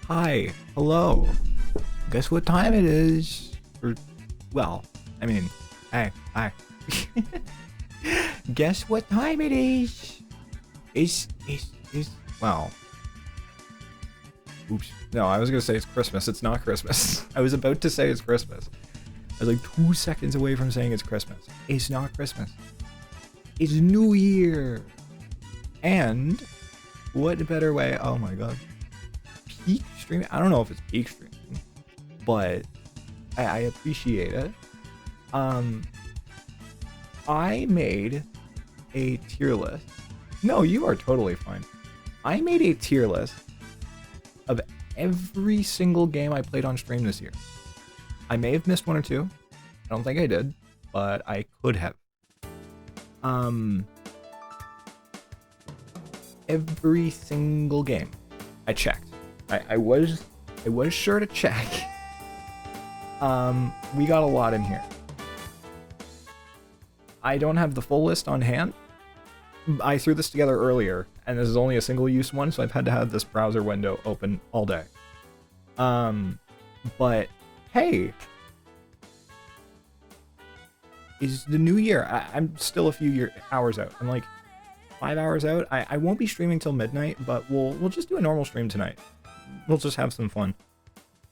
Hi, hello. Guess what time it is? Or, well, I mean, hi. Guess what time it is? Well, oops. No, I was gonna say it's Christmas. It's not Christmas. I was about to say it's Christmas. I was like 2 seconds away from saying it's Christmas. It's not Christmas. It's New Year. And what better way? Oh my god. Peak streaming? I don't know if it's peak streaming, but I appreciate it. I made a tier list. No, you are totally fine. I made a tier list of every single game I played on stream this year. I may have missed one or two. I don't think I did, but I could have. Every single game I checked. I was sure to check. We got a lot in here. I don't have the full list on hand. I threw this together earlier, and this is only a single-use one, so I've had to have this browser window open all day. But hey, it's the new year. I'm still a few hours out. I'm like 5 hours out. I won't be streaming till midnight, but we'll just do a normal stream tonight. We'll just have some fun.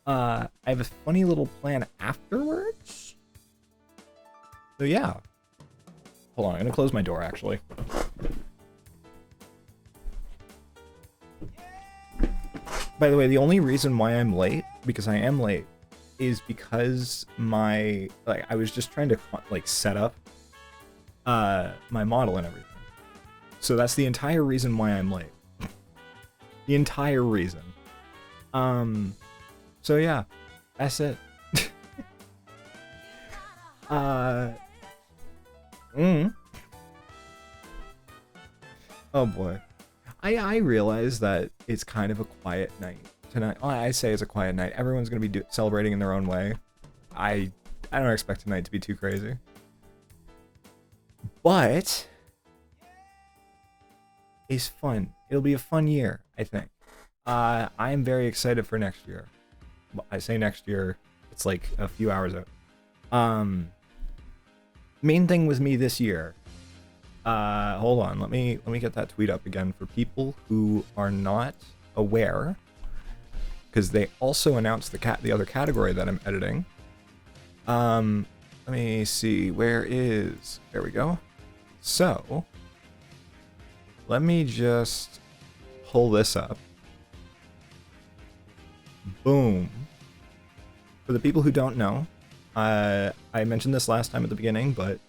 I have a funny little plan afterwards. So yeah. Hold on, I'm gonna close my door actually. By the way, the only reason why I'm late, because I am late, is because I was just trying to set up my model and everything. So that's the entire reason why I'm late. The entire reason. So yeah, that's it. Oh boy. I realize that it's kind of a quiet night tonight. Well, I say it's a quiet night. Everyone's gonna be celebrating in their own way. I don't expect tonight to be too crazy. But it's fun. It'll be a fun year, I think. I'm very excited for next year. I say next year, it's like a few hours out. Main thing with me this year. Hold on, let me get that tweet up again for people who are not aware, because they also announced the other category that I'm editing. Let me see, there we go. So let me just pull this up. Boom. For the people who don't know, I mentioned this last time at the beginning, but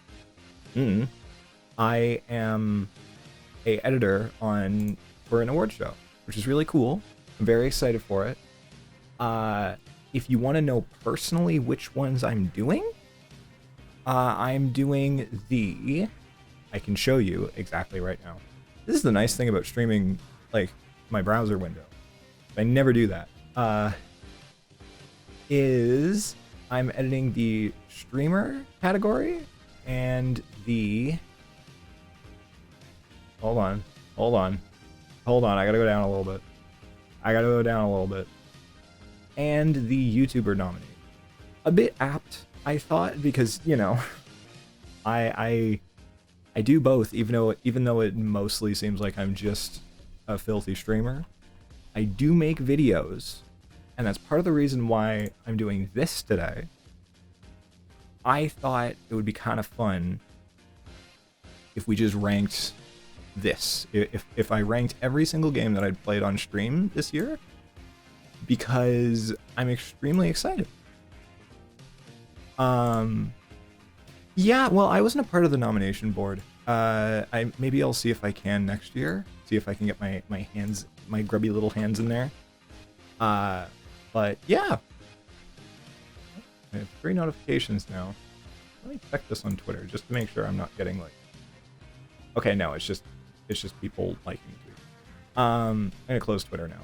I am a editor for an award show, which is really cool. I'm very excited for it. If you want to know personally which ones I'm doing, I'm doing I can show you exactly right now. This is the nice thing about streaming, like, my browser window. I never do that. Is I'm editing the streamer category and the... Hold on. I gotta go down a little bit. And the YouTuber nominee. A bit apt, I thought, because, you know, I do both, even though it mostly seems like I'm just a filthy streamer. I do make videos, and that's part of the reason why I'm doing this today. I thought it would be kind of fun if we just ranked this. If I ranked every single game that I'd played on stream this year, because I'm extremely excited. Yeah, well, I wasn't a part of the nomination board. Maybe I'll see if I can next year. See if I can get my grubby little hands in there. But yeah. I have 3 notifications now. Let me check this on Twitter just to make sure I'm not getting okay, no, it's just people liking tweets. I'm gonna close Twitter now.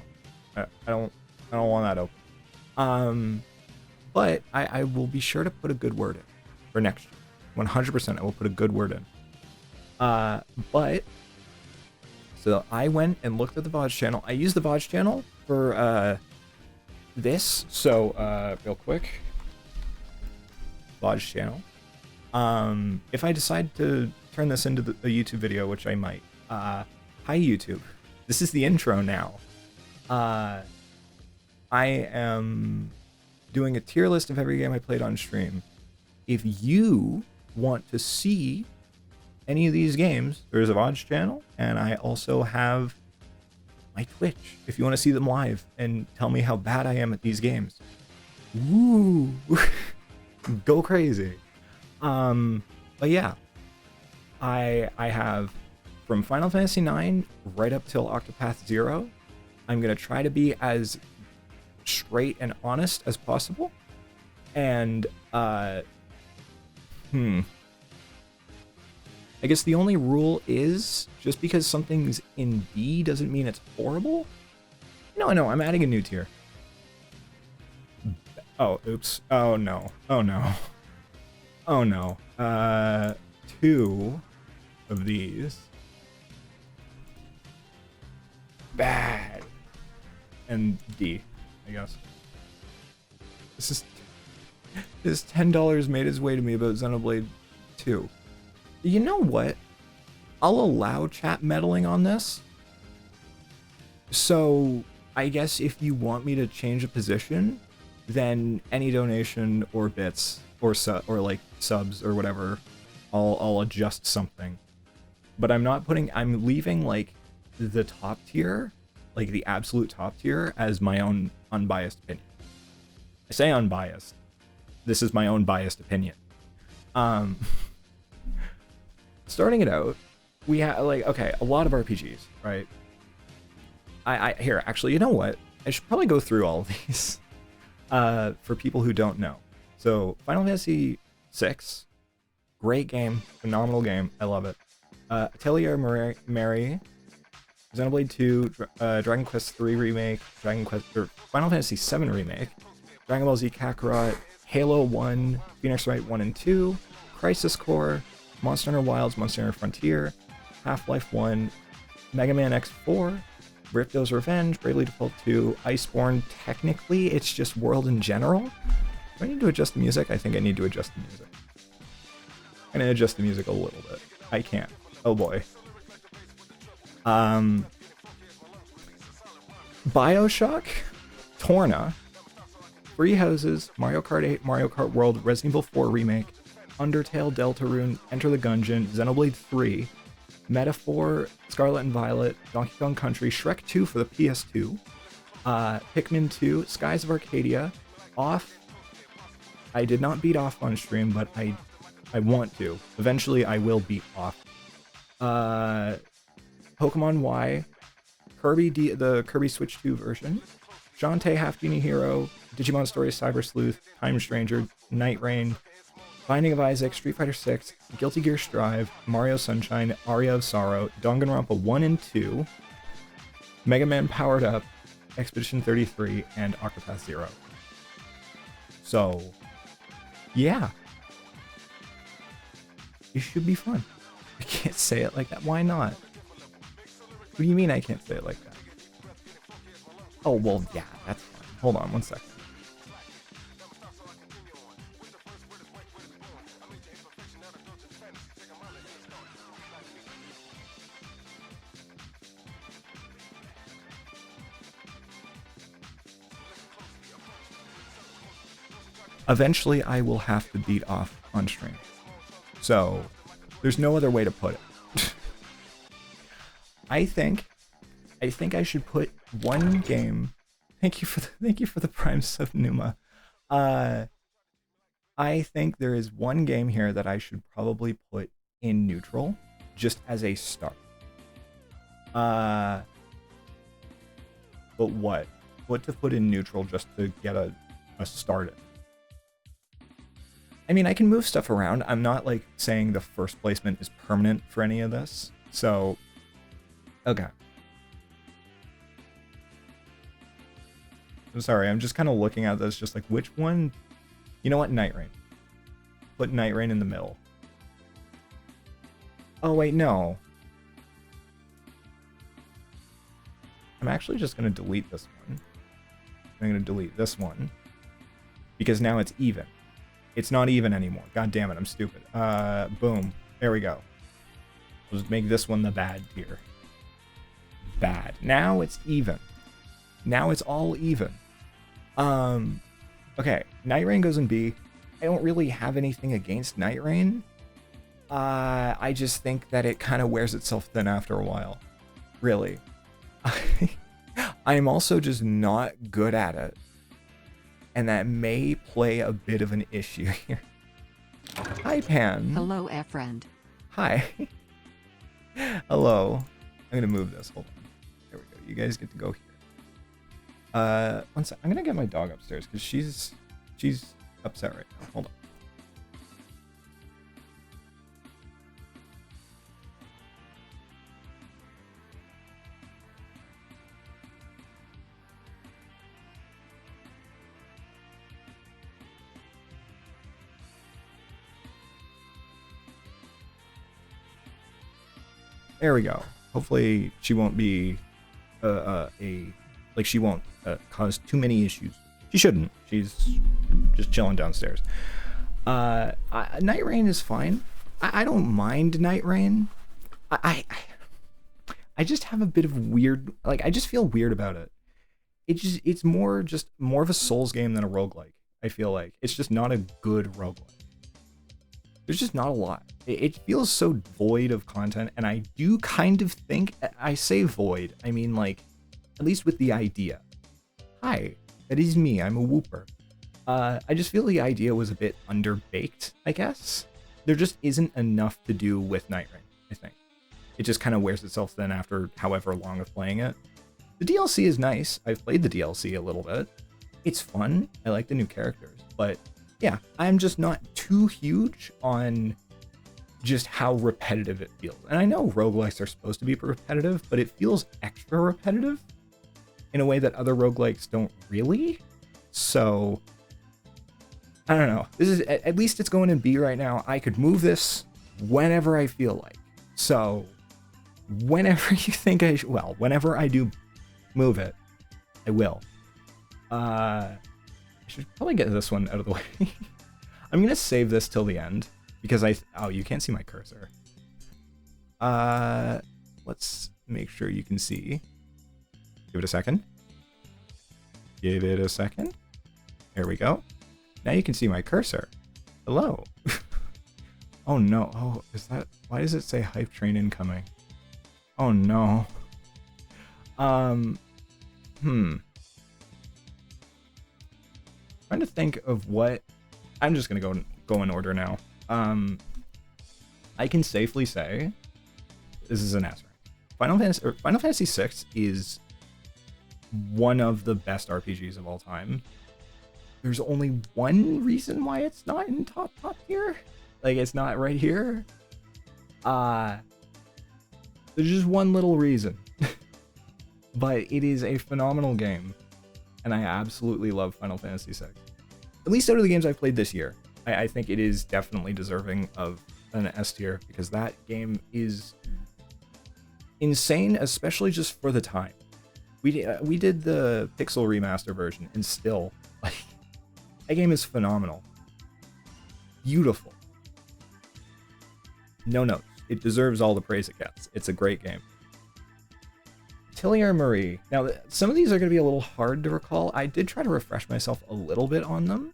I don't want that open. But I will be sure to put a good word in for next year. 100% I will put a good word in. But so I went and looked at the VOD channel. I used the VOD channel for this. So, real quick, Lodge channel. If I decide to turn this into a YouTube video, which I might, hi YouTube. This is the intro now. I am doing a tier list of every game I played on stream. If you want to see any of these games, there's a VOD channel, and I also have my Twitch if you want to see them live and tell me how bad I am at these games. Woo! Go crazy. But yeah, I have from Final Fantasy IX right up till Octopath 0. I'm gonna try to be as straight and honest as possible, and I guess the only rule is just because something's in B doesn't mean it's horrible. No, I'm adding a new tier. Oh, oops. Oh no. Oh no. Oh no. 2 of these. Bad. And D, I guess. This $10 made its way to me about Xenoblade 2. You know what? I'll allow chat meddling on this. So, I guess if you want me to change a position, then any donation or bits or like subs or whatever, I'll adjust something. But I'm leaving like the top tier, like the absolute top tier, as my own unbiased opinion. I say unbiased. This is my own biased opinion. Starting it out, we have like, okay, a lot of RPGs, right? Here, actually, you know what? I should probably go through all of these for people who don't know. So, Final Fantasy VI, great game, phenomenal game, I love it. Atelier Mary, Xenoblade 2, Dragon Quest 3 Remake, Final Fantasy 7 Remake, Dragon Ball Z Kakarot, Halo 1, Phoenix Wright 1 and 2, Crisis Core, Monster Hunter Wilds, Monster Hunter Frontier, Half-Life 1, Mega Man X4, Ripto's Revenge, Bravely Default 2, Iceborne. Technically, it's just World in general. Do I need to adjust the music? I think I need to adjust the music. I'm gonna adjust the music a little bit. I can't. Oh boy. Bioshock, Torna, Free Houses, Mario Kart 8, Mario Kart World, Resident Evil 4 Remake, Undertale, Deltarune, Enter the Gungeon, Xenoblade 3, Metaphor, Scarlet and Violet, Donkey Kong Country, Shrek 2 for the PS2, Pikmin 2, Skies of Arcadia, Off. I did not beat Off on stream, but I want to. Eventually, I will beat Off. Pokemon Y, the Kirby Switch 2 version, Shantae Half Genie Hero, Digimon Stories Cyber Sleuth, Time Stranger, Night Rain, Binding of Isaac, Street Fighter 6, Guilty Gear Strive, Mario Sunshine, Aria of Sorrow, Danganronpa 1 and 2, Mega Man Powered Up, Expedition 33, and Octopath 0. So, yeah. It should be fun. I can't say it like that. Why not? What do you mean I can't say it like that? Oh, well, yeah, that's fine. Hold on one second. Eventually, I will have to beat Off on stream. So, there's no other way to put it. I think I should put one game. Thank you for the Prime sub, Numa. I think there is one game here that I should probably put in neutral, just as a start. But what? What to put in neutral just to get a start? I mean, I can move stuff around. I'm not like saying the first placement is permanent for any of this. So, okay. I'm sorry, I'm just kind of looking at this, just like which one. You know what? Night Rain. Put Night Rain in the middle. Oh wait, no. I'm actually just gonna delete this one. I'm going to delete this one because now it's even. It's not even anymore. God damn it, I'm stupid. Boom. There we go. Let's make this one the bad tier. Bad. Now it's even. Now it's all even. Okay, Night Rain goes in B. I don't really have anything against Night Rain. I just think that it kind of wears itself thin after a while. Really. I'm also just not good at it. And that may play a bit of an issue here. Hi, Pan. Hello, friend. Hi. Hello. I'm gonna move this. Hold on. There we go. You guys get to go here. One sec. I'm gonna get my dog upstairs because she's upset right now. Hold on. There we go. Hopefully she won't be she won't cause too many issues. She shouldn't. She's just chilling downstairs. Night Rain is fine. I don't mind Night Rain. I just have a bit of weird, like, I just feel weird about it. It's more of a Souls game than a roguelike. I feel like it's just not a good roguelike. There's just not a lot. It feels so void of content, and I do kind of think, I say void, I mean, like, at least with the idea. Hi, that is me, I'm a whooper. I just feel the idea was a bit underbaked, I guess. There just isn't enough to do with Night Rain, I think. It just kind of wears itself thin after however long of playing it. The DLC is nice. I've played the DLC a little bit. It's fun. I like the new characters, but yeah, I'm just not too huge on just how repetitive it feels. And I know roguelikes are supposed to be repetitive, but it feels extra repetitive in a way that other roguelikes don't really. So, I don't know. This is, at least it's going in B right now. I could move this whenever I feel like. So, whenever you think whenever I do move it, I will. I should probably get this one out of the way. I'm gonna save this till the end because you can't see my cursor. Let's make sure you can see. Give it a second. Give it a second. There we go. Now you can see my cursor. Hello. Oh no. Oh, why does it say hype train incoming? Oh no. Trying to think of what. I'm just gonna go in order now. I can safely say this is an S rank. Final Fantasy VI is one of the best RPGs of all time. There's only one reason why it's not in top tier. Like, it's not right here. There's just one little reason. But it is a phenomenal game, and I absolutely love Final Fantasy VI. At least out of the games I've played this year, I think it is definitely deserving of an S tier, because that game is insane, especially just for the time. We did the Pixel remaster version, and still, like, that game is phenomenal. Beautiful. No notes. It deserves all the praise it gets. It's a great game. Atelier Marie. Now, some of these are going to be a little hard to recall. I did try to refresh myself a little bit on them.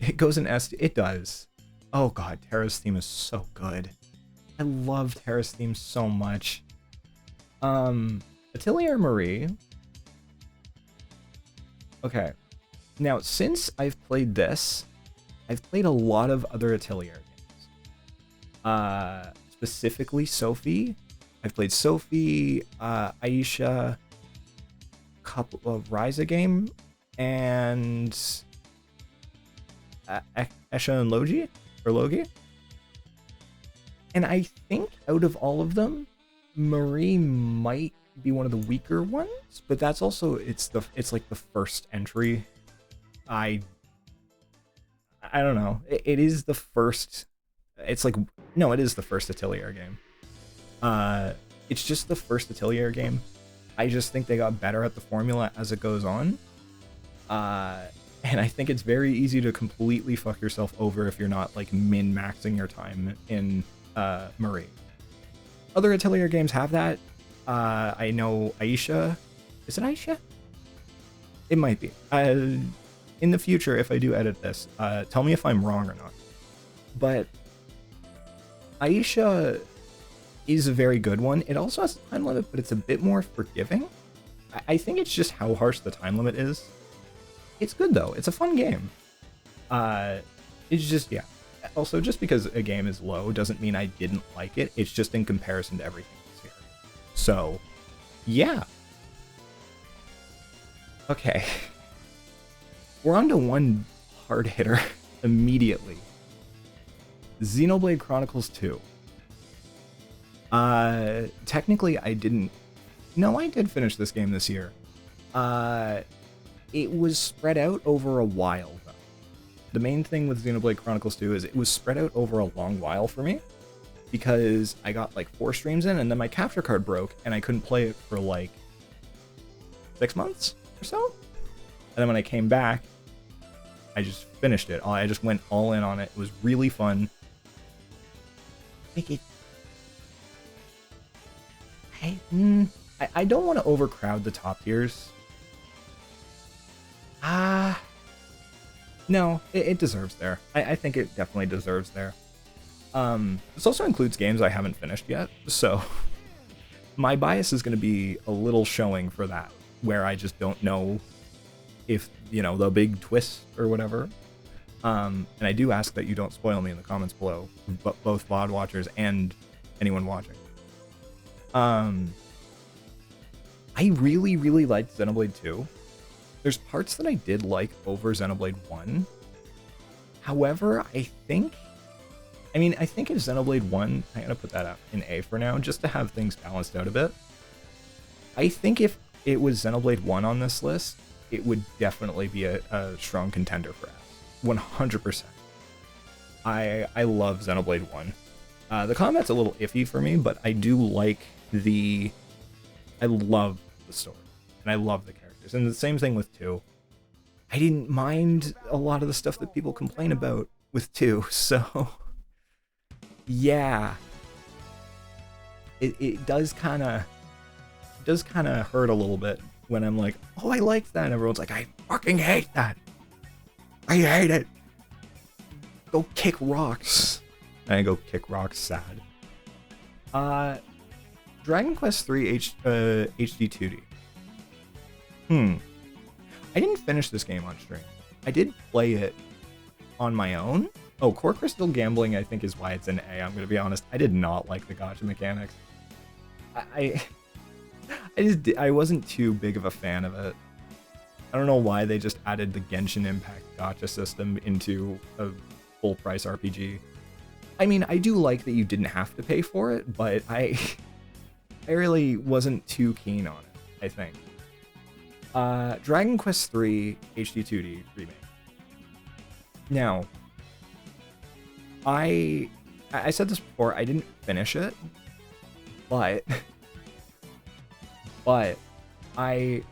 It goes in S. It does. Oh god, Terra's theme is so good. I love Terra's theme so much. Atelier Marie. Okay. Now, since I've played this, I've played a lot of other Atelier games. Specifically Sophie. I've played Sophie, Aisha, couple of Ryza game, and Esha and Logi, or Logi. And I think out of all of them, Marie might be one of the weaker ones, but that's also, it's like the first entry. I don't know. It is the first. It's like, no, it is the first Atelier game. It's just the first Atelier game, I just think they got better at the formula as it goes on. And I think it's very easy to completely fuck yourself over if you're not like min-maxing your time in Marie. Other Atelier games have that. I know Aisha. Is it Aisha? It might be. In the future, if I do edit this, tell me if I'm wrong or not. But Aisha is a very good one. It also has a time limit, but it's a bit more forgiving. I think it's just how harsh the time limit is. It's good though. It's a fun game. It's just, yeah. Also, just because a game is low doesn't mean I didn't like it. It's just in comparison to everything that's here. So, yeah. Okay. We're on to one hard hitter immediately. Xenoblade Chronicles 2. Technically I didn't... No, I did finish this game this year. It was spread out over a while, though. The main thing with Xenoblade Chronicles 2 is it was spread out over a long while for me, because I got like 4 streams in, and then my capture card broke, and I couldn't play it for like 6 months or so. And then when I came back, I just finished it. I just went all in on it. It was really fun. I don't want to overcrowd the top tiers. No, it deserves there. I think it definitely deserves there. This also includes games I haven't finished yet, so my bias is going to be a little showing for that, where I just don't know if, you know, the big twist or whatever. And I do ask that you don't spoil me in the comments below, but both VOD watchers and anyone watching. I really, really liked Xenoblade 2. There's parts that I did like over Xenoblade 1. However, I think if Xenoblade 1, I'm going to put that up in A for now, just to have things balanced out a bit. I think if it was Xenoblade 1 on this list, it would definitely be a strong contender for S. 100%. I love Xenoblade 1. The combat's a little iffy for me, but I do like I love the story, and I love the characters. And the same thing with 2. I didn't mind a lot of the stuff that people complain about with 2, so yeah. It does kind of hurt a little bit when I'm like, oh, I like that, and everyone's like, I fucking hate that. I hate it. Go kick rocks. I go kick rocks sad. Dragon Quest III HD 2D. I didn't finish this game on stream. I did play it on my own. Oh, Core Crystal Gambling, I think, is why it's an A. I'm going to be honest. I did not like the gacha mechanics. I wasn't too big of a fan of it. I don't know why they just added the Genshin Impact gacha system into a full-price RPG. I mean, I do like that you didn't have to pay for it, but I really wasn't too keen on it, I think. Dragon Quest III HD 2D remake. Now, I said this before, I didn't finish it, but I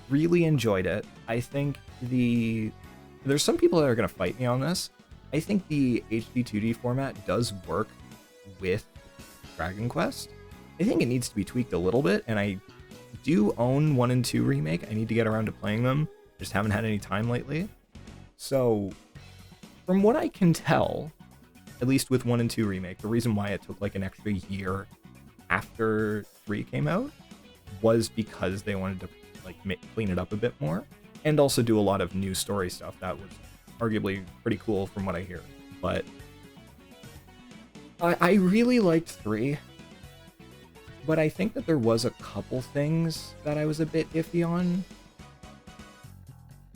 really enjoyed it. I think there's some people that are going to fight me on this. I think the HD 2D format does work with Dragon Quest. I think it needs to be tweaked a little bit, and I do own 1 and 2 remake. I need to get around to playing them. Just haven't had any time lately. So, from what I can tell, at least with 1 and 2 remake, the reason why it took like an extra year after 3 came out was because they wanted to like clean it up a bit more, and also do a lot of new story stuff that was arguably pretty cool from what I hear. But I really liked 3, but I think that there was a couple things that I was a bit iffy on.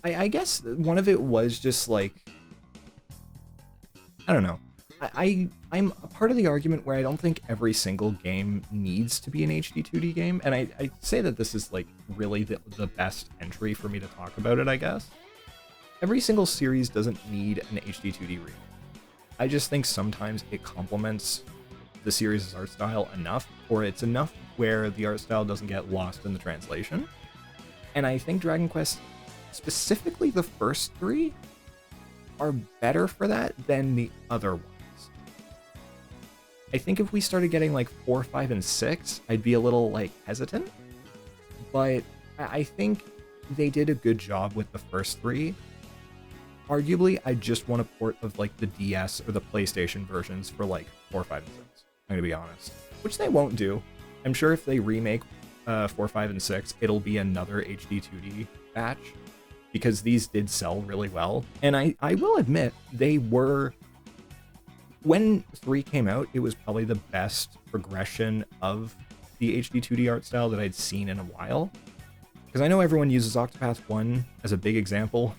I guess one of it was just like, I don't know. I'm a part of the argument where I don't think every single game needs to be an HD 2D game, and I say that this is like really the best entry for me to talk about it, I guess. Every single series doesn't need an HD 2D remake. I just think sometimes it complements the series' art style enough, or it's enough where the art style doesn't get lost in the translation. And I think Dragon Quest, specifically the first 3, are better for that than the other ones. I think if we started getting like 4, 5, and 6, I'd be a little like hesitant. But I think they did a good job with the first 3. Arguably, I just want a port of like the DS or the PlayStation versions for like 4, 5, and 6. I'm gonna be honest, which they won't do. I'm sure if they remake 4, 5, and 6, it'll be another HD 2D batch, because these did sell really well. And I will admit, they were, when 3 came out, it was probably the best progression of the HD 2D art style that I'd seen in a while. Because I know everyone uses Octopath 1 as a big example.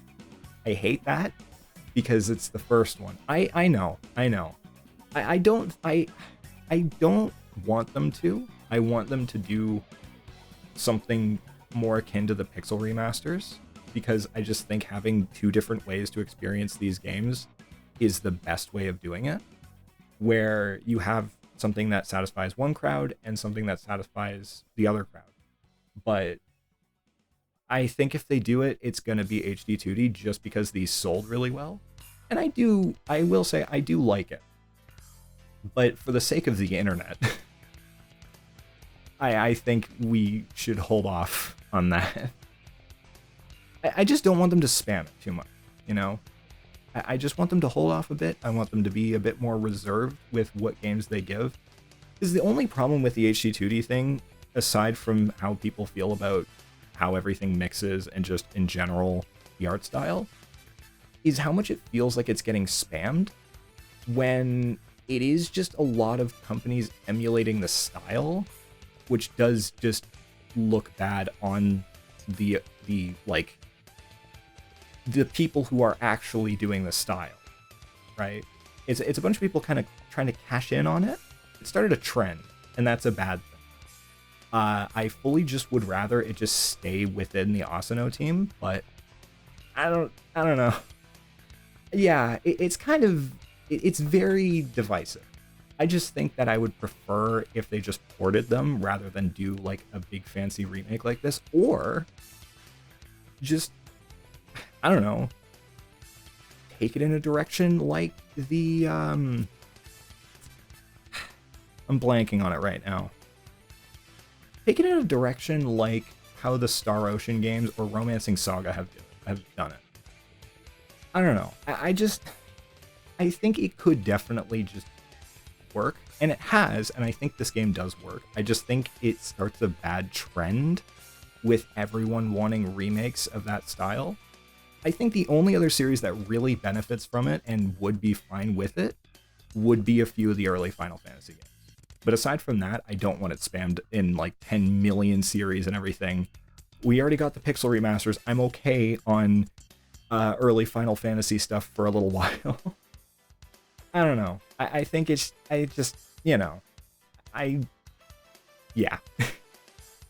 I hate that because it's the first one. I know. I don't want them to. I want them to do something more akin to the pixel remasters, because I just think having 2 different ways to experience these games is the best way of doing it, where you have something that satisfies one crowd and something that satisfies the other crowd. But I think if they do it, it's going to be HD 2D just because these sold really well. And I will say I do like it. But for the sake of the internet, I think we should hold off on that. I just don't want them to spam it too much, you know? I just want them to hold off a bit. I want them to be a bit more reserved with what games they give. Because the only problem with the HD 2D thing, aside from how people feel about how everything mixes and just in general the art style, is how much it feels like it's getting spammed, when it is just a lot of companies emulating the style, which does just look bad on the like the people who are actually doing the style, right? It's a bunch of people kind of trying to cash in on it. It started a trend, and that's a bad thing. I fully just would rather it just stay within the Asano team, but I don't know. Yeah, it's very divisive. I just think that I would prefer if they just ported them rather than do like a big fancy remake like this, or just, I don't know, take it in a direction like the I'm blanking on it right now. Take it in a direction like how the Star Ocean games or Romancing Saga have done it. I don't know. I think it could definitely just work, and it has, and I think this game does work. I just think it starts a bad trend with everyone wanting remakes of that style. I think the only other series that really benefits from it and would be fine with it would be a few of the early Final Fantasy games. But aside from that, I don't want it spammed in like 10 million series and everything. We already got the pixel remasters. I'm okay on early Final Fantasy stuff for a little while. I don't know. I think yeah.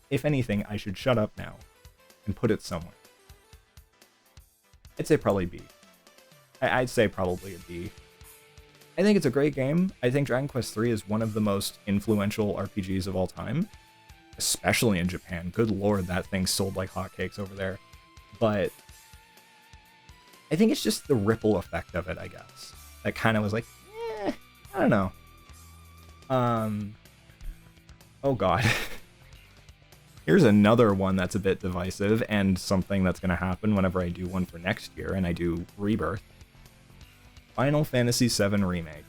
If anything, I should shut up now and put it somewhere. I'd say probably B. I'd say probably a B. I think it's a great game. I think Dragon Quest III is one of the most influential RPGs of all time, especially in Japan. Good lord, that thing sold like hotcakes over there. But I think it's just the ripple effect of it, I guess, that kind of was like, I don't know. Oh god. Here's another one that's a bit divisive, and something that's going to happen whenever I do one for next year, and I do Rebirth. Final Fantasy VII Remake.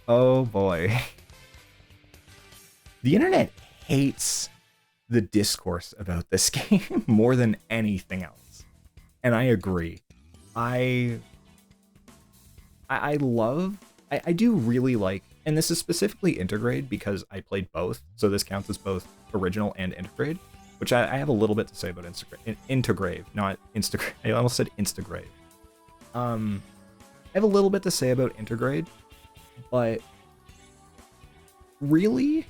Oh boy. The internet hates the discourse about this game more than anything else. And I agree. I do really like, and this is specifically Intergrade because I played both, so this counts as both original and Intergrade, which I have a little bit to say about Intergrade, not Instagrade. I almost said Instagrade. I have a little bit to say about Intergrade, but really,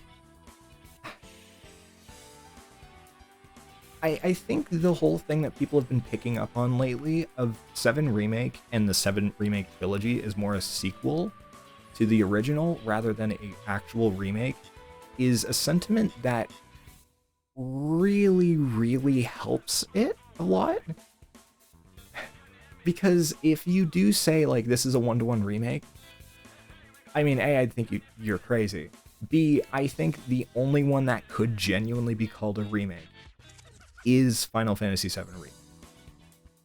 I think the whole thing that people have been picking up on lately of 7 Remake and the 7 Remake trilogy is more a sequel to the original rather than a actual remake is a sentiment that really, really helps it a lot. Because if you do say, like, this is a one-to-one remake, I mean, A, I think you're crazy. B, I think the only one that could genuinely be called a remake is Final Fantasy VII Remake.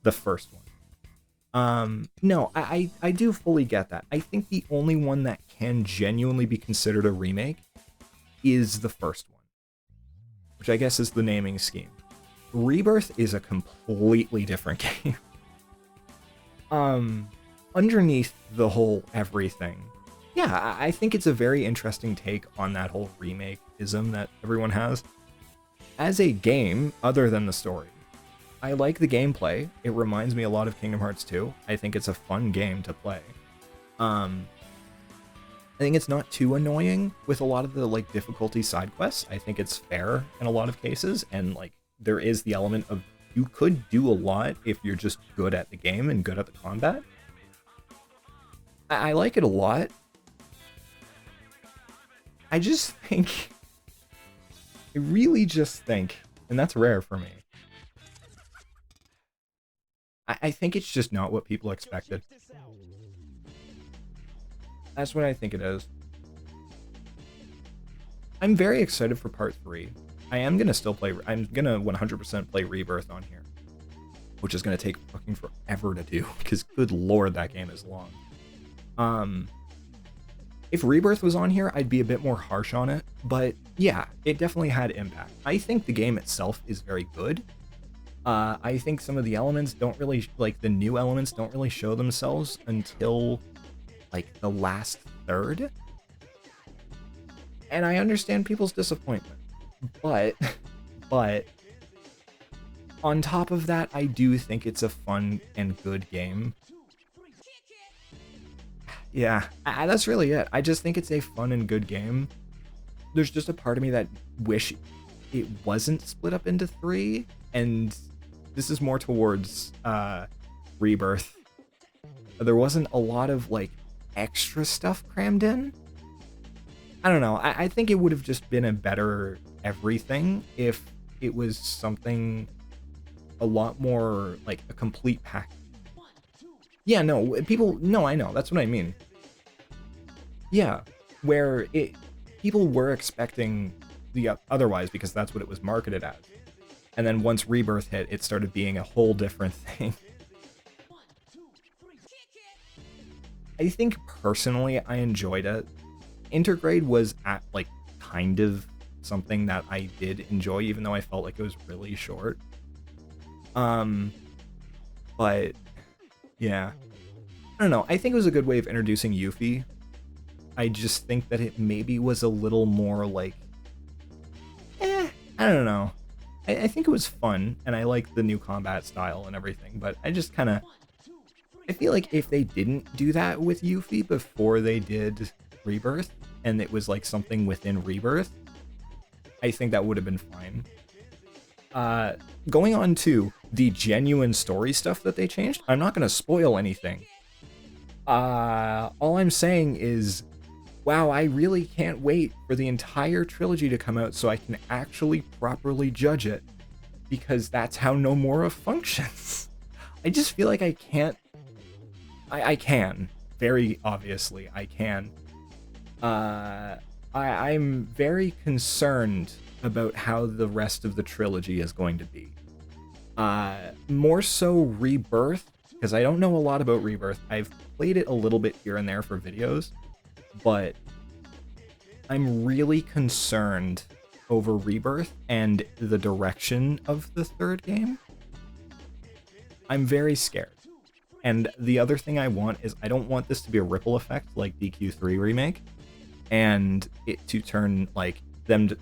The first one. No, I do fully get that. I think the only one that can genuinely be considered a remake is the first one, which I guess is the naming scheme. Rebirth is a completely different game. Underneath the whole everything, yeah, I think it's a very interesting take on that whole remake-ism that everyone has. As a game, other than the story, I like the gameplay. It reminds me a lot of Kingdom Hearts 2. I think it's a fun game to play. I think it's not too annoying with a lot of the, like, difficulty side quests. I think it's fair in a lot of cases, and, like, there is the element of you could do a lot if you're just good at the game and good at the combat. I like it a lot. I just think... I really just think, and that's rare for me, I think it's just not what people expected. That's what I think it is. I'm very excited for part 3. I am going to still play, I'm going to 100% play Rebirth on here, which is going to take fucking forever to do, because good lord, that game is long. If Rebirth was on here, I'd be a bit more harsh on it, but yeah, it definitely had impact. I think the game itself is very good. I think some of the elements don't really, like, the new elements don't really show themselves until, like, the last third. And I understand people's disappointment. But, on top of that, I do think it's a fun and good game. Yeah, that's really it. I just think it's a fun and good game. There's just a part of me that wish it wasn't split up into 3, and this is more towards Rebirth. There wasn't a lot of, like, extra stuff crammed in. I don't know. I think it would have just been a better everything if it was something a lot more, like, a complete pack. Yeah, no, I know, that's what I mean. Yeah, where people were expecting the otherwise because that's what it was marketed as. And then once Rebirth hit, it started being a whole different thing. I think personally I enjoyed it. Intergrade was at, like, kind of something that I did enjoy, even though I felt like it was really short. But yeah, I don't know. I think it was a good way of introducing Yuffie. I just think that it maybe was a little more like, I don't know. I think it was fun, and I like the new combat style and everything, but I just kind of, I feel like if they didn't do that with Yuffie before they did Rebirth, and it was like something within Rebirth, I think that would have been fine. Going on to the genuine story stuff that they changed, I'm not going to spoil anything. All I'm saying is, wow, I really can't wait for the entire trilogy to come out so I can actually properly judge it, because that's how Nomura functions. I just feel like I can't. I can. Very obviously, I can. I'm very concerned about how the rest of the trilogy is going to be. More so Rebirth, because I don't know a lot about Rebirth. I've played it a little bit here and there for videos, but I'm really concerned over Rebirth and the direction of the third game. I'm very scared. And the other thing I want is I don't want this to be a ripple effect like DQ3 Remake, and it to turn, like,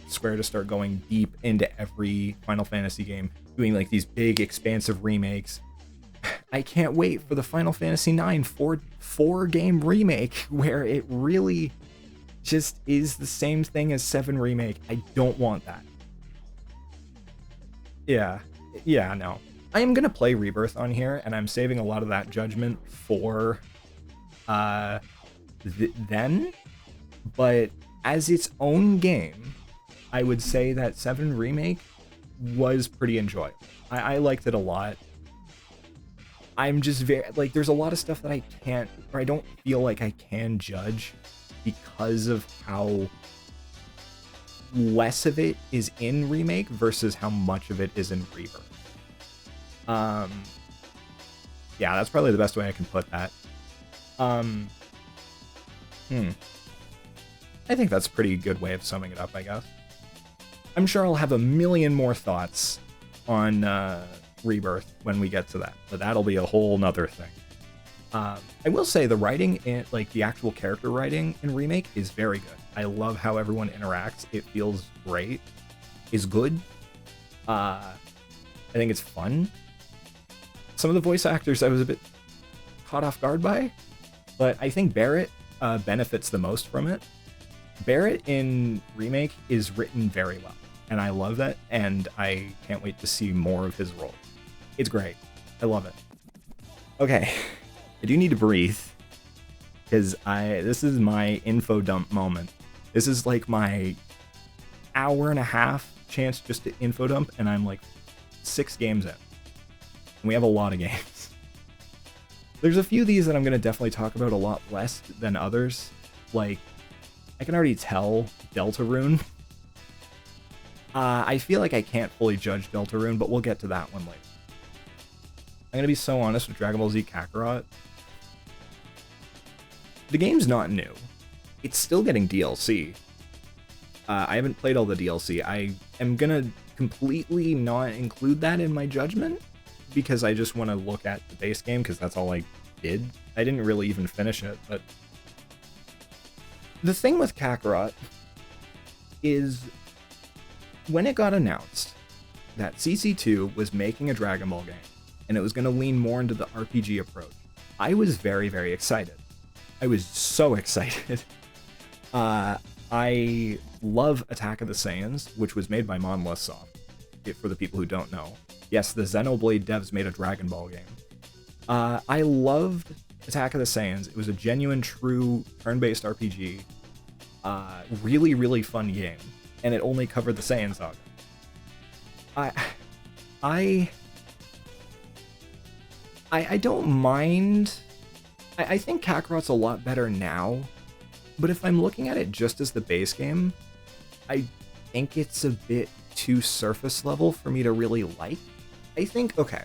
Square to start going deep into every Final Fantasy game, doing, like, these big expansive remakes. I can't wait for the Final Fantasy IX four game remake where it really just is the same thing as 7 Remake. I don't want that. Yeah, no. I am gonna play Rebirth on here, and I'm saving a lot of that judgment for then, but as its own game, I would say that 7 Remake was pretty enjoyable. I liked it a lot. I'm just very, like, there's a lot of stuff that I can't, or I don't feel like I can judge because of how less of it is in Remake versus how much of it is in Rebirth. Yeah, that's probably the best way I can put that. I think that's a pretty good way of summing it up, I guess. I'm sure I'll have a million more thoughts on Rebirth when we get to that, but that'll be a whole nother thing. I will say the writing, like the actual character writing in Remake, is very good. I love how everyone interacts. It feels great. Is good. I think it's fun. Some of the voice actors I was a bit caught off guard by, but I think Barrett benefits the most from it. Barrett in Remake is written very well, and I love that, and I can't wait to see more of his role. It's great. I love it. Okay, I do need to breathe, because this is my info dump moment. This is like my hour and a half chance just to info dump, and I'm like 6 games in. And we have a lot of games. There's a few of these that I'm going to definitely talk about a lot less than others. Like, I can already tell Deltarune. I feel like I can't fully judge Deltarune, but we'll get to that one later. I'm going to be so honest with Dragon Ball Z Kakarot. The game's not new. It's still getting DLC. I haven't played all the DLC. I am going to completely not include that in my judgment, because I just want to look at the base game, because that's all I did. I didn't really even finish it, but the thing with Kakarot is when it got announced that CC2 was making a Dragon Ball game and it was going to lean more into the RPG approach, I was very, very excited. I was so excited. I love Attack of the Saiyans, which was made by Monolith Soft, for the people who don't know. Yes, the Xenoblade devs made a Dragon Ball game. I loved Attack of the Saiyans. It was a genuine, true, turn-based RPG. Really, really fun game. And it only covered the Saiyan saga. I don't mind. I think Kakarot's a lot better now. But if I'm looking at it just as the base game, I think it's a bit too surface level for me to really like. I think, okay,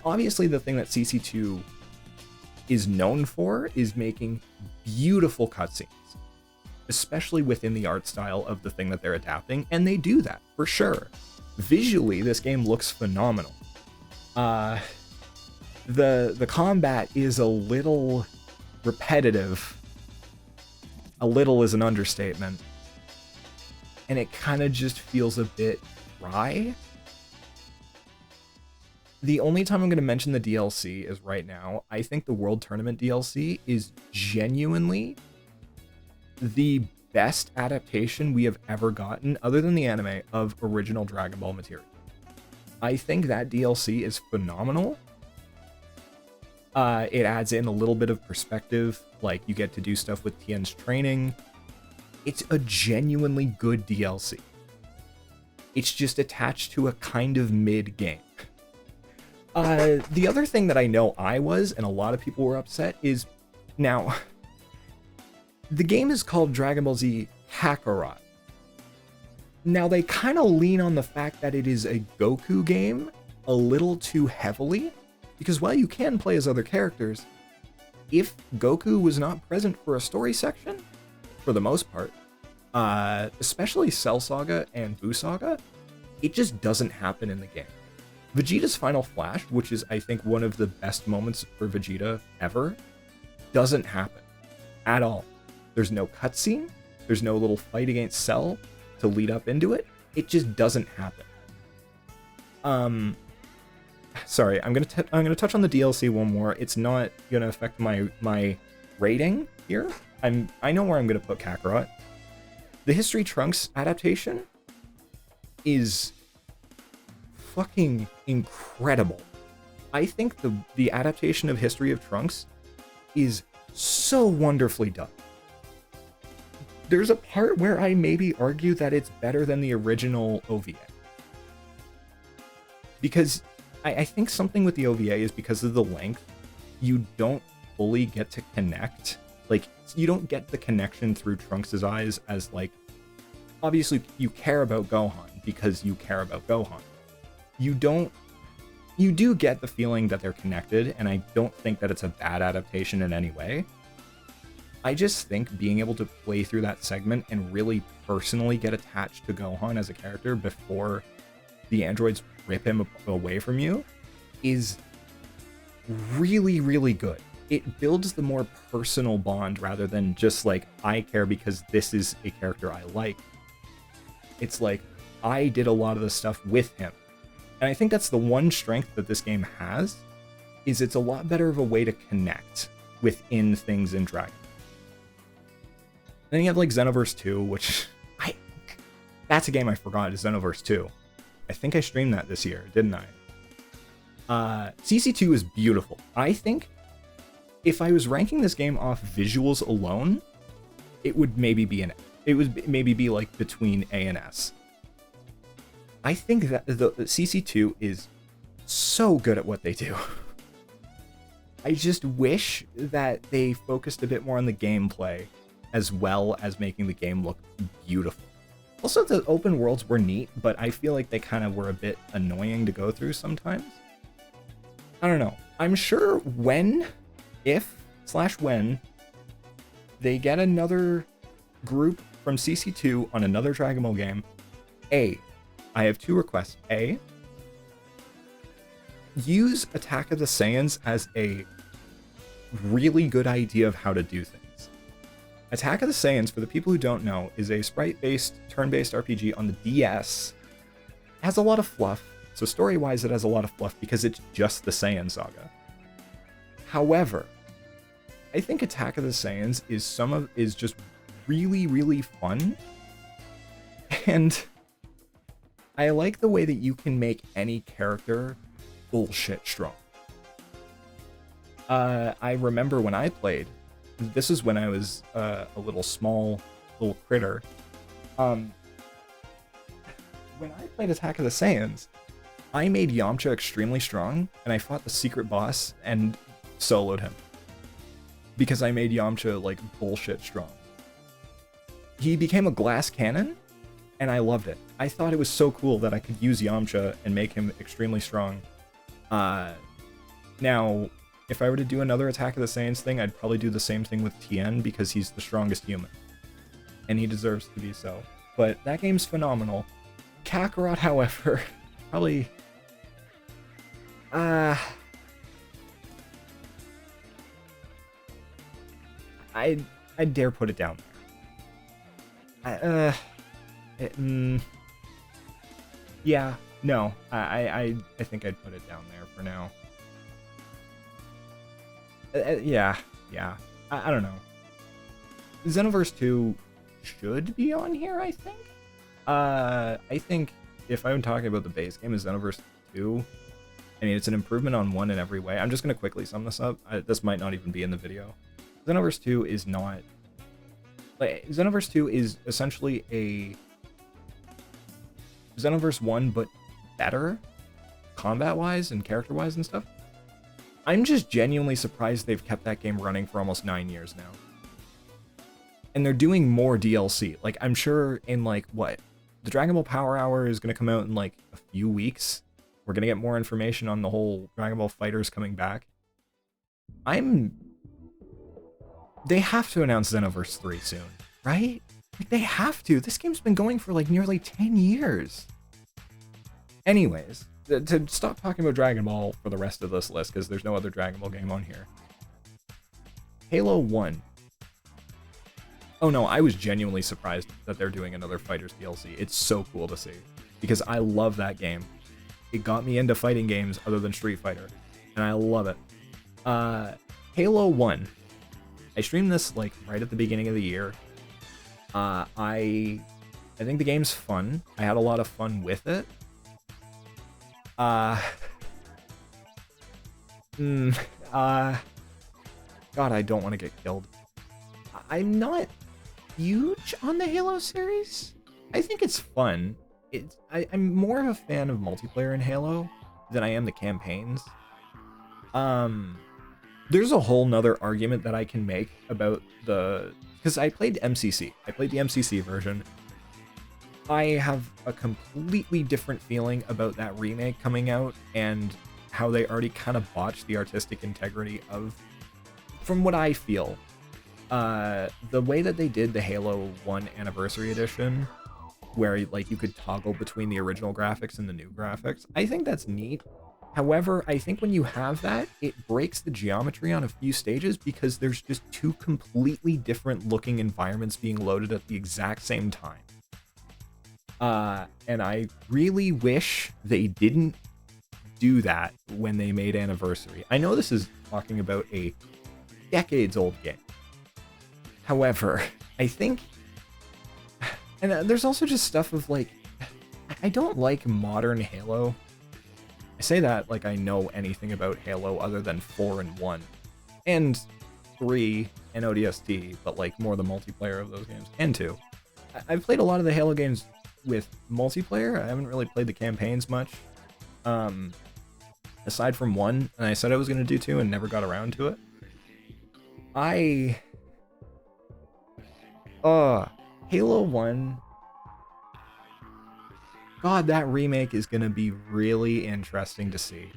obviously the thing that CC2 is known for is making beautiful cutscenes, especially within the art style of the thing that they're adapting, and they do that, for sure. Visually, this game looks phenomenal. The combat is a little repetitive. A little is an understatement. And it kind of just feels a bit dry. The only time I'm going to mention the DLC is right now. I think the World Tournament DLC is genuinely the best adaptation we have ever gotten, other than the anime, of original Dragon Ball material. I think that DLC is phenomenal. It adds in a little bit of perspective, like you get to do stuff with Tien's training. It's a genuinely good DLC. It's just attached to a kind of mid-game. The other thing that I know I was, and a lot of people were upset, is now the game is called Dragon Ball Z Kakarot. Now they kind of lean on the fact that it is a Goku game a little too heavily, because while you can play as other characters, if Goku was not present for a story section, for the most part, especially Cell Saga and Buu Saga, it just doesn't happen in the game. Vegeta's Final Flash, which is, I think, one of the best moments for Vegeta ever, doesn't happen at all. There's no cutscene, there's no little fight against Cell to lead up into it. It just doesn't happen. Sorry, I'm gonna touch on the DLC one more. It's not gonna affect my rating here. I know where I'm gonna put Kakarot. The History Trunks adaptation is fucking incredible. I think the adaptation of History of Trunks is so wonderfully done. There's a part where I maybe argue that it's better than the original OVA. Because I think something with the OVA is because of the length, you don't fully get to connect. Like, you don't get the connection through Trunks' eyes as, like, obviously you care about Gohan because you care about Gohan. You do get the feeling that they're connected, and I don't think that it's a bad adaptation in any way. I just think being able to play through that segment and really personally get attached to Gohan as a character before the androids rip him away from you is really, really good. It builds the more personal bond rather than just like, I care because this is a character I like. It's like, I did a lot of the stuff with him. And I think that's the one strength that this game has, is it's a lot better of a way to connect within things in Dragon. Then you have like Xenoverse 2, which that's a game I forgot, is Xenoverse 2. I think I streamed that this year, didn't I? CC2 is beautiful. I think if I was ranking this game off visuals alone, it would maybe be like between A and S. I think that the CC2 is so good at what they do. I just wish that they focused a bit more on the gameplay as well as making the game look beautiful. Also, the open worlds were neat, but I feel like they kind of were a bit annoying to go through sometimes. I don't know. I'm sure when they get another group from CC2 on another Dragon Ball game, I have two requests. A, use Attack of the Saiyans as a really good idea of how to do things. Attack of the Saiyans, for the people who don't know, is a sprite-based, turn-based RPG on the DS. It has a lot of fluff, so story-wise it has a lot of fluff because it's just the Saiyan saga. However, I think Attack of the Saiyans is just really, really fun. And I like the way that you can make any character bullshit strong. I remember when I played, this is when I was a little critter. When I played Attack of the Saiyans, I made Yamcha extremely strong, and I fought the secret boss and soloed him. Because I made Yamcha, like, bullshit strong. He became a glass cannon, and I loved it. I thought it was so cool that I could use Yamcha and make him extremely strong. Now, if I were to do another Attack of the Saiyans thing, I'd probably do the same thing with Tien, because he's the strongest human. And he deserves to be so. But that game's phenomenal. Kakarot, however, probably... I dare put it down there. Yeah, no, I think I'd put it down there for now. Yeah, I don't know. Xenoverse 2 should be on here, I think. I think if I'm talking about the base game of Xenoverse 2, I mean, it's an improvement on 1 in every way. I'm just going to quickly sum this up. This might not even be in the video. Xenoverse 2 is not... Like, Xenoverse 2 is essentially a Xenoverse 1, but better, combat-wise and character-wise and stuff. I'm just genuinely surprised they've kept that game running for almost 9 years now. And they're doing more DLC. Like, I'm sure in, like, what? The Dragon Ball Power Hour is going to come out in, like, a few weeks. We're going to get more information on the whole Dragon Ball FighterZ coming back. They have to announce Xenoverse 3 soon, right? Like, they have to. This game's been going for, like, nearly 10 years. Anyways, to stop talking about Dragon Ball for the rest of this list, because there's no other Dragon Ball game on here. Halo 1. Oh no, I was genuinely surprised that they're doing another FighterZ DLC. It's so cool to see, because I love that game. It got me into fighting games other than Street Fighter, and I love it. Halo 1. I streamed this, like, right at the beginning of the year. I think the game's fun. I had a lot of fun with it. God, I don't want to get killed. I'm not huge on the Halo series. I think it's fun. I'm more of a fan of multiplayer in Halo than I am the campaigns. There's a whole nother argument that I can make about because I played MCC. I played the MCC version. I have a completely different feeling about that remake coming out and how they already kind of botched the artistic integrity of, from what I feel, the way that they did the Halo 1 Anniversary Edition, where like you could toggle between the original graphics and the new graphics. I think that's neat. However, I think when you have that, it breaks the geometry on a few stages because there's just two completely different looking environments being loaded at the exact same time. And I really wish they didn't do that when they made Anniversary. I know this is talking about a decades-old game. However, I think... And there's also just stuff of, like... I don't like modern Halo. I say that like I know anything about Halo other than 4 and 1. And 3 and ODST, but, like, more the multiplayer of those games. And 2. I've played a lot of the Halo games with multiplayer. I haven't really played the campaigns much. Aside from 1, and I said I was going to do 2 and never got around to it. Halo 1... God, that remake is going to be really interesting to see.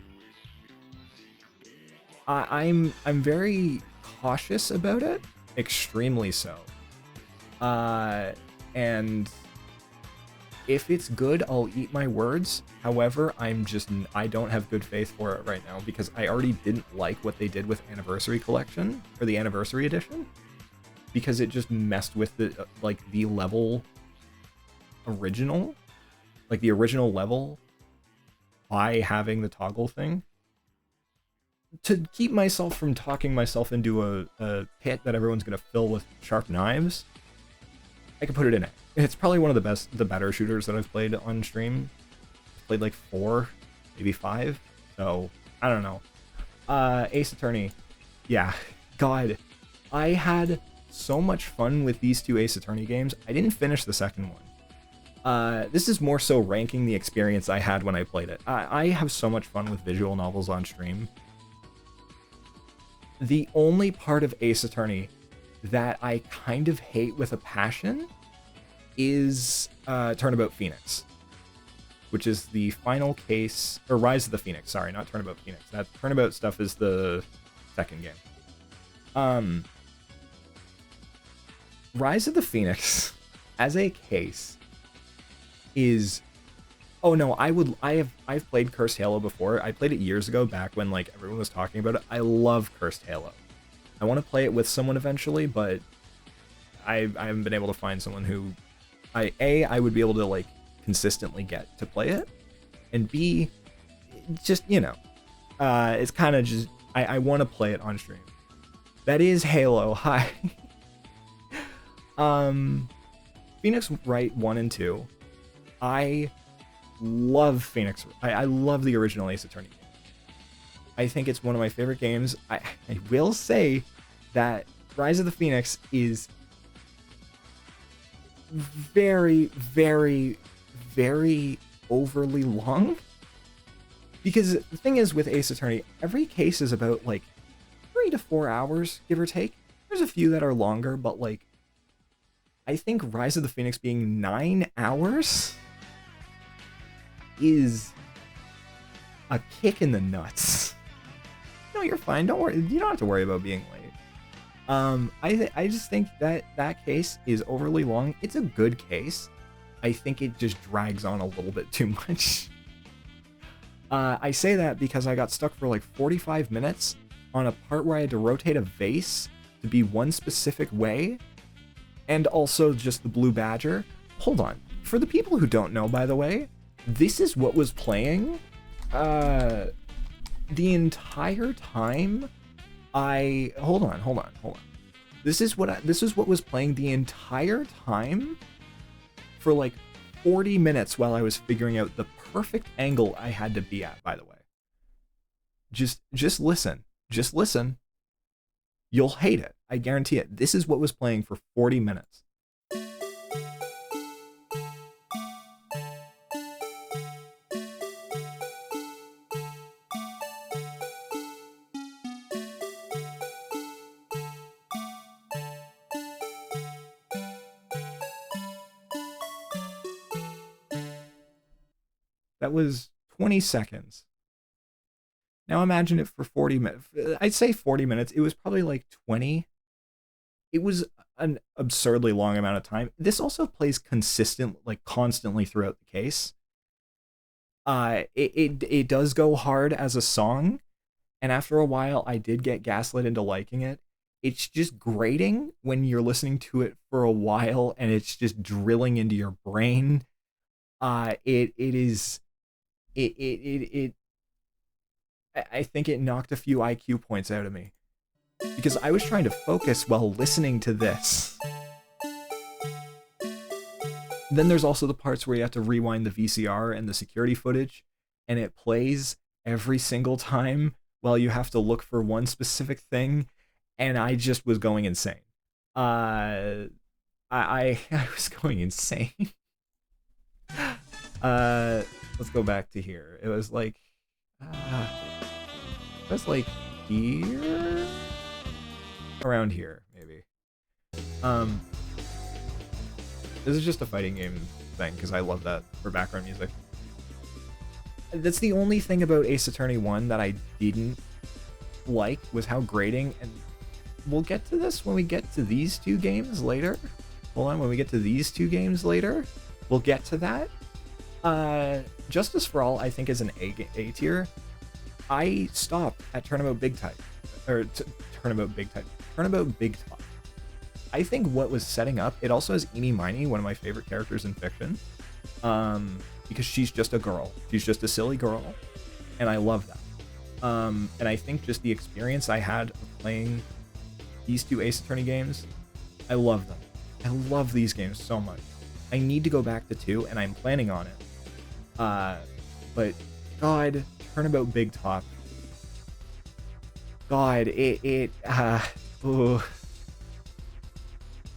I'm very cautious about it, extremely so. And if it's good, I'll eat my words. However, I don't have good faith for it right now because I already didn't like what they did with Anniversary Collection or the Anniversary Edition because it just messed with the the level original. Like the original level, by having the toggle thing. To keep myself from talking myself into a pit that everyone's going to fill with sharp knives, I can put it in it. It's probably one of the better shooters that I've played on stream. I've played like 4, maybe 5, so I don't know. Ace Attorney. Yeah, God. I had so much fun with these 2 Ace Attorney games. I didn't finish the second one. This is more so ranking the experience I had when I played it. I have so much fun with visual novels on stream. The only part of Ace Attorney that I kind of hate with a passion is Turnabout Phoenix, which is the final case, or Rise of the Phoenix, sorry, not Turnabout Phoenix. That Turnabout stuff is the second game. Rise of the Phoenix, as a case, is... Oh no, I've played Cursed Halo before. I played it years ago, back when like everyone was talking about it. I love Cursed Halo. I want to play it with someone eventually, but I haven't been able to find someone who I would be able to like consistently get to play it, and B, just, you know, it's kind of just I want to play it on stream. That is Halo. Hi. Phoenix Wright 1 and 2. I love Phoenix. I love the original Ace Attorney game. I think it's one of my favorite games. I will say that Rise of the Phoenix is very, very, very overly long. Because the thing is with Ace Attorney, every case is about like 3 to 4 hours, give or take. There's a few that are longer, but like, I think Rise of the Phoenix being 9 hours is a kick in the nuts. No, you're fine. Don't worry. You don't have to worry about being late. I just think that case is overly long. It's a good case. I think it just drags on a little bit too much. I say that because I got stuck for like 45 minutes on a part where I had to rotate a vase to be one specific way, and also just the Blue Badger. Hold on. For the people who don't know, by the way, this is what was playing the entire time hold on. This is what was playing the entire time for like 40 minutes while I was figuring out the perfect angle I had to be at, by the way. Just listen. Just listen. You'll hate it. I guarantee it. This is what was playing for 40 minutes. That was 20 seconds. Now imagine it for 40 minutes. I'd say 40 minutes. It was probably like 20. It was an absurdly long amount of time. This also plays constantly throughout the case. It does go hard as a song, and after a while, I did get gaslit into liking it. It's just grating when you're listening to it for a while, and it's just drilling into your brain. It is. I think it knocked a few IQ points out of me because I was trying to focus while listening to this. Then there's also the parts where you have to rewind the VCR and the security footage, and it plays every single time while you have to look for one specific thing, and I just was going insane. I was going insane. Let's go back to here. It was like here, around here maybe. This is just a fighting game thing because I love that for background music. That's the only thing about Ace Attorney 1 that I didn't like, was how grating, and we'll get to this when we get to these two games later. Hold on, when we get to these two games later, we'll get to that. Justice for All, I think, is an A tier. I stopped at Turnabout Big Type, Turnabout Big Top. I think what was setting up, it also has Eenie Miney, one of my favorite characters in fiction, because she's just a girl. She's just a silly girl, and I love that. And I think just the experience I had of playing these two Ace Attorney games, I love them. I love these games so much. I need to go back to 2, and I'm planning on it. But God, Turnabout Big Top. God,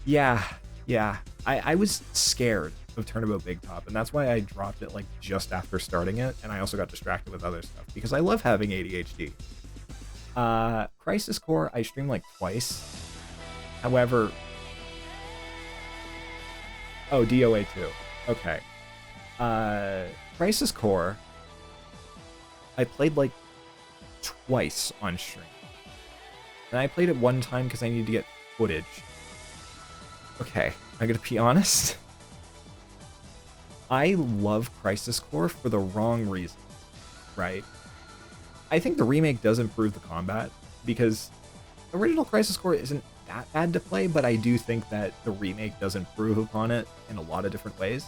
yeah. I was scared of Turnabout Big Top, and that's why I dropped it like just after starting it, and I also got distracted with other stuff because I love having ADHD. Crisis Core, I streamed like twice. However, oh, DOA 2. Okay. Crisis Core, I played like twice on stream. And I played it one time because I needed to get footage. Okay, I gotta be honest. I love Crisis Core for the wrong reasons, right? I think the remake does improve the combat, because original Crisis Core isn't that bad to play, but I do think that the remake does improve upon it in a lot of different ways.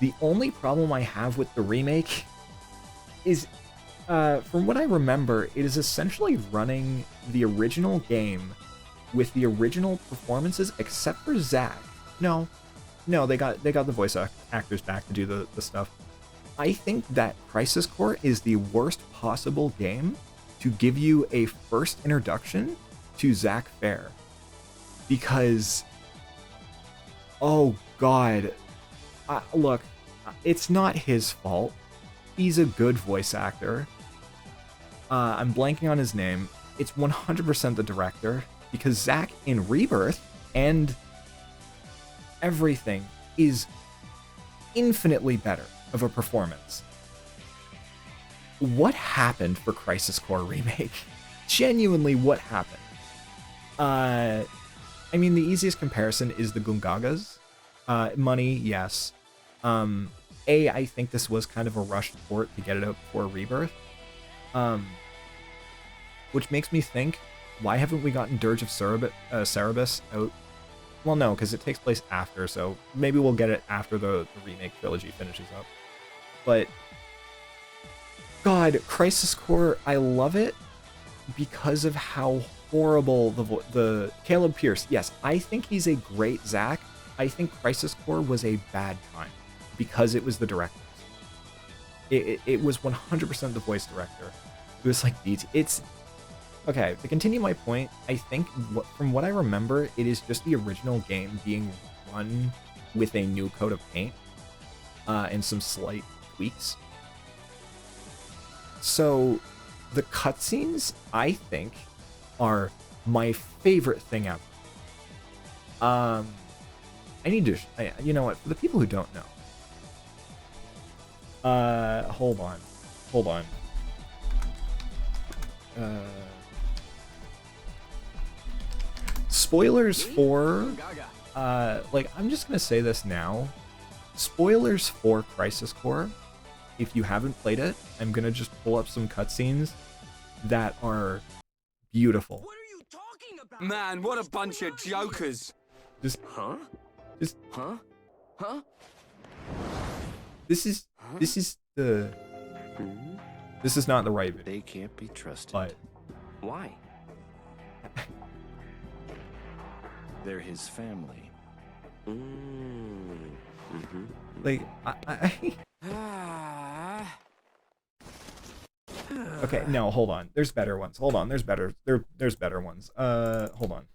The only problem I have with the remake is, from what I remember, it is essentially running the original game with the original performances, except for Zack. No, they got the voice actors back to do the stuff. I think that Crisis Core is the worst possible game to give you a first introduction to Zack Fair. Because, oh God, look, it's not his fault. He's a good voice actor. I'm blanking on his name. It's 100% the director, because Zack in Rebirth and everything is infinitely better of a performance. What happened for Crisis Core Remake? Genuinely, what happened? I mean, the easiest comparison is the Gungagas. Money, yes. I think this was kind of a rushed port to get it out before Rebirth. Which makes me think, why haven't we gotten Dirge of Cerberus out? Well, no, because it takes place after, so maybe we'll get it after the remake trilogy finishes up. But, God, Crisis Core, I love it because of how horrible the Caleb Pierce. Yes, I think he's a great Zack. I think Crisis Core was a bad time because it was the directors. It was 100% the voice director. It was like, Okay, to continue my point, I think from what I remember, it is just the original game being run with a new coat of paint and some slight tweaks. So the cutscenes, I think, are my favorite thing ever. I need to, you know what, for the people who don't know, hold on. Spoilers for, like, I'm just gonna say this now. Spoilers for Crisis Core. If you haven't played it, I'm gonna just pull up some cutscenes that are beautiful. What are you talking about? Man, what a bunch of jokers. Just Huh? This is the this is not the right video. They can't be trusted. But why? They're his family. like Okay, no, hold on. There's better ones. Hold on. There's better ones. Hold on.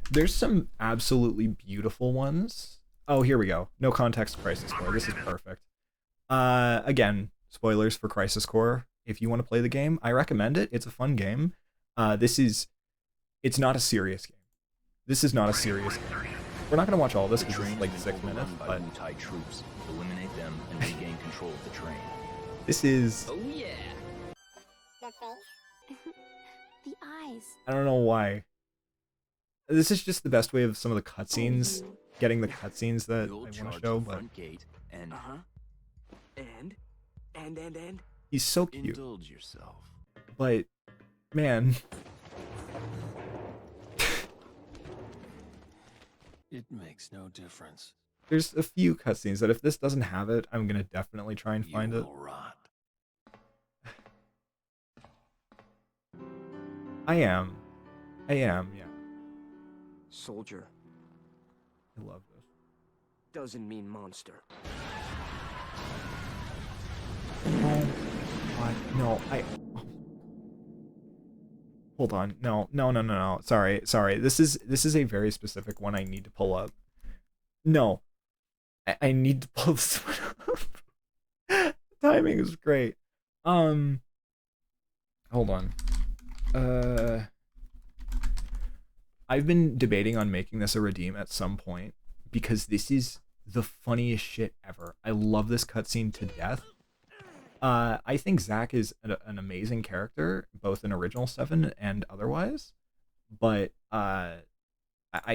There's some absolutely beautiful ones. Oh, here we go. No context Crisis Core. This is perfect. Again, spoilers for Crisis Core. If you want to play the game, I recommend it. It's a fun game. It's not a serious game. This is not a serious game. We're not going to watch all this because it's like 6 minutes, but troops. Eliminate them and regain control of the train. This is... Oh yeah. The face. The eyes. I don't know why. This is just the best way of some of the cutscenes, getting the cutscenes that I want to show, but Gate and And he's so cute. Indulge yourself. But, man, It makes no difference. there's a few cutscenes that if this doesn't have it, I'm gonna definitely try and find it. will rot. I am, yeah. soldier I love this. doesn't mean monster. Oh, God, no, Hold on, no. Sorry. This is a very specific one I need to pull up. No, I need to pull this one up. Timing is great. Hold on. I've been debating on making this a redeem at some point because this is the funniest shit ever. I love this cutscene to death. I think Zack is an amazing character, both in Original 7 and otherwise. But I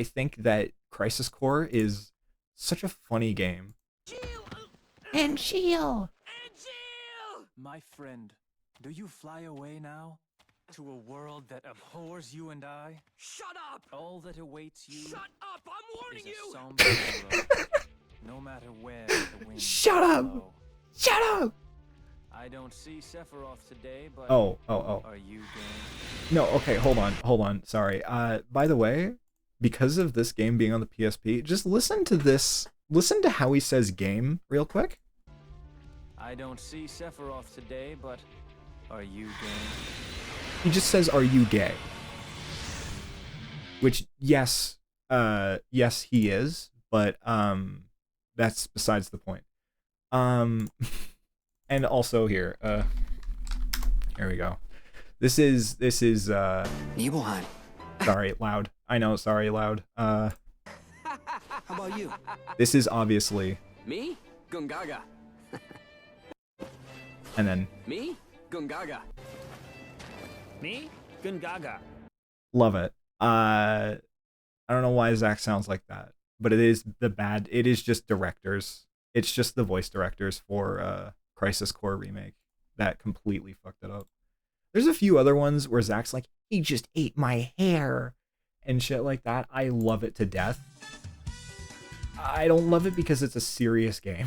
think that Crisis Core is such a funny game. And Shield. My friend, do you fly away now? To a world that abhors you and I? Shut up! All that awaits you Shut up! I'm warning is a you! somber road, no matter where the wind Shut up! blow. Shut up! I don't see Sephiroth today, but Oh. are you game? No, okay, hold on. Sorry. By the way, because of this game being on the PSP, just listen to this. Listen to how he says game real quick. I don't see Sephiroth today, but are you game? He just says, "Are you gay?" Which, yes, he is, but that's besides the point. And also here we go. This is Nibelheim. sorry, loud. I know, sorry, loud. How about you? This is obviously, Me? Gungaga. and then Me? Gungaga. Me? Gungaga. love it. I don't know why Zack sounds like that, but it is just directors. It's just the voice directors for Crisis Core Remake that completely fucked it up. There's a few other ones where Zack's like, he just ate my hair and shit like that. I love it to death. I don't love it because it's a serious game.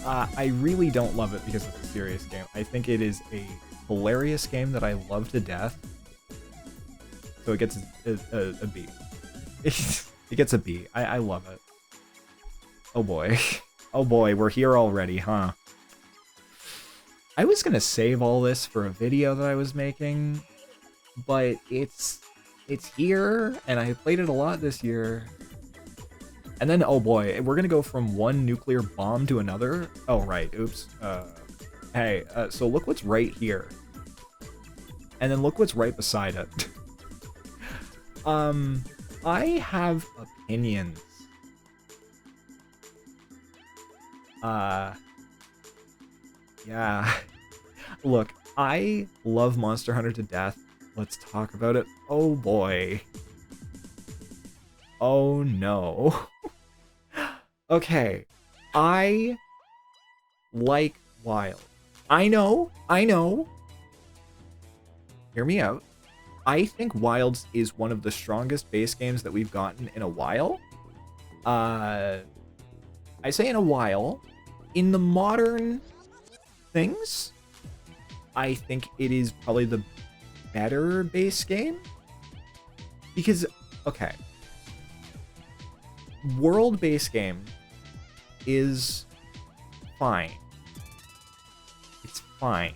I really don't love it because it's a serious game. I think it is a hilarious game that I love to death. So it gets a B. It gets a B. I love it. Oh boy. Oh boy, we're here already, huh? I was gonna save all this for a video that I was making, but it's here, and I played it a lot this year. And then, oh boy, we're gonna go from one nuclear bomb to another. Oh, right, oops. Hey, so look what's right here. And then look what's right beside it. I have opinions. Yeah. Look, I love Monster Hunter to death. Let's talk about it. Oh boy. Oh no. Okay. I like Wild. I know. Hear me out. I think Wilds is one of the strongest base games that we've gotten in a while. I say in a while. In the modern things, I think it is probably the better base game. Because, okay. World base game is fine. It's fine.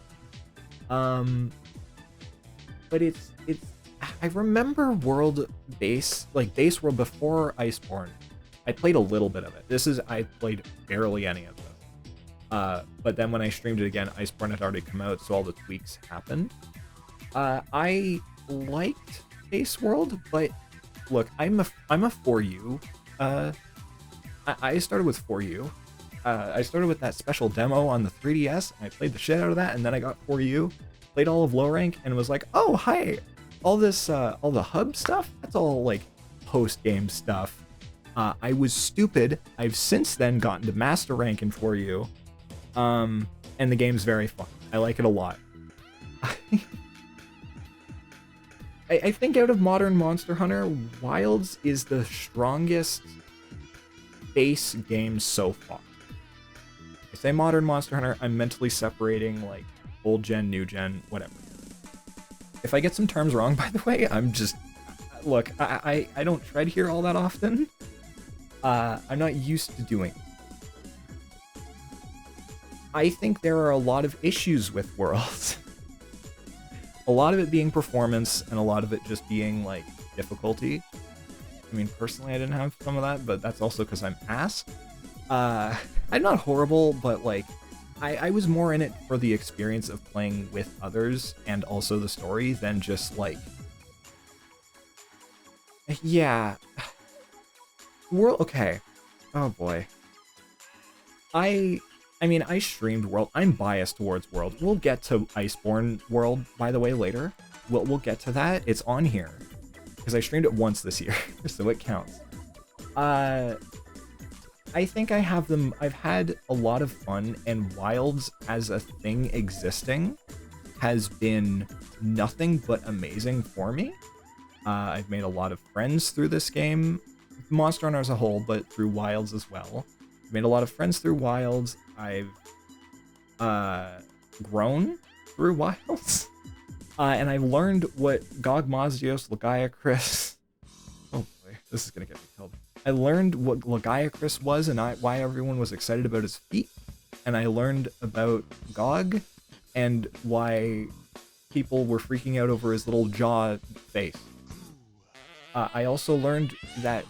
But it's I remember world base, like base world before Iceborne. I played a little bit of it. I played barely any of this. But then when I streamed it again, Iceborne had already come out, so all the tweaks happened. I liked base world, but look, I'm a 4U. I started with 4U. I started with that special demo on the 3DS, and I played the shit out of that, and then I got 4U, played all of low rank, and was like, oh, hi, all this, all the hub stuff, that's all, like, post-game stuff. I was stupid. I've since then gotten to master rank in 4U, and the game's very fun. I like it a lot. I think out of modern Monster Hunter, Wilds is the strongest base game so far. I say modern Monster Hunter, I'm mentally separating like old gen, new gen, whatever. If I get some terms wrong, by the way, I'm just... Look, I don't tread here all that often. I'm not used to doing it. I think there are a lot of issues with Worlds. A lot of it being performance, and a lot of it just being, like, difficulty. I mean, personally, I didn't have some of that, but that's also because I'm ass. I'm not horrible, but, like, I was more in it for the experience of playing with others, and also the story, than just, like... Yeah. World... Okay. Oh, boy. I mean, I streamed World. I'm biased towards World. We'll get to Iceborne World, by the way, later. We'll get to that. It's on here. Because I streamed it once this year, so it counts. I think I have them... I've had a lot of fun, and Wilds as a thing existing has been nothing but amazing for me. I've made a lot of friends through this game. Monster Hunter as a whole, but through Wilds as well. Made a lot of friends through Wilds. I've grown through Wilds. And I've learned what Gog Mazios, Lagiacrus... Oh boy, this is gonna get me killed. I learned what Lagiacrus was and why everyone was excited about his feet. And I learned about Gog and why people were freaking out over his little jaw face. I also learned that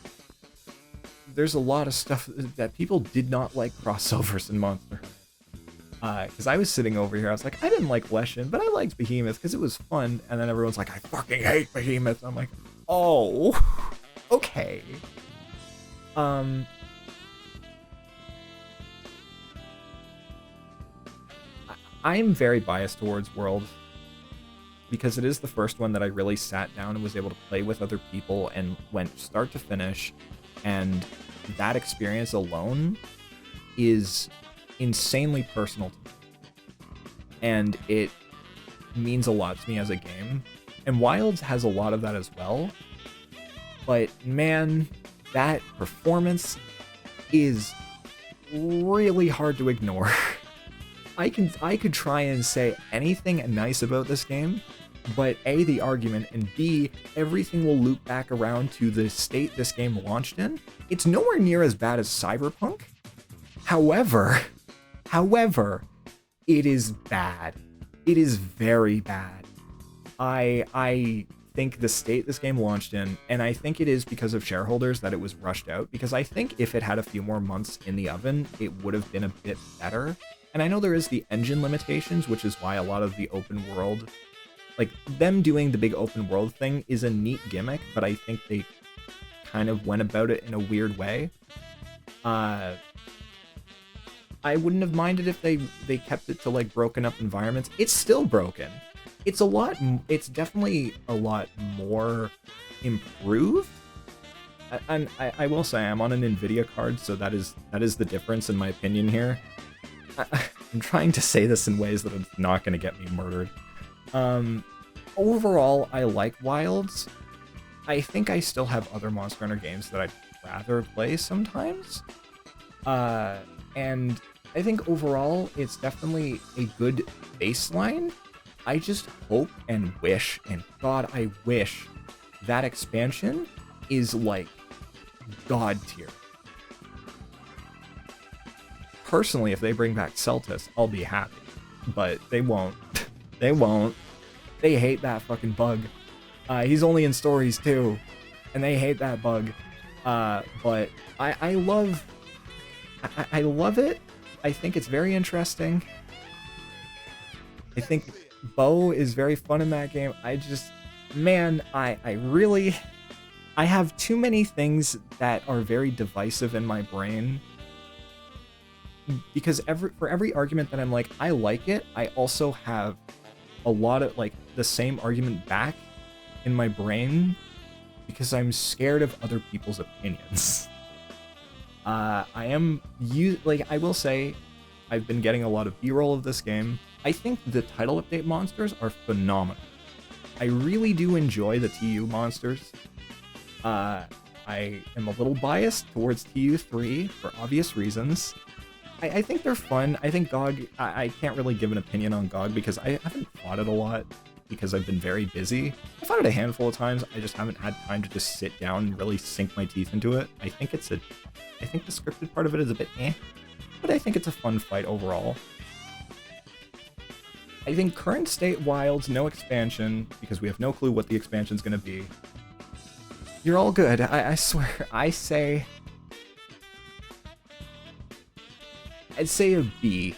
there's a lot of stuff that people did not like crossovers in Monster Hunter. Because I was sitting over here, I was like, I didn't like Leshen, but I liked Behemoth because it was fun. And then everyone's like, I fucking hate Behemoth. I'm like, oh, okay. I'm very biased towards World because it is the first one that I really sat down and was able to play with other people and went start to finish. And that experience alone is insanely personal to me. And it means a lot to me as a game. And Wilds has a lot of that as well. But man, that performance is really hard to ignore. I could try and say anything nice about this game, but A, the argument, and B, everything will loop back around to the state this game launched in. It's nowhere near as bad as Cyberpunk. However, it is bad. It is very bad. I think the state this game launched in, and I think it is because of shareholders that it was rushed out, because I think if it had a few more months in the oven, it would have been a bit better. And I know there is the engine limitations, which is why a lot of the open world, like them doing the big open world thing is a neat gimmick, but I think they kind of went about it in a weird way. I wouldn't have minded if they kept it to like broken up environments. It's still broken. It's it's definitely a lot more improved. And I will say I'm on an Nvidia card, so that is the difference in my opinion here. I'm trying to say this in ways that are not going to get me murdered. Overall, I like Wilds. I think I still have other Monster Hunter games that I'd rather play sometimes. And I think overall, it's definitely a good baseline. I just hope and wish, and God, I wish that expansion is like God tier. Personally, if they bring back Celtis, I'll be happy, but they won't. They won't. They hate that fucking bug. He's only in stories too, and they hate that bug. But I love it. I think it's very interesting. I think Bo is very fun in that game. I have too many things that are very divisive in my brain. Because for every argument that I'm like, I like it, I also have a lot of like the same argument back in my brain because I'm scared of other people's opinions. I will say, I've been getting a lot of B-roll of this game. I think the title update monsters are phenomenal. I really do enjoy the TU monsters. I am a little biased towards TU3 for obvious reasons. I think they're fun. I think GOG, I can't really give an opinion on GOG because I haven't fought it a lot because I've been very busy. I fought it a handful of times. I just haven't had time to just sit down and really sink my teeth into it. I think the scripted part of it is a bit but I think it's a fun fight overall. I think current state Wilds, no expansion, because we have no clue what the expansion's gonna be. You're all good. I swear. I'd say a B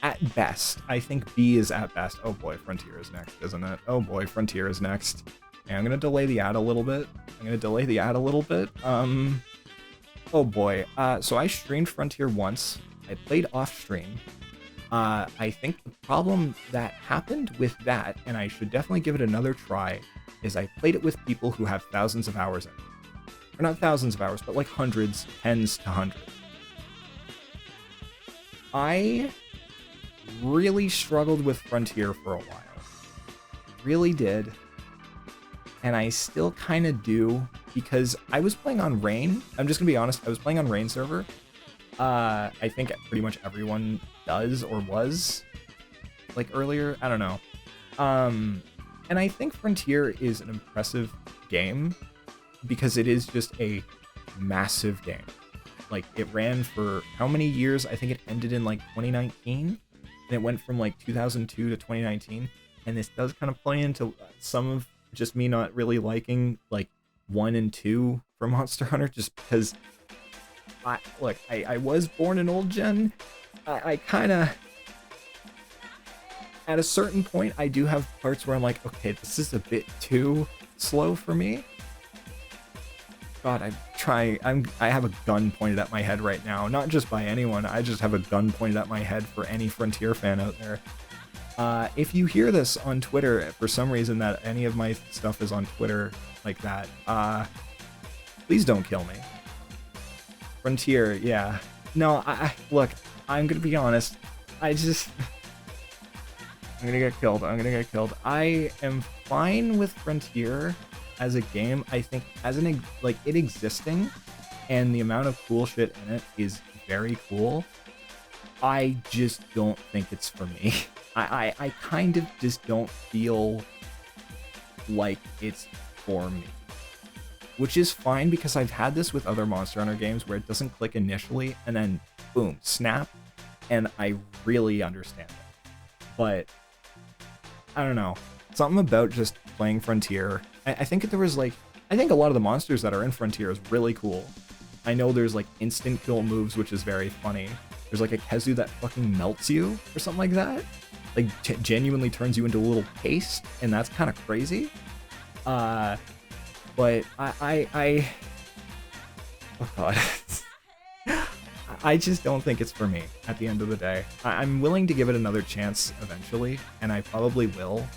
at best. I think B is at best. Oh boy, Frontier is next, isn't it? Oh boy, Frontier is next. And I'm gonna delay the ad a little bit. Oh boy. So I streamed Frontier once. I played off stream. I think the problem that happened with that, and I should definitely give it another try, is I played it with people who have thousands of hours in it. Or not thousands of hours, but like hundreds, tens to hundreds. I really struggled with Frontier for a while. Really did. And I still kind of do, because I was playing on Rain. I'm just going to be honest, I was playing on Rain server. I think pretty much everyone does or was, like earlier. I don't know. And I think Frontier is an impressive game because it is just a massive game. Like, it ran for how many years? I think it ended in like 2019, and it went from like 2002 to 2019. And this does kind of play into some of just me not really liking like 1 and 2 for Monster Hunter, just because I was born in old gen. I kind of, at a certain point, I do have parts where I'm like, okay, this is a bit too slow for me. God, I have a gun pointed at my head right now. Not just by anyone, I just have a gun pointed at my head for any Frontier fan out there. If you hear this on Twitter, for some reason that any of my stuff is on Twitter like that, please don't kill me. Frontier, yeah. No, look, I'm gonna be honest. I'm gonna get killed. I am fine with Frontier as a game. I think it existing and the amount of cool shit in it is very cool. I just don't think it's for me. I kind of just don't feel like it's for me. Which is fine, because I've had this with other Monster Hunter games where it doesn't click initially and then boom, snap, and I really understand it. but I don't know. Something about just playing Frontier. I think there was like, I think a lot of the monsters that are in Frontier is really cool. I know there's like instant kill moves, which is very funny. There's like a Kezu that fucking melts you or something like that. Like genuinely turns you into a little paste, and that's kind of crazy. But I oh god. I just don't think it's for me at the end of the day. I'm willing to give it another chance eventually, and I probably will.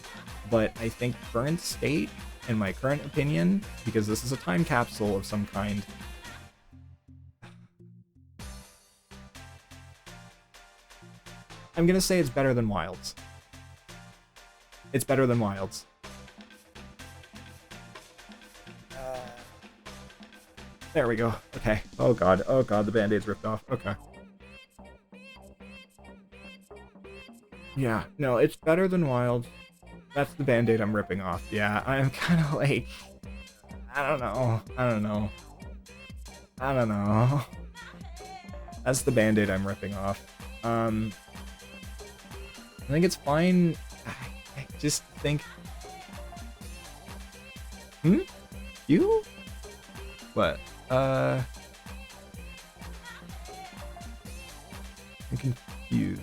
But I think current state, in my current opinion, because this is a time capsule of some kind, I'm gonna say it's better than Wilds. It's better than Wilds. There we go. Okay. Oh god, the band-aid's ripped off. Okay. Yeah, no, it's better than Wilds. That's the band-aid I'm ripping off. Yeah, I'm kind of like... I don't know. That's the band-aid I'm ripping off. I think it's fine. I just think... You? What? I'm confused.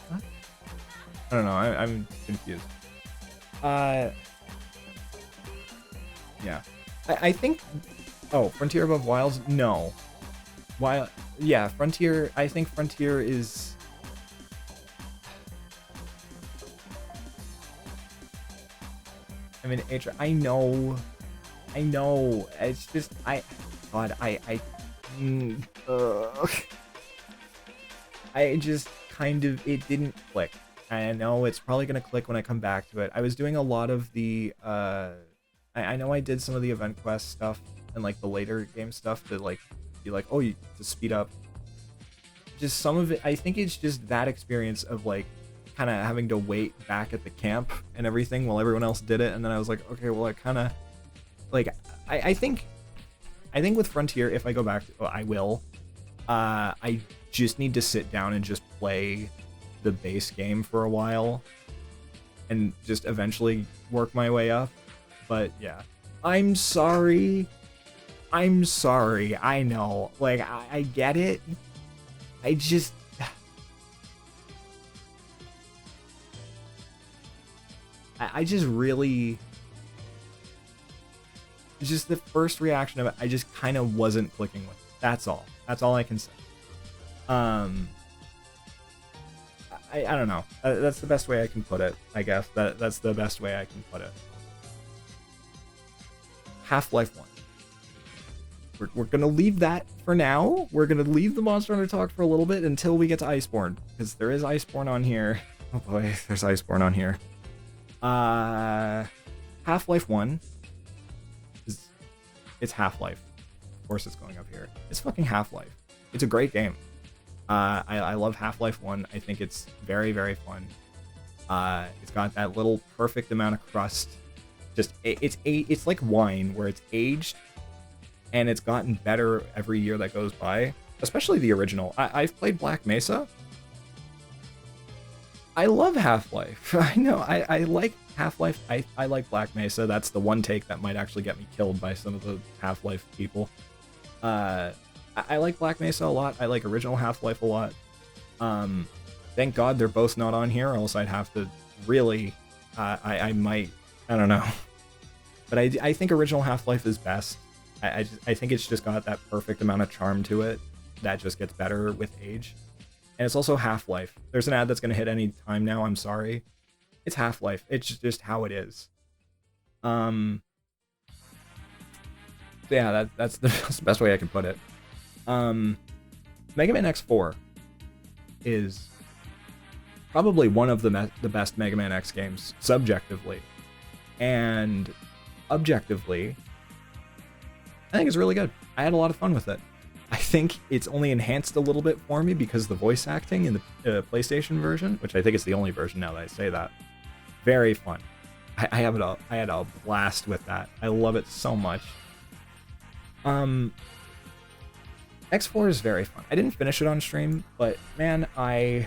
What? I don't know, I'm confused. Yeah. I think... Oh, Frontier above Wilds? No. Yeah, Frontier... I think Frontier is... I mean, I know. It's just, God, I just kind of, it didn't click. I know it's probably going to click when I come back to it. I was doing a lot of the, I know I did some of the event quest stuff and like the later game stuff to like, be like, oh, to speed up. Just some of it, I think it's just that experience of like, kind of having to wait back at the camp and everything while everyone else did it, and then I was like, okay, well, I kind of like I think with Frontier, if I go back, well, I will. I just need to sit down and just play the base game for a while, and just eventually work my way up. But yeah, I'm sorry. I know, like I get it. I just. I just really... Just the first reaction of it, I just kind of wasn't clicking with it. That's all. That's all I can say. I don't know. That's the best way I can put it, I guess. That's the best way I can put it. Half-Life 1. We're going to leave that for now. We're going to leave the Monster Hunter talk for a little bit until we get to Iceborne. Because there is Iceborne on here. Oh boy, there's Iceborne on here. Half-Life 1 it's Half-Life. Of course it's going up here. It's fucking Half-Life. It's a great game. I love Half-Life 1. I think it's very, very fun. It's got that little perfect amount of crust. Just it's like wine where it's aged and it's gotten better every year that goes by. Especially the original. I've played Black Mesa. I love Half-Life. I know. I like Half-Life. I like Black Mesa. That's the one take that might actually get me killed by some of the Half-Life people. I like Black Mesa a lot. I like original Half-Life a lot. Thank God they're both not on here, or else I'd have to really... I might... I don't know. But I think original Half-Life is best. I think it's just got that perfect amount of charm to it that just gets better with age. And it's also Half-Life. There's an ad that's going to hit any time now, I'm sorry. It's Half-Life. It's just how it is. So yeah, that's the best way I can put it. Mega Man X4 is probably one of the best Mega Man X games, subjectively. And objectively, I think it's really good. I had a lot of fun with it. I think it's only enhanced a little bit for me because the voice acting in the PlayStation version, which I think is the only version now that I say that, very fun. I had a blast with that. I love it so much. And X4 is very fun. I didn't finish it on stream, but man, I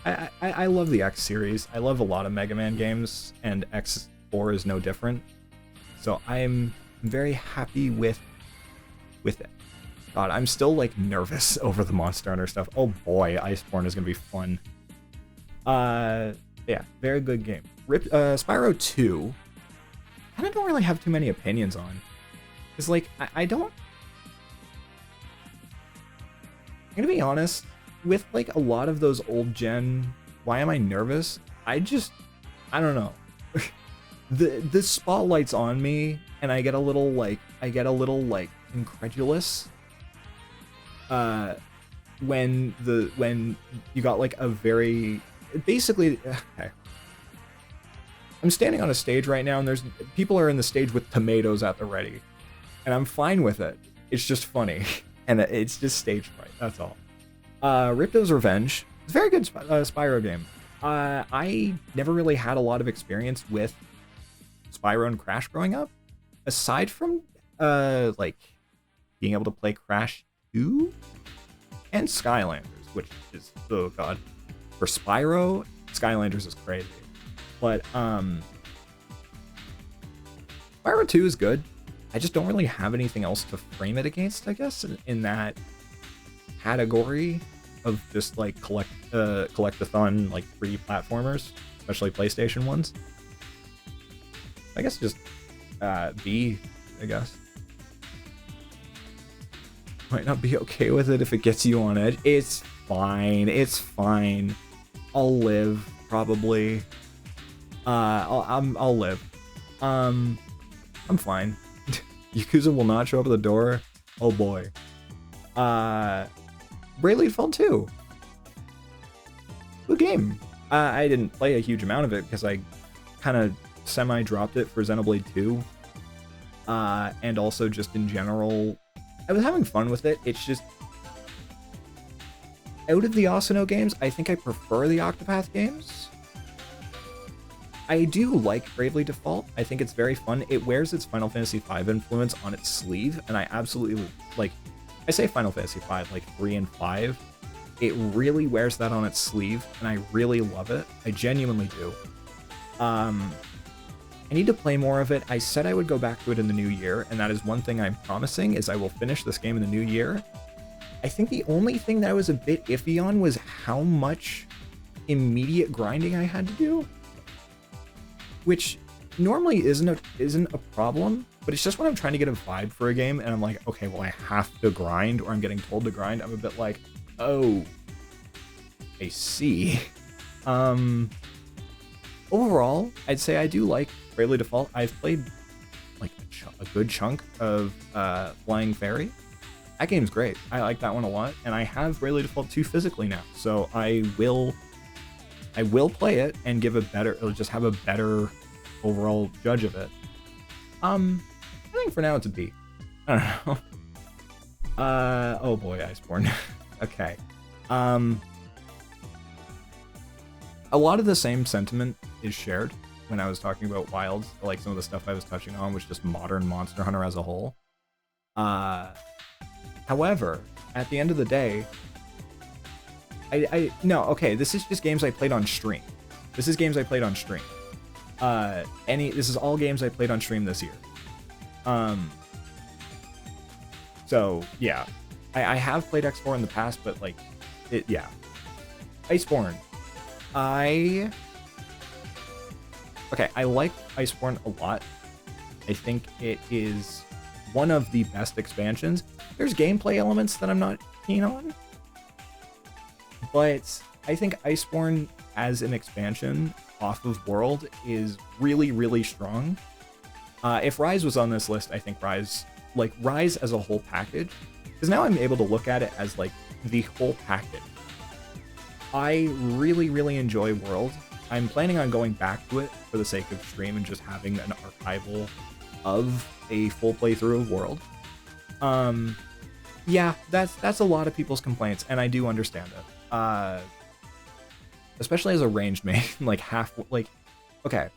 love the X series. I love a lot of Mega Man games, and X4 is no different. So I'm very happy with it. God, I'm still like nervous over the Monster Hunter stuff. Oh boy, Iceborne is gonna be fun. Yeah, very good game. Spyro 2, I don't really have too many opinions on. It's like, I don't... I'm gonna be honest, with like a lot of those old gen, why am I nervous? I don't know. The spotlight's on me, and I get a little like incredulous. When you got like a very, basically, okay. I'm standing on a stage right now, and there's people are in the stage with tomatoes at the ready, and I'm fine with it. It's just funny, and it's just stage fright. That's all. Ripto's Revenge. It's a very good Spyro game. I never really had a lot of experience with Spyro and Crash growing up, aside from like being able to play Crash 2 and Skylanders, which is, oh god, for Spyro, Skylanders is crazy. But Spyro 2 is good. I just don't really have anything else to frame it against, I guess, in that category of just like collect-a-thon, like 3D platformers, especially PlayStation ones. I guess just B, I guess. Might not be okay with it if it gets you on edge. It's fine. It's fine. I'll live, probably. I'll live. I'm fine. Yakuza will not show up at the door. Oh boy. Bravely Default 2. Good game. I didn't play a huge amount of it because I kind of semi-dropped it for Xenoblade 2. And also just in general, I was having fun with it. It's just, out of the Asano games, I think I prefer the Octopath games. I do like Bravely Default. I think it's very fun. It wears its Final Fantasy V influence on its sleeve, and I absolutely, like, I say Final Fantasy V, like 3 and 5. It really wears that on its sleeve, and I really love it. I genuinely do. I need to play more of it. I said I would go back to it in the new year, and that is one thing I'm promising, is I will finish this game in the new year. I think the only thing that I was a bit iffy on was how much immediate grinding I had to do, which normally isn't a problem, but it's just when I'm trying to get a vibe for a game, and I'm like, okay, well, I have to grind, or I'm getting told to grind, I'm a bit like, oh, I see. Overall, I'd say I do like Bravely Default. I've played like a good chunk of Flying Fairy. That game's great. I like that one a lot, and I have Bravely Default 2 physically now, so I will play it and just have a better overall judge of it. I think for now it's a B. I don't know. Oh boy, Iceborne. Okay. A lot of the same sentiment is shared when I was talking about Wilds. Like some of the stuff I was touching on was just modern Monster Hunter as a whole. However, at the end of the day, no, okay, this is just games I played on stream. This is all games I played on stream this year. So yeah, I have played X4 in the past, but like, yeah. Iceborne. I like Iceborne a lot. I think it is one of the best expansions. There's gameplay elements that I'm not keen on, but I think Iceborne as an expansion off of World is really, really strong. If Rise was on this list, I think Rise as a whole package, because now I'm able to look at it as like the whole package. I really, really enjoy World. I'm planning on going back to it for the sake of stream and just having an archival of a full playthrough of World. Yeah, that's a lot of people's complaints, and I do understand it. Especially as a ranged main, okay.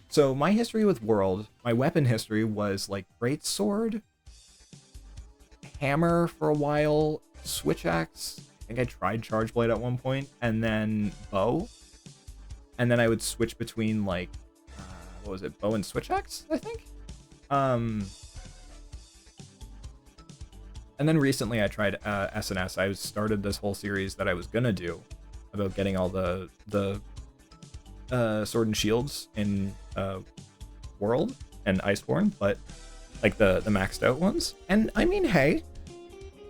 So my history with World, my weapon history was like Greatsword, hammer for a while, switch axe. I think I tried charge blade at one point, and then bow. And then I would switch between like, what was it, bow and switch axe, I think. And then recently I tried SNS. I started this whole series that I was gonna do about getting all the sword and shields in World and Iceborne, but like the maxed out ones. And I mean, hey,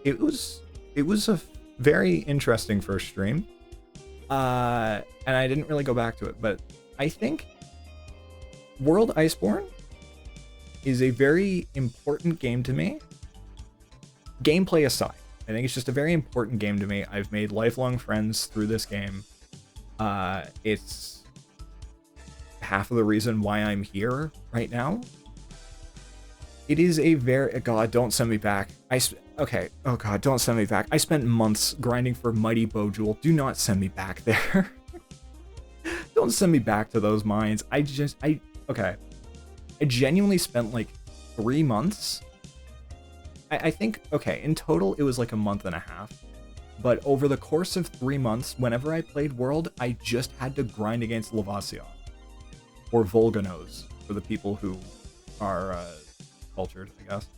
it was a very interesting first stream. And I didn't really go back to it, but I think World Iceborne is a very important game to me. Gameplay aside, I think it's just a very important game to me. I've made lifelong friends through this game. It's half of the reason why I'm here right now. It is a very... God, don't send me back. Okay. Oh god, don't send me back. I spent months grinding for Mighty Bow Jewel. Do not send me back there. Don't send me back to those mines. Okay. I genuinely spent like 3 months. I think, okay, in total it was like a month and a half. But over the course of 3 months, whenever I played World, I just had to grind against Lavasion. Or Volganos, for the people who are cultured, I guess.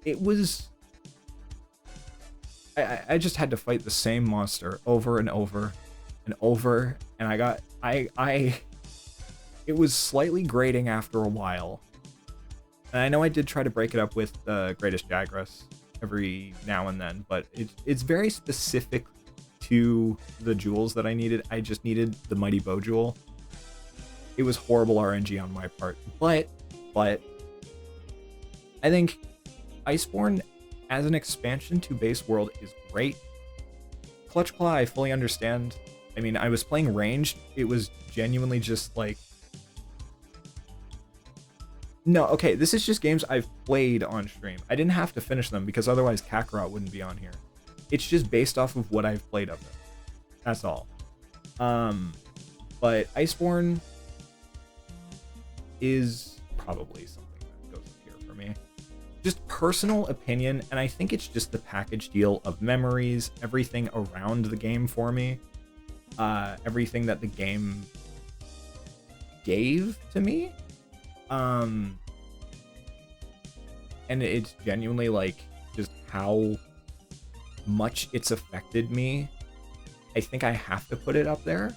It was... I just had to fight the same monster over and over and over, and it was slightly grating after a while. And I know I did try to break it up with Greatest Jagras every now and then, but it's very specific to the jewels that I needed. I just needed the Mighty Bow Jewel. It was horrible RNG on my part, but I think Iceborne as an expansion to base World is great. Clutch Claw, I fully understand. I mean, I was playing ranged. It was genuinely just like... No, okay, this is just games I've played on stream. I didn't have to finish them because otherwise Kakarot wouldn't be on here. It's just based off of what I've played of it. That's all. But Iceborne is probably something that goes up here for me. Just personal opinion, and I think it's just the package deal of memories, everything around the game for me, everything that the game gave to me. And it's genuinely like just how much it's affected me. I think I have to put it up there.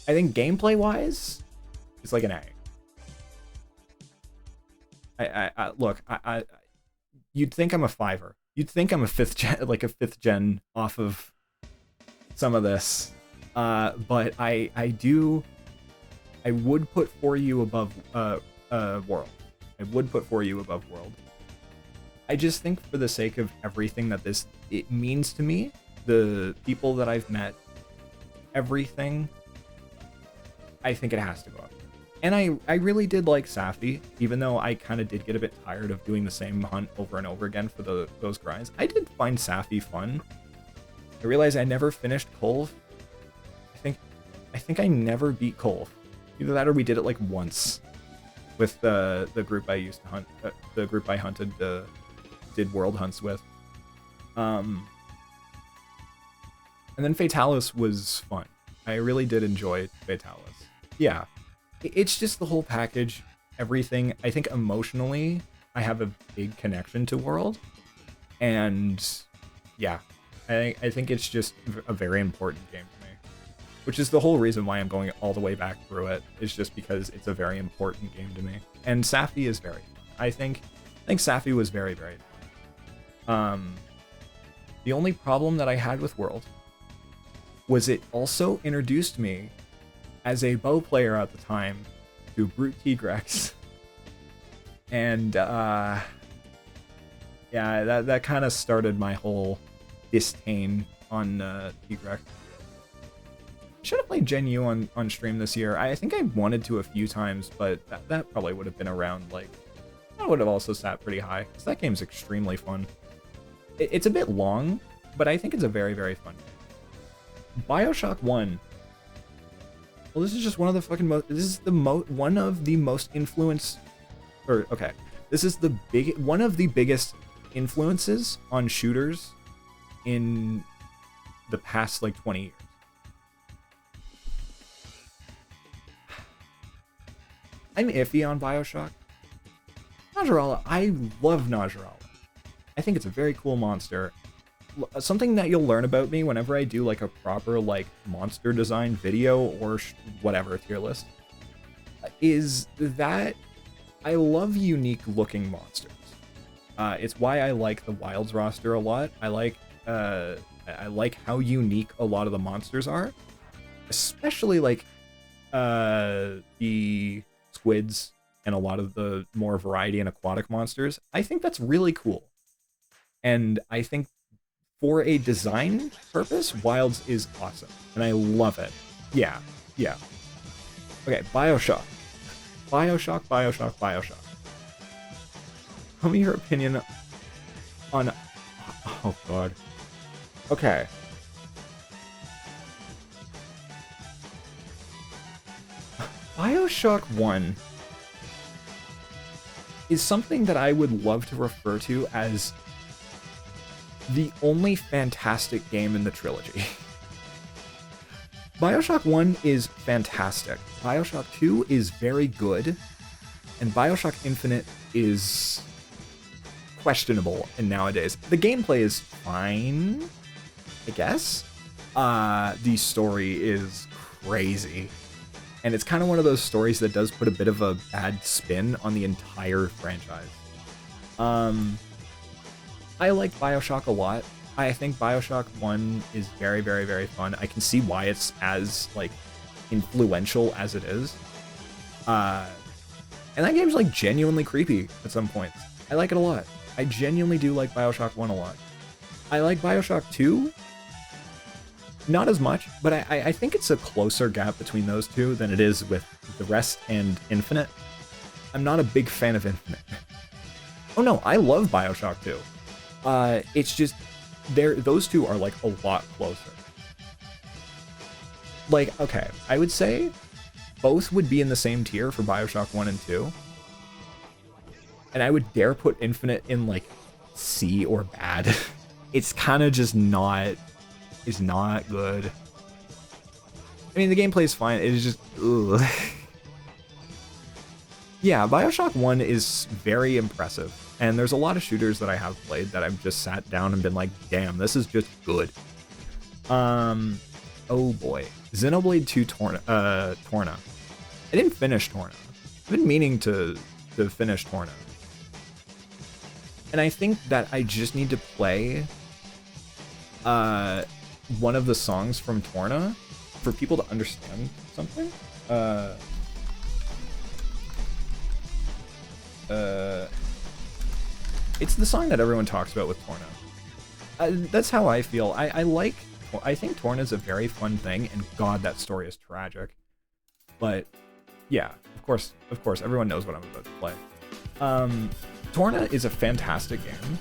I think gameplay wise, it's like an A. Look, you'd think I'm a 5er. You'd think I'm a 5th gen, like a 5th gen off of some of this. But I would put For You above World. I would put For You above World. I just think for the sake of everything that it means to me, the people that I've met, everything, I think it has to go up. And I really did like Safi, even though I kind of did get a bit tired of doing the same hunt over and over again for those grinds. I did find Safi fun. I realized I never finished Kolv. I think I never beat Kolv. Either that or we did it like once with the group I used to hunt, the group I hunted, did world hunts with. And then Fatalis was fun. I really did enjoy Fatalis. Yeah, it's just the whole package, everything. I think emotionally, I have a big connection to World, and yeah, I think it's just a very important game to me, which is the whole reason why I'm going all the way back through it, is just because it's a very important game to me. And Safi is very fun. I think Safi was very, very fun. The only problem that I had with World was it also introduced me as a bow player at the time to Brute Tigrex. And yeah, that kind of started my whole disdain on Tigrex. Should have played Gen U on stream this year. I think I wanted to a few times, but that probably would have been around, like, I would have also sat pretty high, because that game's extremely fun. It's a bit long, but I think it's a very, very fun game. Bioshock 1. Well, this is just one of the fucking most... This is one of the most influenced... Okay. This is one of the biggest influences on shooters in the past like 20 years. I'm iffy on Bioshock. Najarala, I love Najarala. I think it's a very cool monster. Something that you'll learn about me whenever I do like a proper like monster design video or whatever tier list is that I love unique looking monsters. It's why I like the Wilds roster a lot. I like how unique a lot of the monsters are, especially like the squids and a lot of the more variety and aquatic monsters. I think that's really cool. And I think for a design purpose, Wilds is awesome. And I love it. Yeah. Okay, Bioshock. Bioshock. Tell me your opinion on... Oh, God. Okay. Bioshock 1 is something that I would love to refer to as the only fantastic game in the trilogy. Bioshock 1 is fantastic. Bioshock 2 is very good. And Bioshock Infinite is questionable in nowadays. The gameplay is fine, I guess. The story is crazy. And it's kind of one of those stories that does put a bit of a bad spin on the entire franchise. I like Bioshock a lot. I think Bioshock 1 is very, very, very fun. I can see why it's as, like, influential as it is. And that game's, like, genuinely creepy at some points. I like it a lot. I genuinely do like Bioshock 1 a lot. I like Bioshock 2. Not as much, but I think it's a closer gap between those two than it is with the rest and Infinite. I'm not a big fan of Infinite. Oh no, I love Bioshock 2. It's just those two are like a lot closer. Like, okay, I would say both would be in the same tier for Bioshock 1 and 2. And I would dare put Infinite in like C or bad. It's kind of just not good. I mean, the gameplay is fine. It is just ugh. Yeah, Bioshock 1 is very impressive. And there's a lot of shooters that I have played that I've just sat down and been like, damn, this is just good. Oh boy. Xenoblade 2 Torna. I didn't finish Torna. I've been meaning to finish Torna. And I think that I just need to play one of the songs from Torna for people to understand something. It's the song that everyone talks about with Torna. That's how I feel. I think Torna is a very fun thing, and God, that story is tragic. But yeah, of course, everyone knows what I'm about to play. Torna is a fantastic game.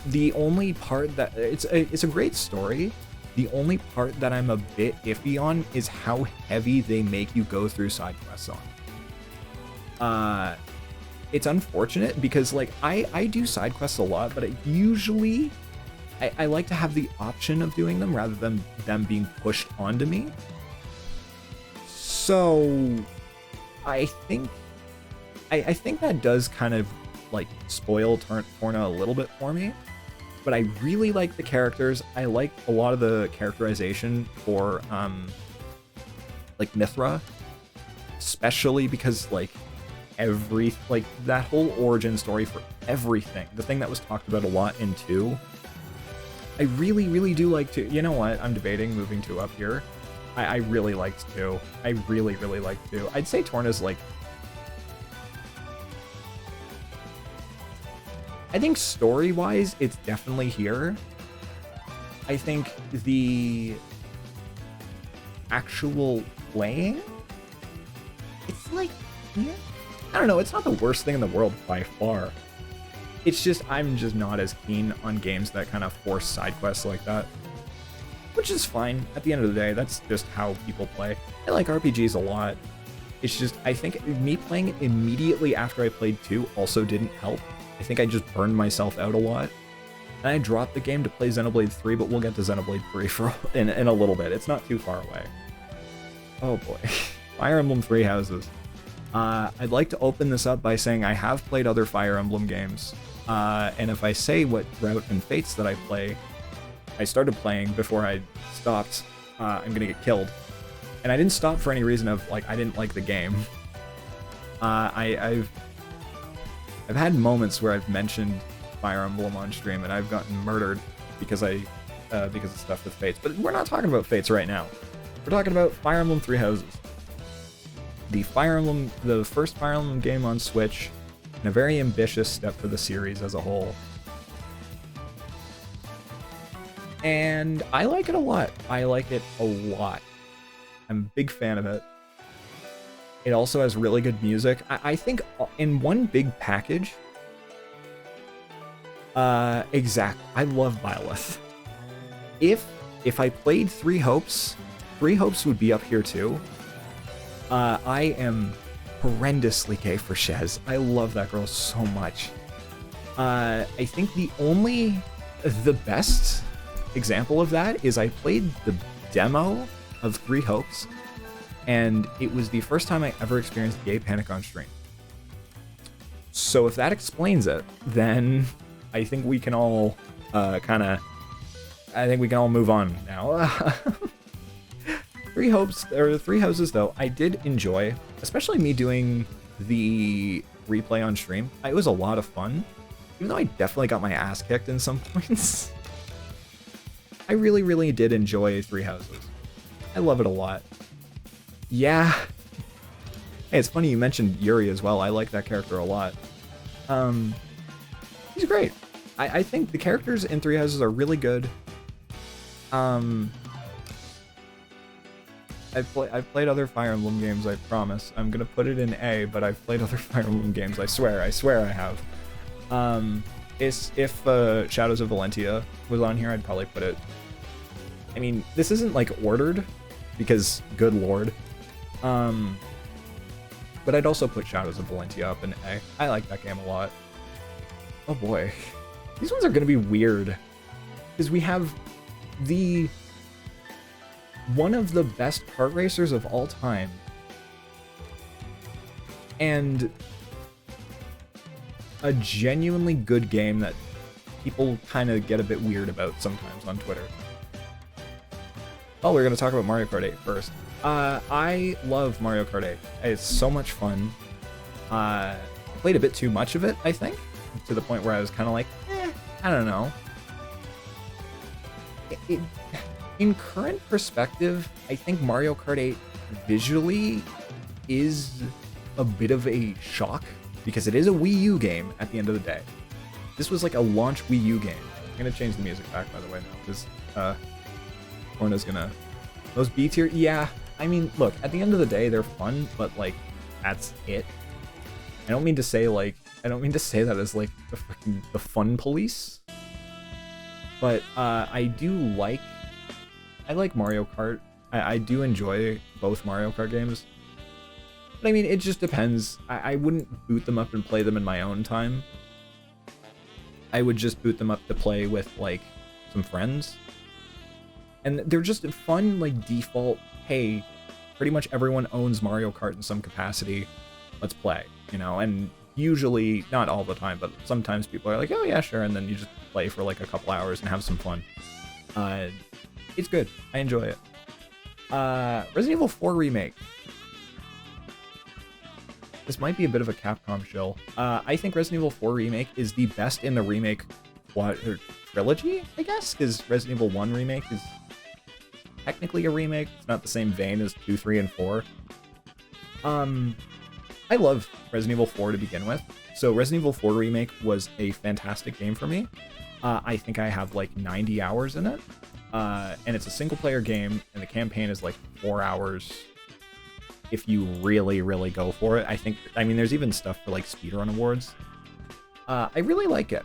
The only part that it's a great story. The only part that I'm a bit iffy on is how heavy they make you go through side quests on. It's unfortunate because like I do side quests a lot, but I like to have the option of doing them rather than them being pushed onto me. So I think that does kind of like spoil Torna a little bit for me. But I really like the characters. I like a lot of the characterization for like Mithra, especially because like that whole origin story for everything, the thing that was talked about a lot in 2. I really, really do like 2. You know what? I'm debating moving 2 up here. I really liked 2. I really, really liked 2. I'd say Torna's like... I think story-wise, it's definitely here. I think the actual playing, it's like, yeah, I don't know, it's not the worst thing in the world by far. It's just, I'm just not as keen on games that kind of force side quests like that. Which is fine. At the end of the day, that's just how people play. I like RPGs a lot. It's just, I think me playing it immediately after I played 2 also didn't help. I think I just burned myself out a lot. And I dropped the game to play Xenoblade 3, but we'll get to Xenoblade 3 in a little bit. It's not too far away. Oh boy. Fire Emblem Three Houses. I'd like to open this up by saying I have played other Fire Emblem games. And if I say what Route and Fates that I started playing before I stopped, I'm gonna get killed. And I didn't stop for any reason of, like, I didn't like the game. I've had moments where I've mentioned Fire Emblem on stream and I've gotten murdered because of stuff with Fates. But we're not talking about Fates right now. We're talking about Fire Emblem Three Houses. The first Fire Emblem game on Switch, and a very ambitious step for the series as a whole. And I like it a lot. I like it a lot. I'm a big fan of it. It also has really good music. I think in one big package, exact. I love Byleth. If I played Three Hopes would be up here too. I am horrendously gay for Shez. I love that girl so much. I think the best example of that is I played the demo of Three Hopes, and it was the first time I ever experienced gay panic on stream. So if that explains it, then I think we can all move on now. Three Houses though, I did enjoy, especially me doing the replay on stream. It was a lot of fun, even though I definitely got my ass kicked in some points. I really, really did enjoy Three Houses. I love it a lot. Yeah. Hey, it's funny you mentioned Yuri as well. I like that character a lot. He's great. I think the characters in Three Houses are really good. I've played other Fire Emblem games, I promise. I'm gonna put it in A, but I've played other Fire Emblem games, I swear I have. If Shadows of Valentia was on here, I'd probably put it... I mean, this isn't, like, ordered, because, good lord. But I'd also put Shadows of Valentia up in A. I like that game a lot. Oh boy. These ones are gonna be weird. Because we have one of the best kart racers of all time. And a genuinely good game that people kind of get a bit weird about sometimes on Twitter. Oh, we're going to talk about Mario Kart 8 first. I love Mario Kart 8. It's so much fun. I played a bit too much of it, I think, to the point where I was kind of like, I don't know. In current perspective, I think Mario Kart 8 visually is a bit of a shock, because it is a Wii U game at the end of the day. This was like a launch Wii U game. I'm gonna change the music back, by the way, now, because Corna's gonna... Those beats here, yeah, I mean, look, at the end of the day, they're fun, but, like, that's it. I don't mean to say that as, like, the fun police, but I like Mario Kart. I do enjoy both Mario Kart games. But I mean, it just depends. I wouldn't boot them up and play them in my own time. I would just boot them up to play with, like, some friends. And they're just fun, like, default, hey, pretty much everyone owns Mario Kart in some capacity. Let's play, you know? And usually, not all the time, but sometimes people are like, oh yeah, sure, and then you just play for, like, a couple hours and have some fun. It's good. I enjoy it. Resident Evil 4 Remake. This might be a bit of a Capcom shill. I think Resident Evil 4 Remake is the best in the remake trilogy, I guess, because Resident Evil 1 Remake is technically a remake. It's not the same vein as 2, 3, and 4. I love Resident Evil 4 to begin with, so Resident Evil 4 Remake was a fantastic game for me. I think I have like 90 hours in it. And it's a single-player game, and the campaign is like 4 hours if you really, really go for it. I mean, there's even stuff for like speedrun awards. I really like it.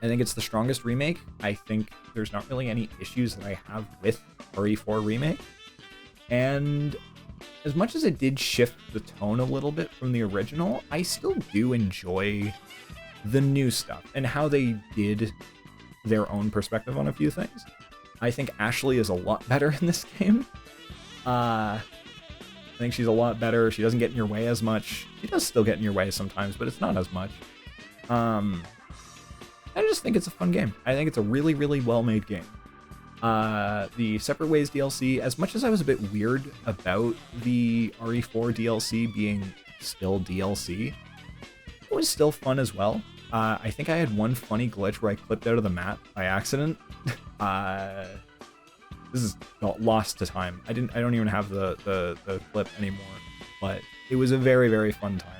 I think it's the strongest remake. I think there's not really any issues that I have with RE4 Remake. And as much as it did shift the tone a little bit from the original, I still do enjoy the new stuff and how they did their own perspective on a few things. I think Ashley is a lot better in this game. I think she's a lot better. She doesn't get in your way as much. She does still get in your way sometimes, but it's not as much. I just think it's a fun game. I think it's a really, really well-made game. The Separate Ways DLC, as much as I was a bit weird about the RE4 DLC being still DLC, it was still fun as well. I think I had one funny glitch where I clipped out of the map by accident. This is lost to time. I don't even have the clip anymore, but it was a very, very fun time.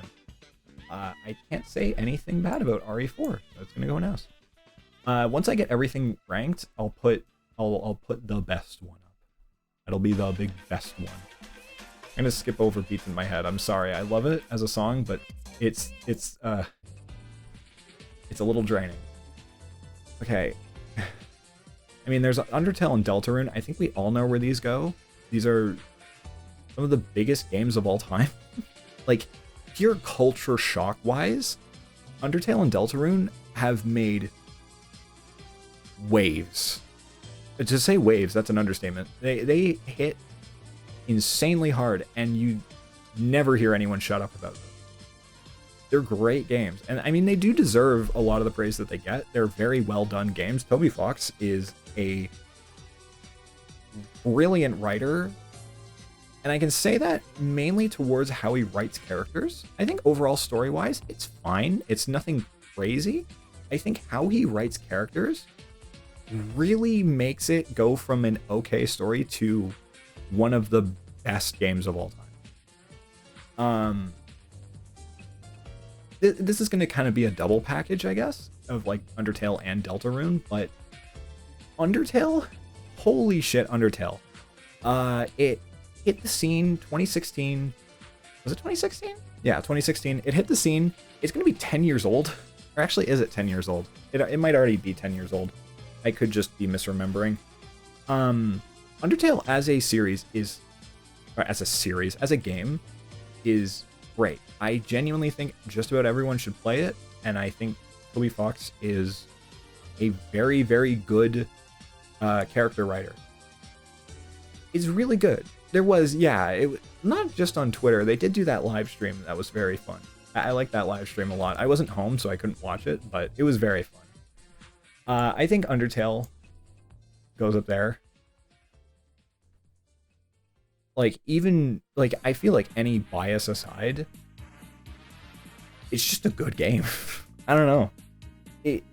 I can't say anything bad about RE4, so it's gonna go in house. Once I get everything ranked, I'll put the best one up. It'll be the big best one. I'm gonna skip over Beats in My Head. I'm sorry. I love it as a song, but it's a little draining. Okay. I mean, there's Undertale and Deltarune. I think we all know where these go. These are some of the biggest games of all time. Like, pure culture shock-wise, Undertale and Deltarune have made waves. To say waves, that's an understatement. They hit insanely hard, and you never hear anyone shut up about them. They're great games, and I mean, they do deserve a lot of the praise that they get. They're very well done games. Toby Fox is a brilliant writer, and I can say that mainly towards how he writes characters. I think overall story-wise, it's fine. It's nothing crazy. I think how he writes characters really makes it go from an okay story to one of the best games of all time. This is going to kind of be a double package, I guess, of like Undertale and Deltarune, but Undertale, holy shit, Undertale. It hit the scene 2016. Was it 2016? Yeah, 2016. It hit the scene. It's going to be 10 years old. Or actually, is it 10 years old? It might already be 10 years old. I could just be misremembering. Undertale as a series is, or as a game is great. I genuinely think just about everyone should play it, and I think Toby Fox is a very, very good character writer. It's really good. There was, not just on Twitter. They did do that live stream that was very fun. I like that live stream a lot. I wasn't home, so I couldn't watch it, but it was very fun. I think Undertale goes up there. Like, even, like, I feel like any bias aside, it's just a good game. I don't know.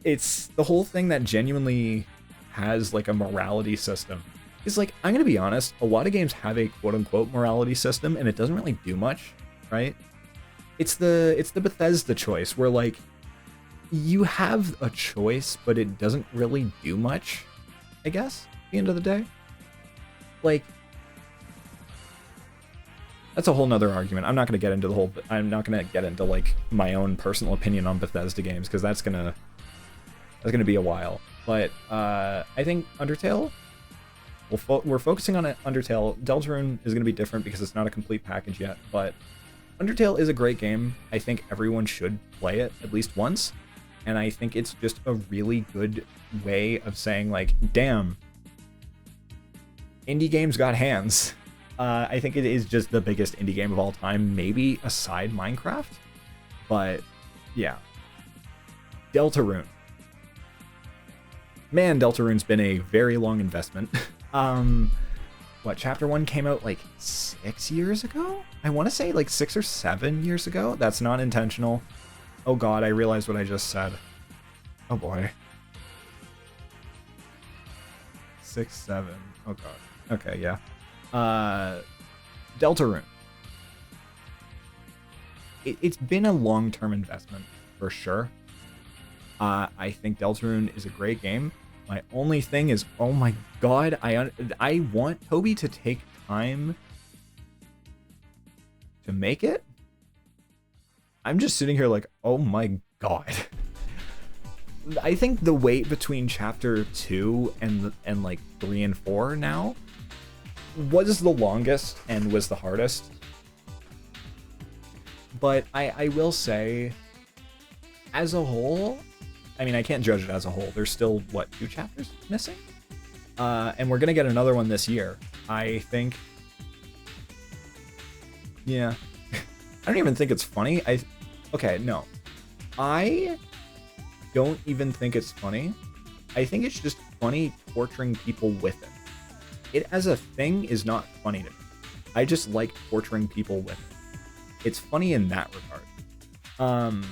It's the whole thing that genuinely has, like, a morality system. It's like, I'm gonna be honest, a lot of games have a quote-unquote morality system, and it doesn't really do much, right? It's the Bethesda choice, where, like, you have a choice, but it doesn't really do much, I guess, at the end of the day. Like, that's a whole nother argument. I'm not going to get into like my own personal opinion on Bethesda games, because that's gonna be a while. But I think Undertale, we're focusing on Undertale. Deltarune is going to be different because it's not a complete package yet, but Undertale is a great game. I think everyone should play it at least once, and I think it's just a really good way of saying, like, damn, indie games got hands. I think it is just the biggest indie game of all time, maybe aside Minecraft. But yeah. Deltarune. Man, Deltarune's been a very long investment. What, Chapter 1 came out like 6 years ago? I want to say like 6 or 7 years ago. That's not intentional. Oh god, I realized what I just said. Oh boy. 6, 7. Oh god. Okay, yeah. Deltarune. It's been a long-term investment, for sure. I think Deltarune is a great game. My only thing is, oh my god, I want Toby to take time to make it. I'm just sitting here like, oh my god. I think the wait between Chapter 2 and like 3 and 4 now was the longest and was the hardest. But I will say, as a whole, I mean, I can't judge it as a whole. There's still, what, 2 chapters missing? And we're going to get another one this year. I think... Yeah. I don't even think it's funny. Okay, no. I don't even think it's funny. I think it's just funny torturing people with it. It as a thing is not funny to me. I just like torturing people with it. It's funny in that regard.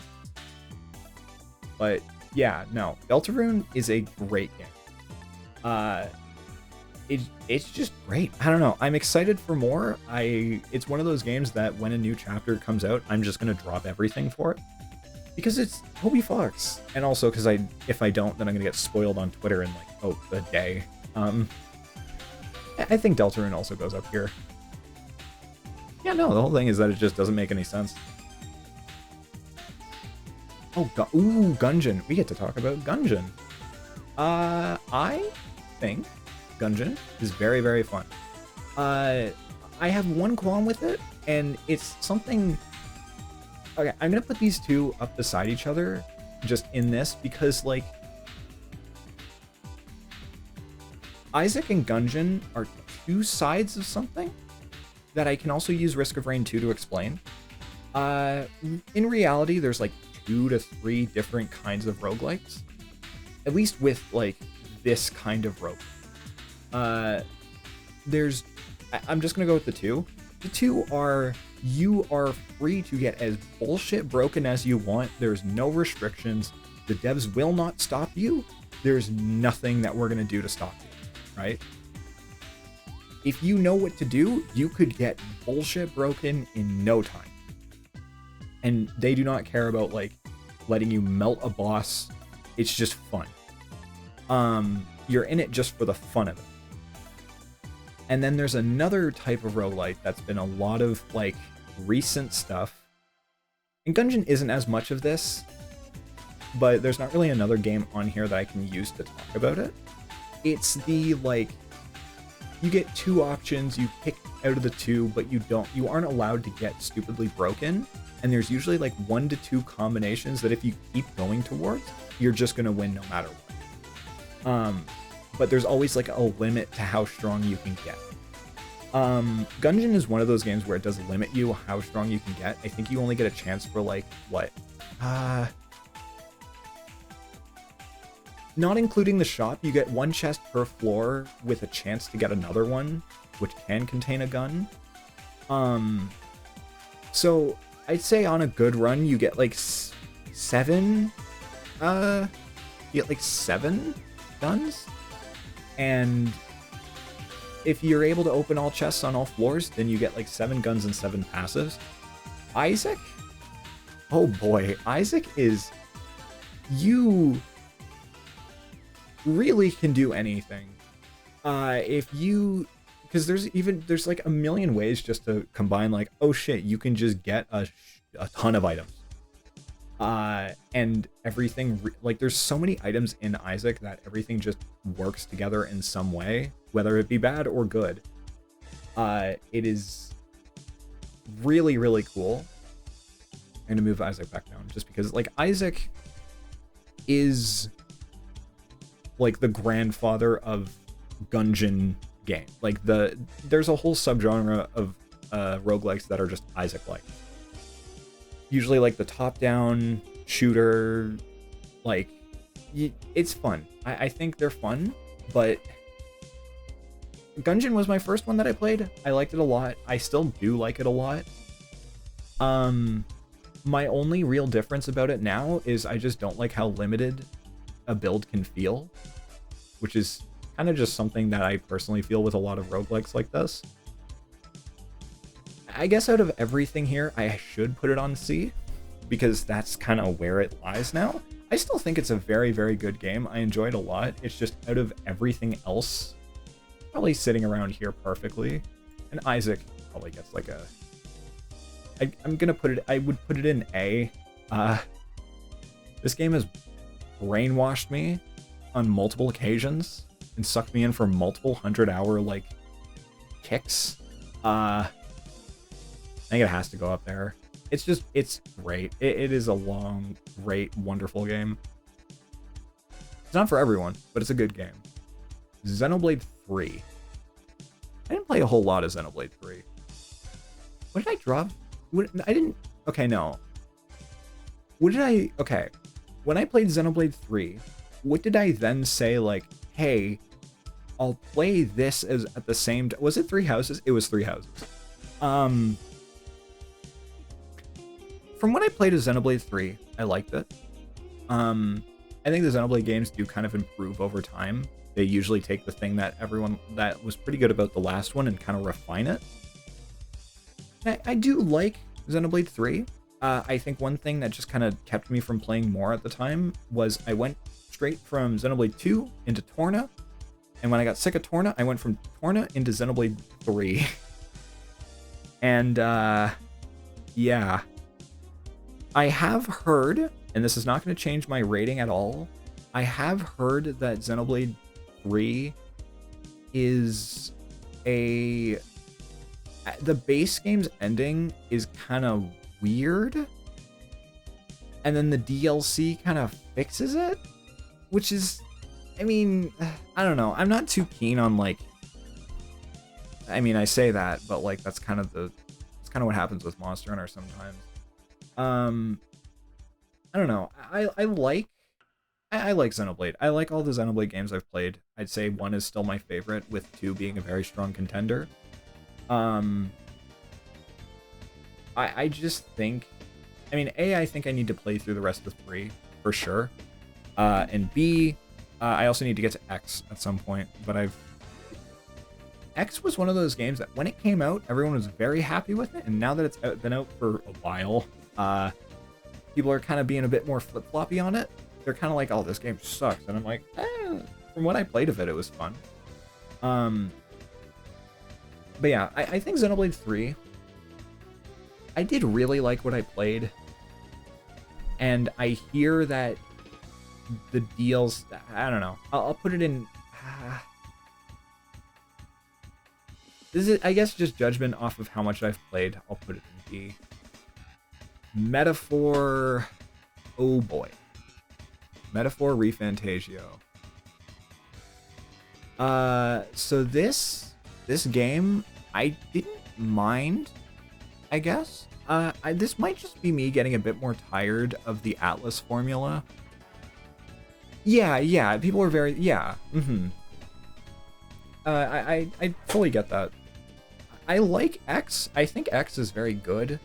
But yeah, no. Deltarune is a great game. It's just great. I don't know. I'm excited for more. It's one of those games that when a new chapter comes out, I'm just gonna drop everything for it. Because it's Toby Fox. And also because if I don't, then I'm gonna get spoiled on Twitter in like, a day. I think Deltarune also goes up here. Yeah, no, the whole thing is that it just doesn't make any sense. Oh, Gungeon. We get to talk about Gungeon. I think Gungeon is very, very fun. I have one qualm with it, and it's something... Okay, I'm gonna put these two up beside each other, just in this, because, like... Isaac and Gungeon are two sides of something that I can also use Risk of Rain 2 to explain. In reality, there's like 2 to 3 different kinds of roguelikes. At least with like this kind of roguelike. I'm just gonna go with the 2. The 2 are, you are free to get as bullshit broken as you want. There's no restrictions. The devs will not stop you. There's nothing that we're gonna do to stop you, right? If you know what to do, you could get bullshit broken in no time. And they do not care about like letting you melt a boss. It's just fun. You're in it just for the fun of it. And then there's another type of roguelite that's been a lot of like recent stuff. And Gungeon isn't as much of this, but there's not really another game on here that I can use to talk about it. It's the like, you get 2 options, you pick out of the 2, but you aren't allowed to get stupidly broken. And there's usually like 1 to 2 combinations that if you keep going towards, you're just gonna win no matter what. But there's always like a limit to how strong you can get. Gungeon is one of those games where it does limit you how strong you can get. I think you only get a chance for like, what? Not including the shop, you get 1 chest per floor with a chance to get another one, which can contain a gun. So I'd say on a good run, you get like 7, you get like 7 guns. And if you're able to open all chests on all floors, then you get like 7 guns and 7 passives. Isaac? Oh boy, Isaac is... You really can do anything. If you... Because there's like a million ways just to combine like, oh shit, you can just get a ton of items. And everything, like there's so many items in Isaac that everything just works together in some way, whether it be bad or good. It is really, really cool. I'm gonna move Isaac back down just because like Isaac is like the grandfather of Gungeon game. Like there's a whole subgenre of roguelikes that are just Isaac-like. Usually like the top-down shooter, like it's fun. I think they're fun, but Gungeon was my first one that I played. I liked it a lot. I still do like it a lot. My only real difference about it now is I just don't like how limited a build can feel, which is kind of just something that I personally feel with a lot of roguelikes like this. I guess out of everything here, I should put it on C, because that's kind of where it lies now. I still think it's a very, very good game. I enjoy it a lot. It's just out of everything else, probably sitting around here perfectly. And Isaac probably gets like a... I'm gonna put it... I would put it in A. This game has brainwashed me on multiple occasions and sucked me in for multiple 100-hour, like, kicks. I think it has to go up there. It's great. It is a long, great, wonderful game. It's not for everyone, but it's a good game. Xenoblade 3. I didn't play a whole lot of Xenoblade 3. What did I drop? I didn't... Okay, no. What did I... Okay. When I played Xenoblade 3, what did I then say, like, hey, I'll play this as at the same time? Was it Three Houses? It was Three Houses. From when I played as Xenoblade 3, I liked it. I think the Xenoblade games do kind of improve over time. They usually take the thing that was pretty good about the last one and kind of refine it. I do like Xenoblade 3. I think one thing that just kind of kept me from playing more at the time was I went straight from Xenoblade 2 into Torna. And when I got sick of Torna, I went from Torna into Xenoblade 3. And, yeah. I have heard, and this is not going to change my rating at all, I have heard that Xenoblade 3 is the base game's ending is kind of weird, and then the DLC kind of fixes it, which is, I mean, I don't know. I'm not too keen on, like, I mean, I say that, but like that's kind of what happens with Monster Hunter sometimes. I don't know. I like Xenoblade. I like all the Xenoblade games I've played. I'd say 1 is still my favorite, with 2 being a very strong contender. I just think, I mean, A, I think I need to play through the rest of 3 for sure. And B, I also need to get to X at some point, but X was one of those games that when it came out, everyone was very happy with it, and now that it's been out for a while, people are kind of being a bit more flip-floppy on it. They're kind of like, oh, this game sucks, and I'm like, from what I played of it, it was fun. But yeah, I think Xenoblade 3, I did really like what I played, and I hear that the deals, I don't know, I'll put it in, this is, I guess, just judgment off of how much I've played. I'll put it in D. Metaphor, oh boy. Metaphor ReFantagio. So this game, I didn't mind, I guess. This might just be me getting a bit more tired of the Atlas formula. Yeah, people are very, yeah, I fully get that. I like X. I think X is very good.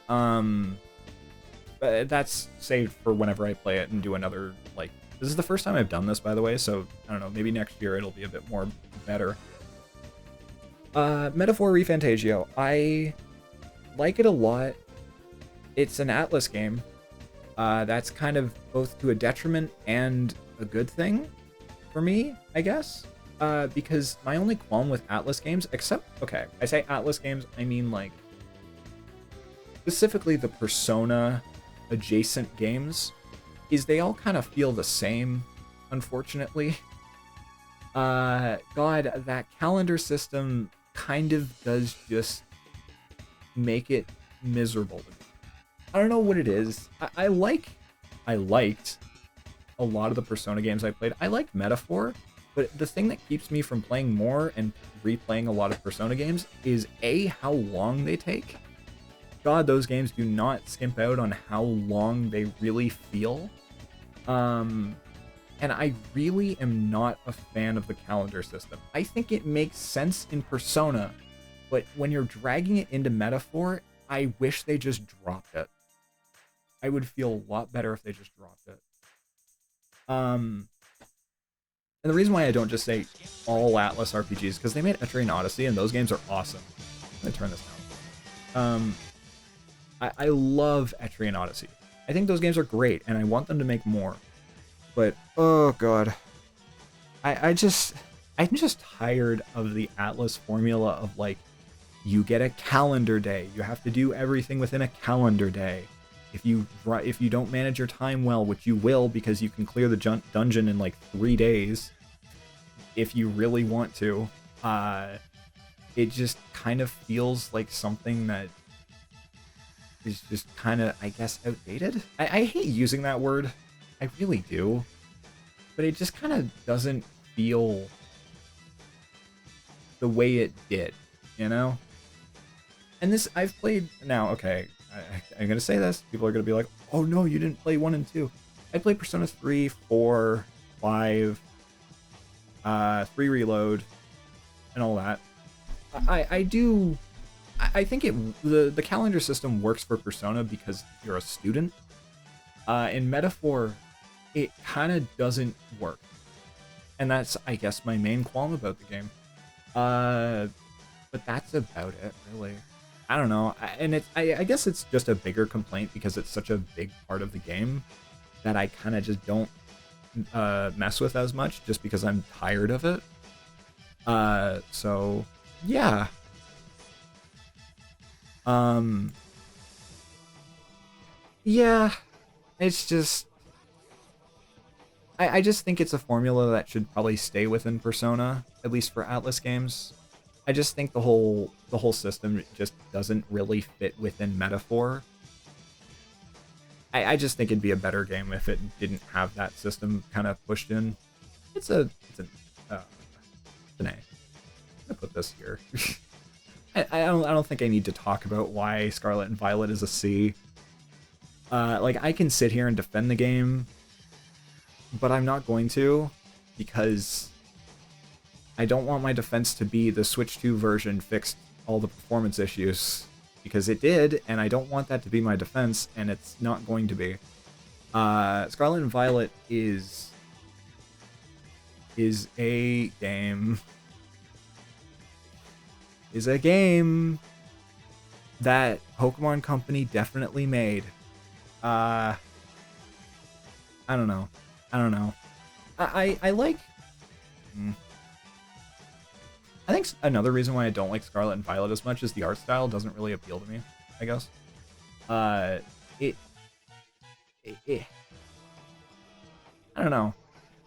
But that's saved for whenever I play it and do another, like, this is the first time I've done this, by the way, so, I don't know, maybe next year it'll be a bit more better. Metaphor ReFantagio. I like it a lot. It's an Atlas game. That's kind of both to a detriment and a good thing for me, I guess. Because my only qualm with Atlas games, except, okay, I say Atlas games, I mean, like, specifically the Persona adjacent games, is they all kind of feel the same, unfortunately. God, that calendar system kind of does just make it miserable to me. I don't know what it is. I liked a lot of the Persona games I played. I liked Metaphor, but the thing that keeps me from playing more and replaying a lot of Persona games is A, how long they take. God, those games do not skimp out on how long they really feel. And I really am not a fan of the calendar system. I think it makes sense in Persona, but when you're dragging it into Metaphor, I wish they just dropped it. I would feel a lot better if they just dropped it. And the reason why I don't just say all Atlas RPGs, because they made Etrian Odyssey, and those games are awesome. I'm gonna turn this down. I love Etrian Odyssey. I think those games are great, and I want them to make more. But, oh god. I'm just tired of the Atlas formula of, like, you get a calendar day. You have to do everything within a calendar day. If you don't manage your time well, which you will because you can clear the dungeon in like 3 days, if you really want to, it just kind of feels like something that is just kind of, I guess, outdated. I hate using that word. I really do. But it just kind of doesn't feel the way it did, you know? And this, I've played, now, okay, I'm going to say this. People are going to be like, oh no, you didn't play 1 and 2. I played Persona 3, 4, 5, 3 Reload, and all that. I do, I think the calendar system works for Persona because you're a student. In Metaphor, it kind of doesn't work. And that's, I guess, my main qualm about the game. But that's about it, really. I don't know. And I guess it's just a bigger complaint because it's such a big part of the game that I kind of just don't mess with as much just because I'm tired of it. So, yeah. Yeah, it's just... I just think it's a formula that should probably stay within Persona, at least for Atlas games. I just think the whole system just doesn't really fit within Metaphor. I just think it'd be a better game if it didn't have that system kind of pushed in. It's an A. I'm gonna put this here. I don't think I need to talk about why Scarlet and Violet is a C. Like, I can sit here and defend the game, but I'm not going to, because I don't want my defense to be the Switch 2 version fixed all the performance issues, because it did, and I don't want that to be my defense, and it's not going to be. Scarlet and Violet is a game. Is a game that Pokemon Company definitely made. I don't know. I like... I think another reason why I don't like Scarlet and Violet as much is the art style doesn't really appeal to me, I guess. I don't know.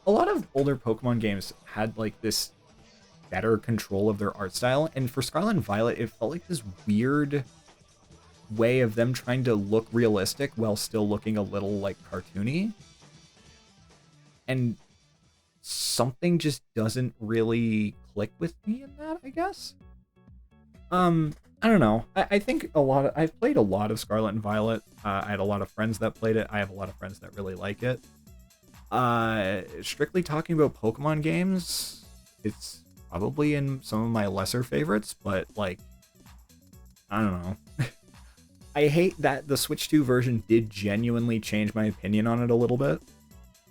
A lot of older Pokemon games had like this better control of their art style, and for Scarlet and Violet, it felt like this weird way of them trying to look realistic while still looking a little like cartoony. And something just doesn't really click with me in that, I guess. I don't know. I think I've played a lot of Scarlet and Violet. I had a lot of friends that played it. I have a lot of friends that really like it. Strictly talking about Pokemon games, it's probably in some of my lesser favorites, but like, I don't know. I hate that the Switch 2 version did genuinely change my opinion on it a little bit,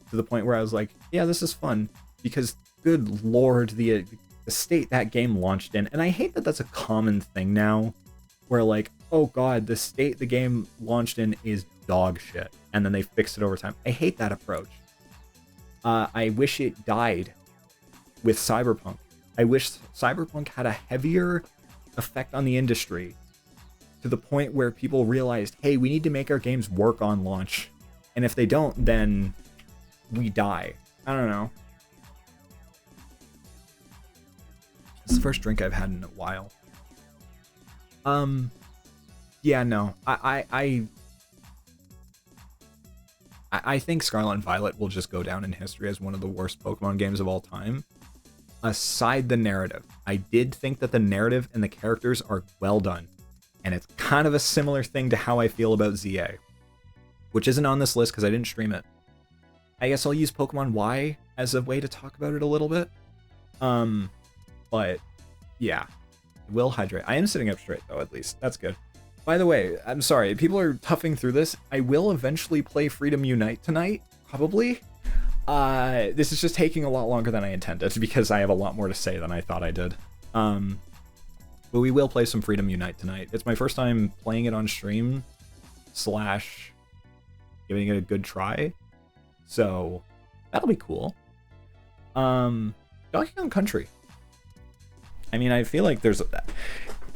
to the point where I was like, yeah, this is fun, because good lord, the state that game launched in. And I hate that that's a common thing now, where like, oh god, the state the game launched in is dog shit, and then they fixed it over time. I hate that approach. I wish it died with Cyberpunk. I wish Cyberpunk had a heavier effect on the industry, to the point where people realized, hey, we need to make our games work on launch, and if they don't, then we die. I don't know. It's the first drink I've had in a while. Yeah, no. I think Scarlet and Violet will just go down in history as one of the worst Pokemon games of all time. Aside the narrative. I did think that the narrative and the characters are well done. And it's kind of a similar thing to how I feel about ZA, which isn't on this list because I didn't stream it. I guess I'll use Pokemon Y as a way to talk about it a little bit. But yeah, will hydrate. I am sitting up straight though, at least. That's good. By the way, I'm sorry, people are toughing through this. I will eventually play Freedom Unite tonight, probably. This is just taking a lot longer than I intended because I have a lot more to say than I thought I did. But we will play some Freedom Unite tonight. It's my first time playing it on stream / giving it a good try. So that'll be cool. Donkey Kong Country. I mean, I feel like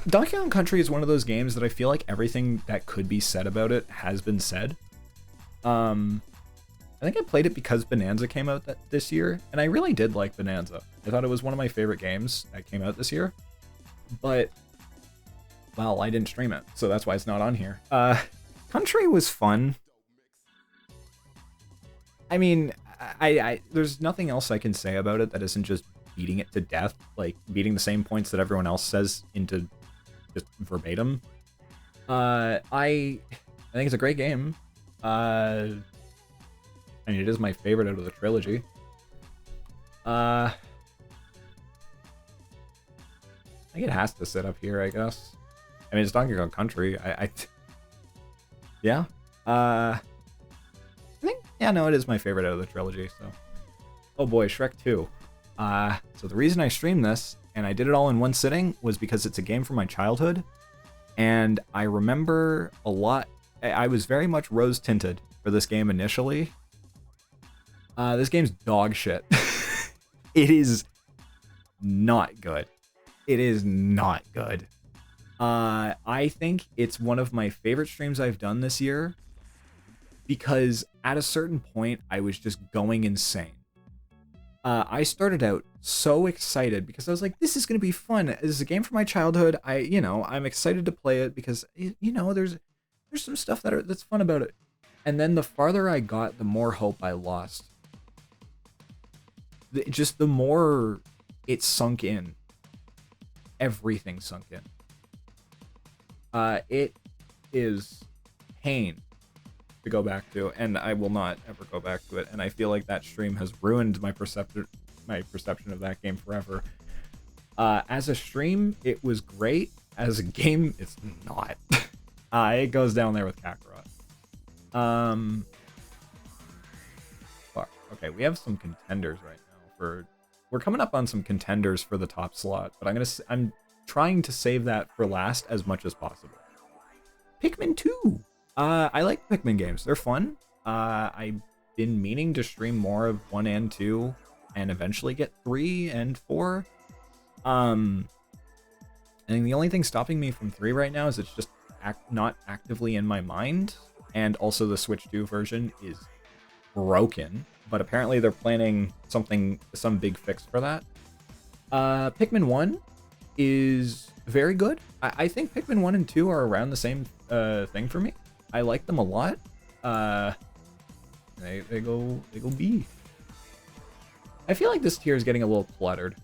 Donkey Kong Country is one of those games that I feel like everything that could be said about it has been said. I think I played it because Bonanza came out this year, and I really did like Bonanza. I thought it was one of my favorite games that came out this year. But, well, I didn't stream it, so that's why it's not on here. Country was fun. I mean, I there's nothing else I can say about it that isn't just beating it to death, like beating the same points that everyone else says into just verbatim. I think it's a great game. I mean, it is my favorite out of the trilogy. I think it has to sit up here, I guess. I mean, it's Donkey Kong Country. Yeah. I think, yeah, no, it is my favorite out of the trilogy, so. Oh boy, Shrek 2. So the reason I streamed this, and I did it all in one sitting, was because it's a game from my childhood, and I remember a lot. I was very much rose-tinted for this game initially. This game's dog shit. It is not good. It is not good. I think it's one of my favorite streams I've done this year because at a certain point, I was just going insane. I started out so excited because I was like, this is going to be fun. This is a game from my childhood. I'm excited to play it because, there's some stuff that's fun about it. And then the farther I got, the more hope I lost. Just the more it sunk in. Everything sunk in. It is pain to go back to, and I will not ever go back to it. And I feel like that stream has ruined my perception of that game forever. As a stream, it was great. As a game, it's not. It goes down there with Kakarot. Fuck. Okay, we have some contenders right now. We're coming up on some contenders for the top slot, but I'm trying to save that for last as much as possible. Pikmin 2. I like Pikmin games. They're fun. I've been meaning to stream more of 1 and 2 and eventually get 3 and 4. I think the only thing stopping me from 3 right now is it's just not actively in my mind, and also the Switch 2 version is broken, but apparently they're planning some big fix for that. Pikmin 1 is very good. I think Pikmin 1 and 2 are around the same thing for me. I like them a lot. They go B. I feel like this tier is getting a little cluttered.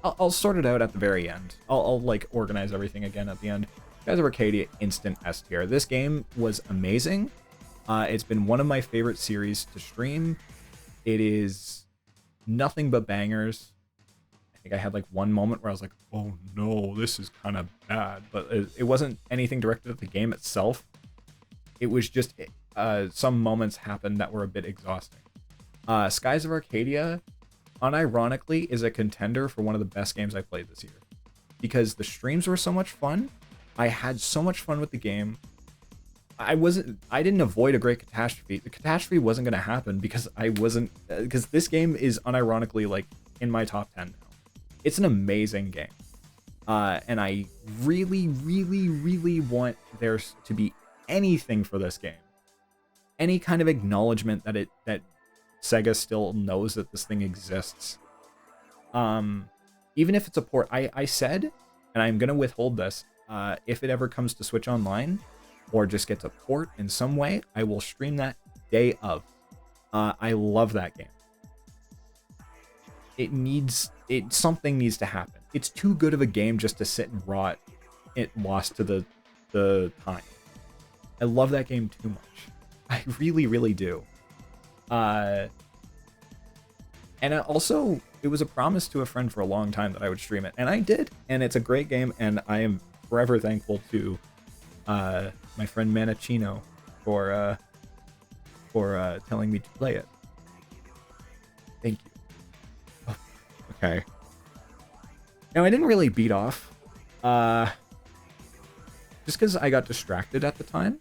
I'll sort it out at the very end. I'll like organize everything again at the end. Skies of Arcadia instant S tier. This game was amazing. It's been one of my favorite series to stream. It is nothing but bangers. I think I had like one moment where I was like, oh no, this is kind of bad. But it wasn't anything directed at the game itself. It was just some moments happened that were a bit exhausting. Skies of Arcadia, unironically, is a contender for one of the best games I played this year. Because the streams were so much fun. I had so much fun with the game. I didn't avoid a great catastrophe. The catastrophe wasn't going to happen because because this game is unironically like in my top 10 now. It's an amazing game. And I really, really, really want there to be anything for this game. Any kind of acknowledgement that Sega still knows that this thing exists. Even if it's a port, I said, and I'm going to withhold this, if it ever comes to Switch Online, or just gets a port in some way, I will stream that day of. I love that game. Something needs to happen. It's too good of a game just to sit and rot it lost to the time. I love that game too much. I really, really do. And also, it was a promise to a friend for a long time that I would stream it, and I did. And it's a great game, and I am forever thankful to my friend Manachino for telling me to play it. Thank you. Oh, okay. Now, I didn't really beat off, just because I got distracted at the time.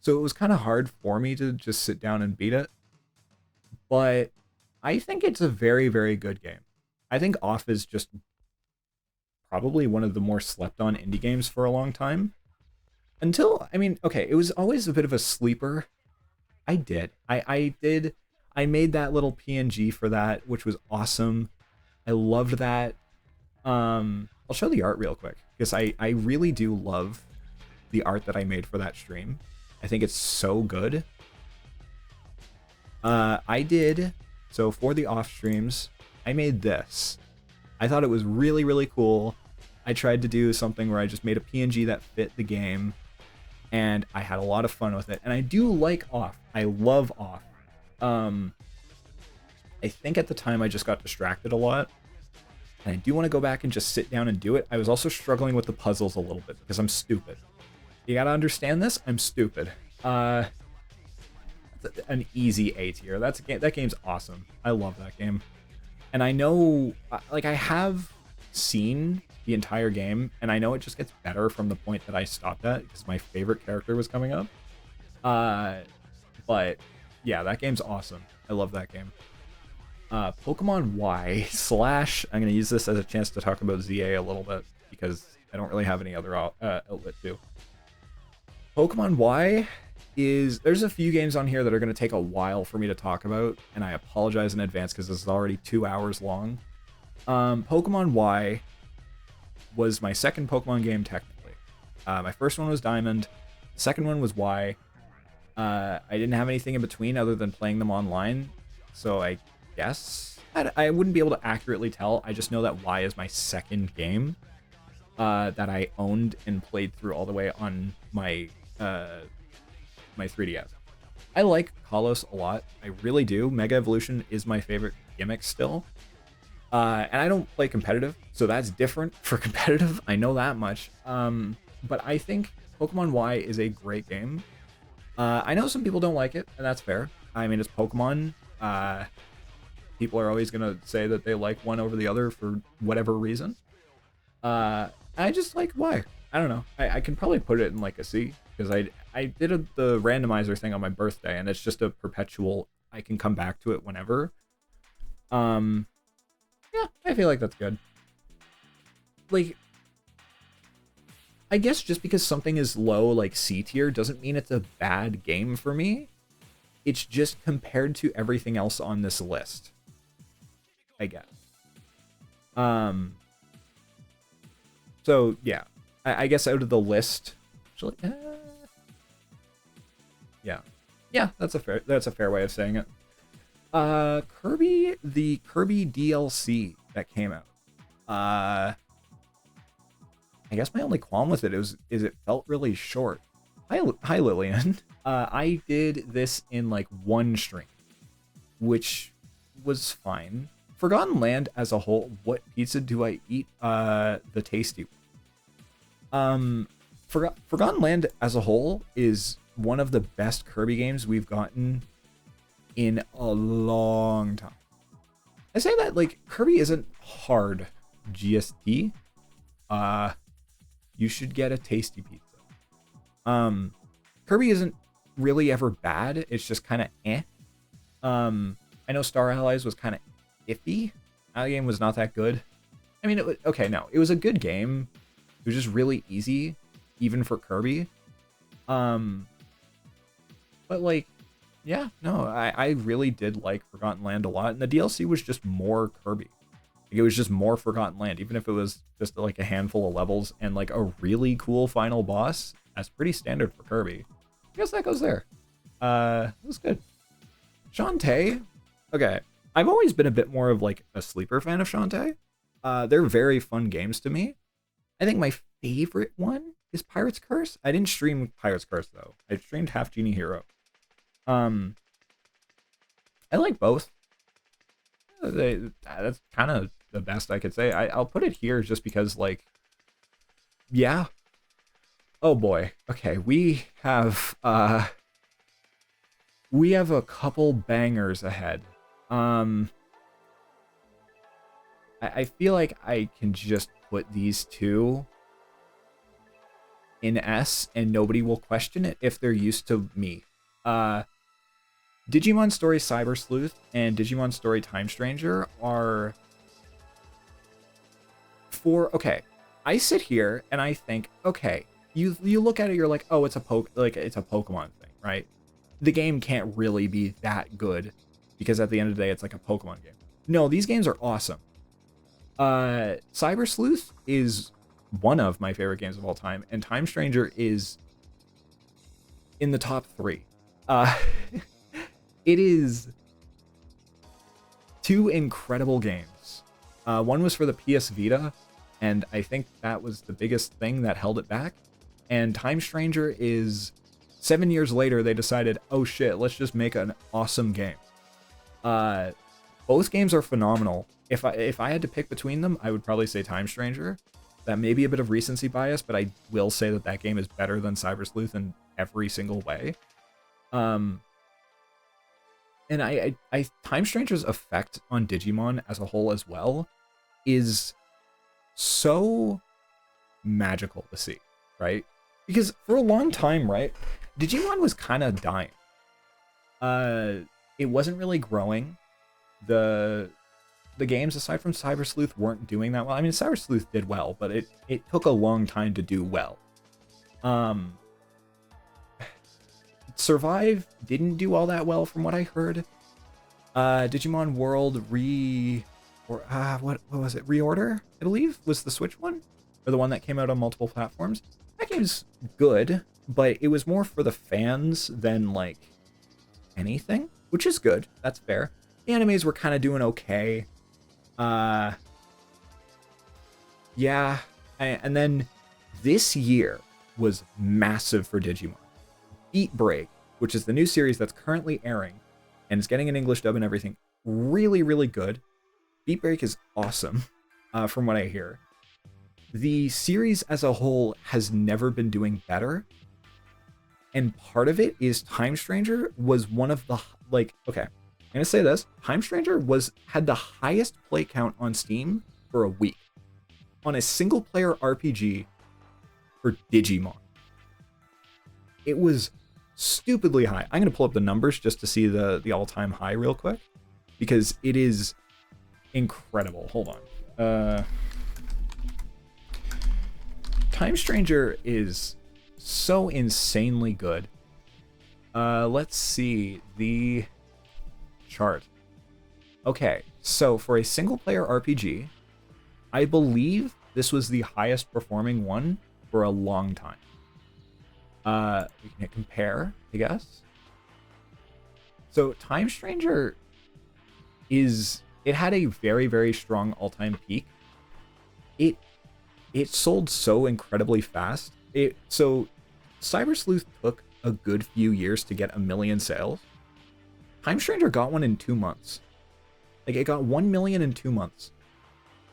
So it was kind of hard for me to just sit down and beat it. But I think it's a very, very good game. I think Off is just probably one of the more slept on indie games for a long time. It was always a bit of a sleeper. I made that little PNG for that, which was awesome. I loved that. I'll show the art real quick because I really do love the art that I made for that stream. I think it's so good. I did, so for the off streams, I made this. I thought it was really, really cool. I tried to do something where I just made a PNG that fit the game, and I had a lot of fun with it. And I do like off. I love off. I think at the time I just got distracted a lot, and I do want to go back and just sit down and do it. I was also struggling with the puzzles a little bit because I'm stupid. You gotta understand this. I'm stupid. An easy A tier. That's a game. That game's awesome. I love that game. And I know, like, I have seen the entire game, and I know it just gets better from the point that I stopped at because my favorite character was coming up. But yeah, that game's awesome. I love that game. Pokemon Y / I'm gonna use this as a chance to talk about ZA a little bit because I don't really have any other outlet to. Pokemon Y there's a few games on here that are going to take a while for me to talk about, and I apologize in advance because this is already 2 hours long. Pokemon Y was my second Pokemon game technically. My first one was Diamond, the second one was Y. I didn't have anything in between other than playing them online, so I guess I wouldn't be able to accurately tell. I just know that Y is my second game that I owned and played through all the way on my my 3DS. I like Kalos a lot. I really do. Mega Evolution is my favorite gimmick still. And I don't play competitive, so that's different for competitive. I know that much. But I think Pokemon Y is a great game. I know some people don't like it, and that's fair. I mean, it's Pokemon. People are always going to say that they like one over the other for whatever reason. I just like Y. I don't know. I can probably put it in like a C because I did the randomizer thing on my birthday, and it's just a perpetual. I can come back to it whenever. Yeah, I feel like that's good. Like, I guess just because something is low, like C tier, doesn't mean it's a bad game for me. It's just compared to everything else on this list, I guess. So yeah, I guess out of the list, actually, yeah, that's a fair way of saying it. Kirby, the Kirby DLC that came out. I guess my only qualm with it is it felt really short. Hi Lillian. I did this in like one stream, which was fine. Forgotten Land as a whole, what pizza do I eat? The tasty one. Forgotten Land as a whole is one of the best Kirby games we've gotten in a long time. I say that like Kirby isn't hard GST. You should get a tasty pizza. Kirby isn't really ever bad. It's just kind of eh. I know Star Allies was kind of iffy. That game was not that good. I mean, it was a good game. It was just really easy, even for Kirby. But like, yeah, no, I really did like Forgotten Land a lot, and the DLC was just more Kirby. Like, it was just more Forgotten Land, even if it was just like a handful of levels and like a really cool final boss. That's pretty standard for Kirby. I guess that goes there. It was good. Shantae, okay. I've always been a bit more of like a sleeper fan of Shantae. They're very fun games to me. I think my favorite one is Pirate's Curse. I didn't stream Pirate's Curse though. I streamed Half Genie Hero. I like both. That's kind of the best I could say. I'll put it here just because, like, yeah. Oh boy. Okay, we have a couple bangers ahead. I feel like I can just put these two in S and nobody will question it if they're used to me. Digimon Story Cyber Sleuth and Digimon Story Time Stranger are okay. I sit here and I think, okay, you look at it, you're like, oh, it's a Pokemon thing, right? The game can't really be that good because at the end of the day, it's like a Pokemon game. No, these games are awesome. Cyber Sleuth is one of my favorite games of all time, and Time Stranger is in the top 3. It is 2 incredible games. One was for the PS Vita, and I think that was the biggest thing that held it back. And Time Stranger is 7 years later, they decided, oh shit, let's just make an awesome game. Both games are phenomenal. If I had to pick between them, I would probably say Time Stranger. That may be a bit of recency bias, but I will say that that game is better than Cyber Sleuth in every single way. And I Time Stranger's effect on Digimon as a whole as well is so magical to see, right? Because for a long time, right, Digimon was kind of dying. It wasn't really growing. The games aside from Cyber Sleuth weren't doing that well. I mean, Cyber Sleuth did well, but it took a long time to do well. Survive didn't do all that well from what I heard. Digimon World what was it? Reorder, I believe, was the Switch one, or the one that came out on multiple platforms. That game's good, but it was more for the fans than like anything, which is good. That's fair. The animes were kind of doing okay. Yeah, and then this year was massive for Digimon. Beat Break, which is the new series that's currently airing, and it's getting an English dub and everything, really, really good. Beat Break is awesome, from what I hear. The series as a whole has never been doing better, and part of it is Time Stranger was one of the, like, okay, I'm gonna say this, Time Stranger had the highest play count on Steam for a week on a single player RPG for Digimon. It was stupidly high. I'm gonna pull up the numbers just to see the all-time high real quick, because it is incredible. Hold on. Time Stranger is so insanely good. Let's see the chart. Okay, so for a single player RPG, I believe this was the highest performing one for a long time. We can compare, I guess. So Time Stranger it had a very, very strong all-time peak. It sold so incredibly fast. So Cyber Sleuth took a good few years to get 1 million sales. Time Stranger got one in 2 months. Like, it got 1 million in 2 months.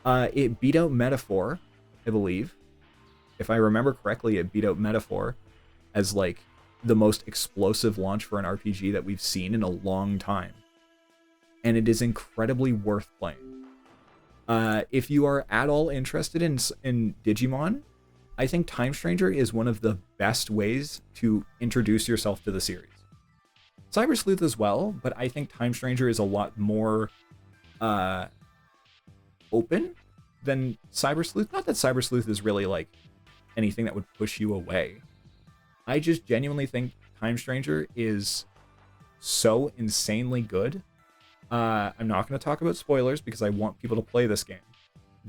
It beat out Metaphor, I believe. If I remember correctly, it beat out Metaphor as like the most explosive launch for an RPG that we've seen in a long time. And it is incredibly worth playing. If you are at all interested in Digimon, I think Time Stranger is one of the best ways to introduce yourself to the series. Cyber Sleuth as well, but I think Time Stranger is a lot more open than Cyber Sleuth. Not that Cyber Sleuth is really like anything that would push you away. I just genuinely think Time Stranger is so insanely good. I'm not going to talk about spoilers because I want people to play this game.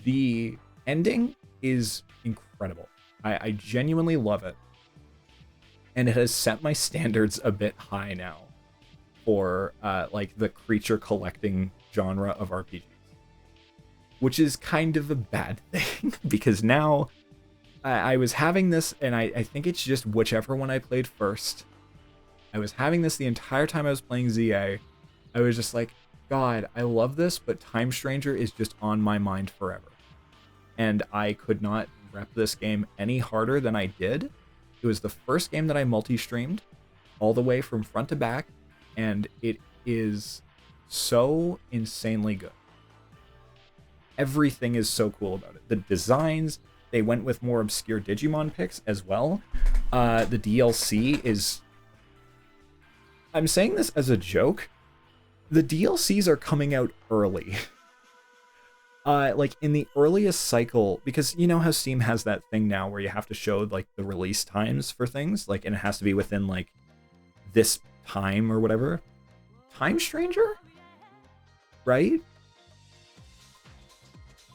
The ending is incredible. I genuinely love it. And it has set my standards a bit high now for like the creature collecting genre of RPGs. Which is kind of a bad thing because now I was having this, and I think it's just whichever one I played first. I was having this the entire time I was playing ZA. I was just like, God, I love this, but Time Stranger is just on my mind forever. And I could not rep this game any harder than I did. It was the first game that I multi-streamed all the way from front to back, and it is so insanely good. Everything is so cool about it. The designs, they went with more obscure Digimon picks as well. The DLC is... I'm saying this as a joke. The DLCs are coming out early. Like in the earliest cycle, because you know how Steam has that thing now where you have to show like the release times for things, like, and it has to be within like this time or whatever. Time Stranger, right?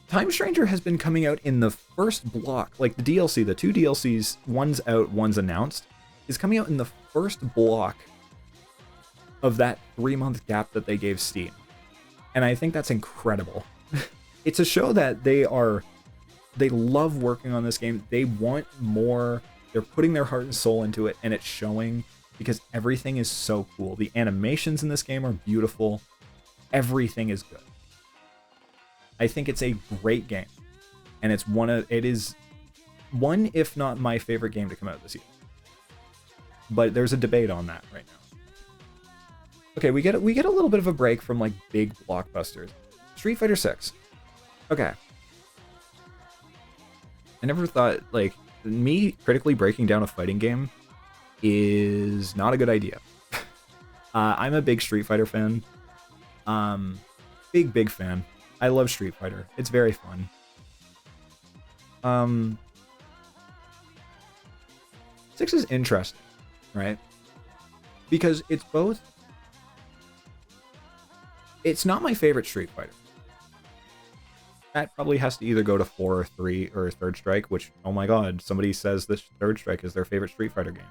Time Stranger has been coming out in the first block, like the DLC, the 2 DLCs, one's out, one's announced, is coming out in the first block of that 3-month gap that they gave Steam. And I think that's incredible. It's a show that they love working on this game. They want more. They're putting their heart and soul into it, and it's showing because everything is so cool. The animations in this game are beautiful. Everything is good. I think it's a great game, and it is one, if not my favorite game to come out this year. But there's a debate on that right now. Okay, we get a little bit of a break from like big blockbusters. Street Fighter 6. Okay. I never thought, like, me critically breaking down a fighting game is not a good idea. I'm a big Street Fighter fan. Big fan. I love Street Fighter. It's very fun. 6 is interesting, right? Because it's not my favorite Street Fighter. That probably has to either go to 4 or 3 or Third Strike, which, oh my god, somebody says this Third Strike is their favorite Street Fighter game.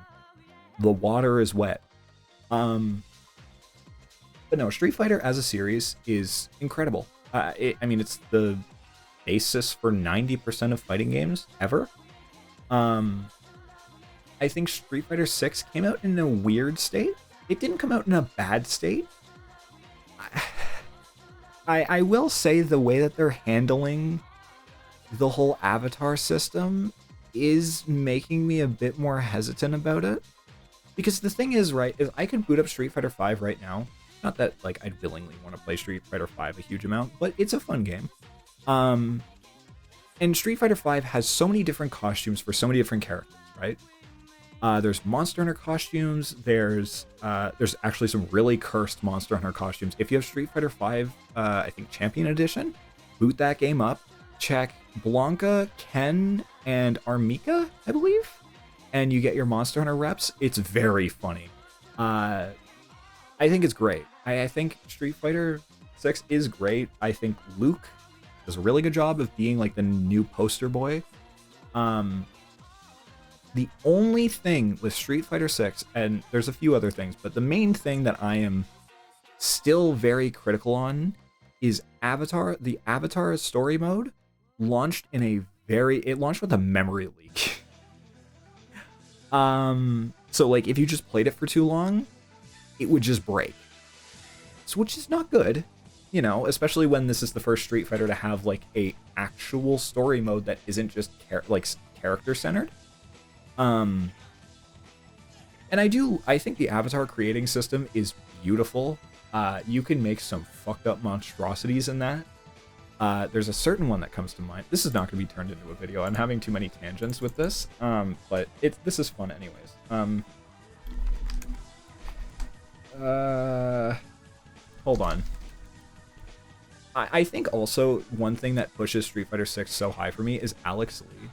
The water is wet. But no, Street Fighter as a series is incredible. It's the basis for 90% of fighting games ever. I think Street Fighter 6 came out in a weird state. It didn't come out in a bad state. I will say the way that they're handling the whole avatar system is making me a bit more hesitant about it. Because the thing is, right, is I could boot up Street Fighter 5 right now. Not that, like, I'd willingly want to play Street Fighter 5 a huge amount, but it's a fun game. And Street Fighter 5 has so many different costumes for so many different characters, right? There's Monster Hunter costumes. There's actually some really cursed Monster Hunter costumes. If you have Street Fighter 5, I think Champion Edition, boot that game up. Check Blanca, Ken, and Armika, I believe, and you get your Monster Hunter reps. It's very funny. I think it's great. I think Street Fighter 6 is great. I think Luke does a really good job of being like the new poster boy. The only thing with Street Fighter 6, and there's a few other things, but the main thing that I am still very critical on is Avatar. The Avatar story mode launched it launched with a memory leak. So like if you just played it for too long, it would just break. So which is not good, you know, especially when this is the first Street Fighter to have like a actual story mode that isn't just character centered. And I think the avatar creating system is beautiful. You can make some fucked up monstrosities in that. There's a certain one that comes to mind. This is not going to be turned into a video. I'm having too many tangents with this. But this is fun anyways. Hold on. I think also one thing that pushes Street Fighter 6 so high for me is Alex Lee.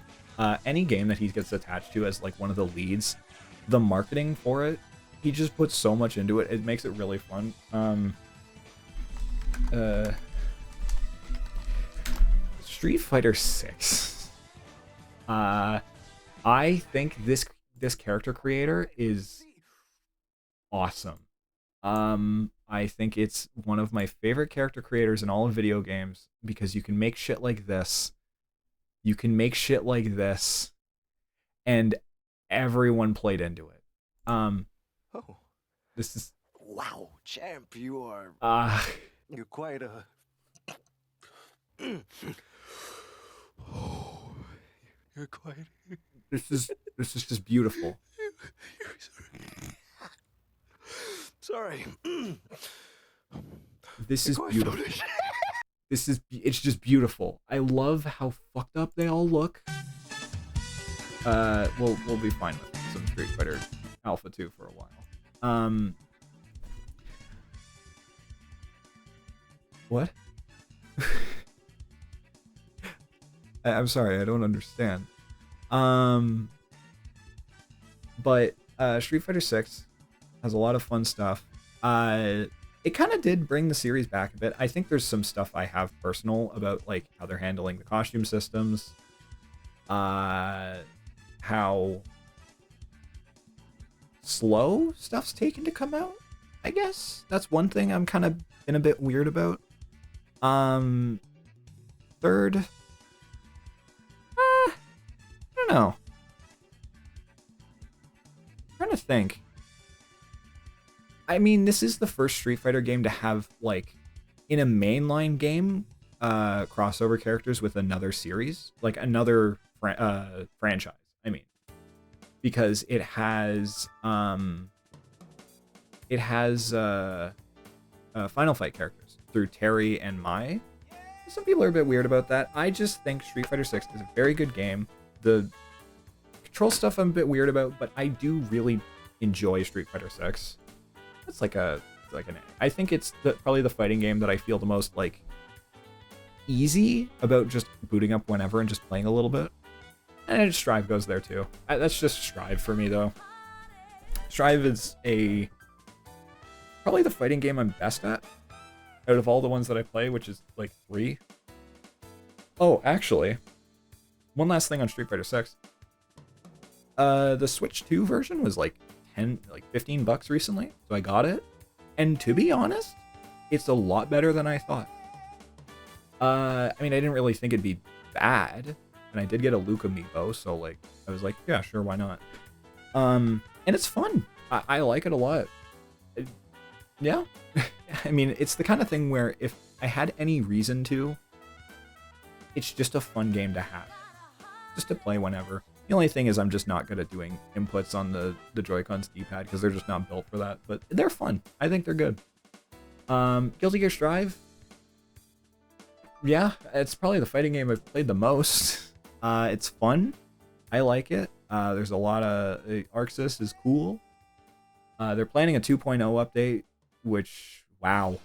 Any game that he gets attached to as like one of the leads, the marketing for it, he just puts so much into it. It makes it really fun. Street Fighter 6. I think this character creator is awesome. I think it's one of my favorite character creators in all of video games because you can make shit like this. You can make shit like this, and everyone played into it. This is Wow, champ, you are. You're quite a. You're quite. this is just beautiful. Sorry. This is beautiful. It's just beautiful. I love how fucked up they all look. We'll be fine with some Street Fighter Alpha 2 for a while. What? I'm sorry, I don't understand. But Street Fighter 6 has a lot of fun stuff. it kind of did bring the series back a bit. I think there's some stuff I have personal about like how they're handling the costume systems, how slow stuff's taken to come out. I guess that's one thing I'm kind of been a bit weird about. Third, I don't know. I'm trying to think. I mean, this is the first Street Fighter game to have, like, in a mainline game, crossover characters with another series, like another franchise. I mean, because it has Final Fight characters through Terry and Mai. Some people are a bit weird about that. I just think Street Fighter 6 is a very good game. The control stuff I'm a bit weird about, but I do really enjoy Street Fighter 6. It's like an I think it's probably the fighting game that I feel the most like easy about just booting up whenever and just playing a little bit. And Strive goes there too. That's just Strive for me though. Strive is probably the fighting game I'm best at out of all the ones that I play, which is like 3. Oh, actually, one last thing on Street Fighter 6. The Switch 2 version was like $15 recently, so I got it. And to be honest, it's a lot better than I thought. I mean, I didn't really think it'd be bad, and I did get a Luke amiibo, so like I was like, yeah, sure, why not? And it's fun. I like it a lot. Yeah. I mean, it's the kind of thing where if I had any reason to, it's just a fun game to have. Just to play whenever. The only thing is I'm just not good at doing inputs on the Joy-Con's D-pad because they're just not built for that. But they're fun. I think they're good. Guilty Gear Strive. Yeah, it's probably the fighting game I've played the most. It's fun. I like it. There's a lot of... Arxis is cool. They're planning a 2.0 update, which... Wow.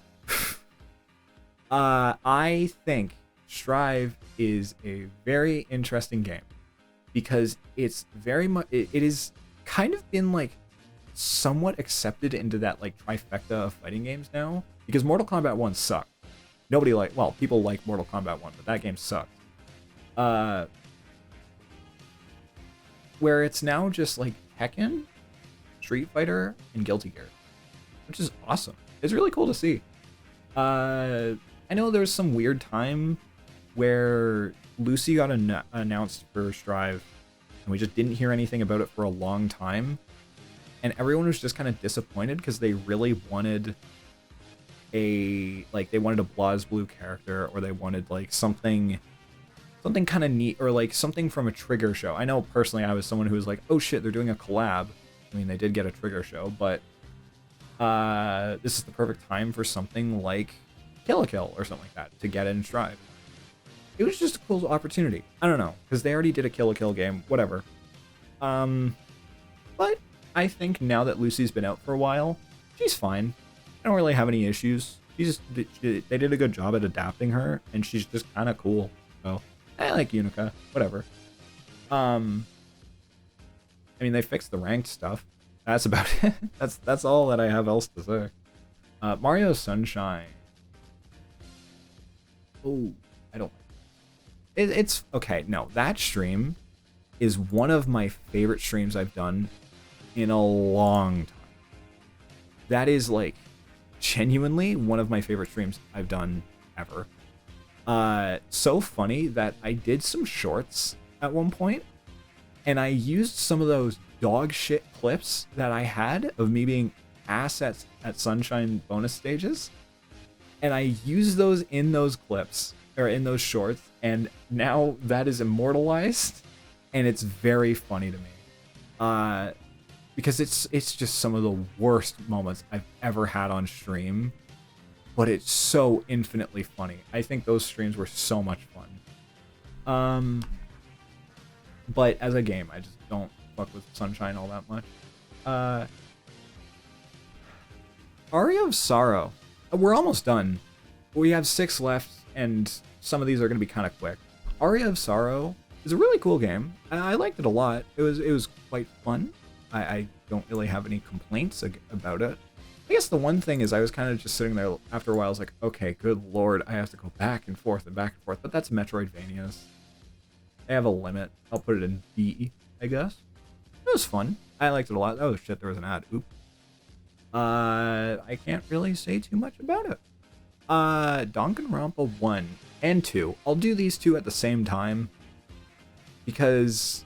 I think Strive is a very interesting game because it's very much it is kind of been like somewhat accepted into that like trifecta of fighting games now, because Mortal Kombat 1 sucked. People like Mortal Kombat 1, but that game sucked. Where it's now just like Tekken, Street Fighter, and Guilty Gear, which is awesome. It's really cool to see. I know there's some weird time where Lucy got announced for Strive, and we just didn't hear anything about it for a long time. And everyone was just kind of disappointed because they really wanted they wanted a BlazBlue character, or they wanted like something kind of neat, or like something from a Trigger show. I know personally I was someone who was like, oh shit, they're doing a collab. I mean, they did get a Trigger show, but this is the perfect time for something like Kill la Kill or something like that to get in Strive. It was just a cool opportunity. I don't know, because they already did a Kill la Kill game, whatever. But I think now that Lucy's been out for a while, she's fine. I don't really have any issues. They did a good job at adapting her, and she's just kind of cool. So I like Unica, whatever. I mean, they fixed the ranked stuff. That's about it. That's all that I have else to say. Mario Sunshine. Oh, I don't like it. It's okay. No, that stream is one of my favorite streams I've done in a long time. That is like genuinely one of my favorite streams I've done ever. So funny that I did some shorts at one point, and I used some of those dog shit clips that I had of me being assets at Sunshine bonus stages, and I used those in those clips, or in those shorts, and now that is immortalized, and it's very funny to me. Because it's just some of the worst moments I've ever had on stream, but it's so infinitely funny. I think those streams were so much fun. But as a game, I just don't fuck with Sunshine all that much. Aria of Sorrow. We're almost done. We have 6 left, and some of these are going to be kind of quick. Aria of Sorrow is a really cool game. I liked it a lot. It was quite fun. I don't really have any complaints about it. I guess the one thing is I was kind of just sitting there after a while. I was like, okay, good lord, I have to go back and forth and back and forth. But that's Metroidvanias. They have a limit. I'll put it in B, I guess. It was fun. I liked it a lot. Oh shit, there was an ad. Oop. I can't really say too much about it. Danganronpa 1 and 2. I'll do these two at the same time. Because,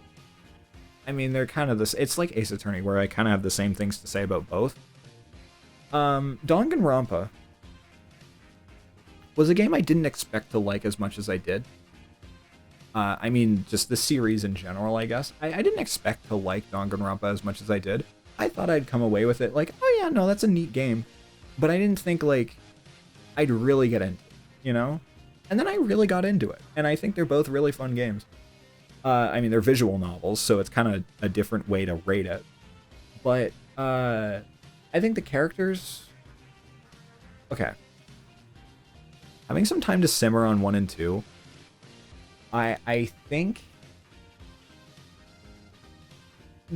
I mean, they're kind of this. It's like Ace Attorney, where I kind of have the same things to say about both. Danganronpa was a game I didn't expect to like as much as I did. I mean, just the series in general, I guess. I didn't expect to like Danganronpa as much as I did. I thought I'd come away with it like, oh yeah, no, that's a neat game. But I didn't think, like, I'd really get into it, you know? And then I really got into it. And I think they're both really fun games. I mean, they're visual novels, so it's kind of a different way to rate it. But, I think the characters... Okay. Having some time to simmer on 1 and 2, I think...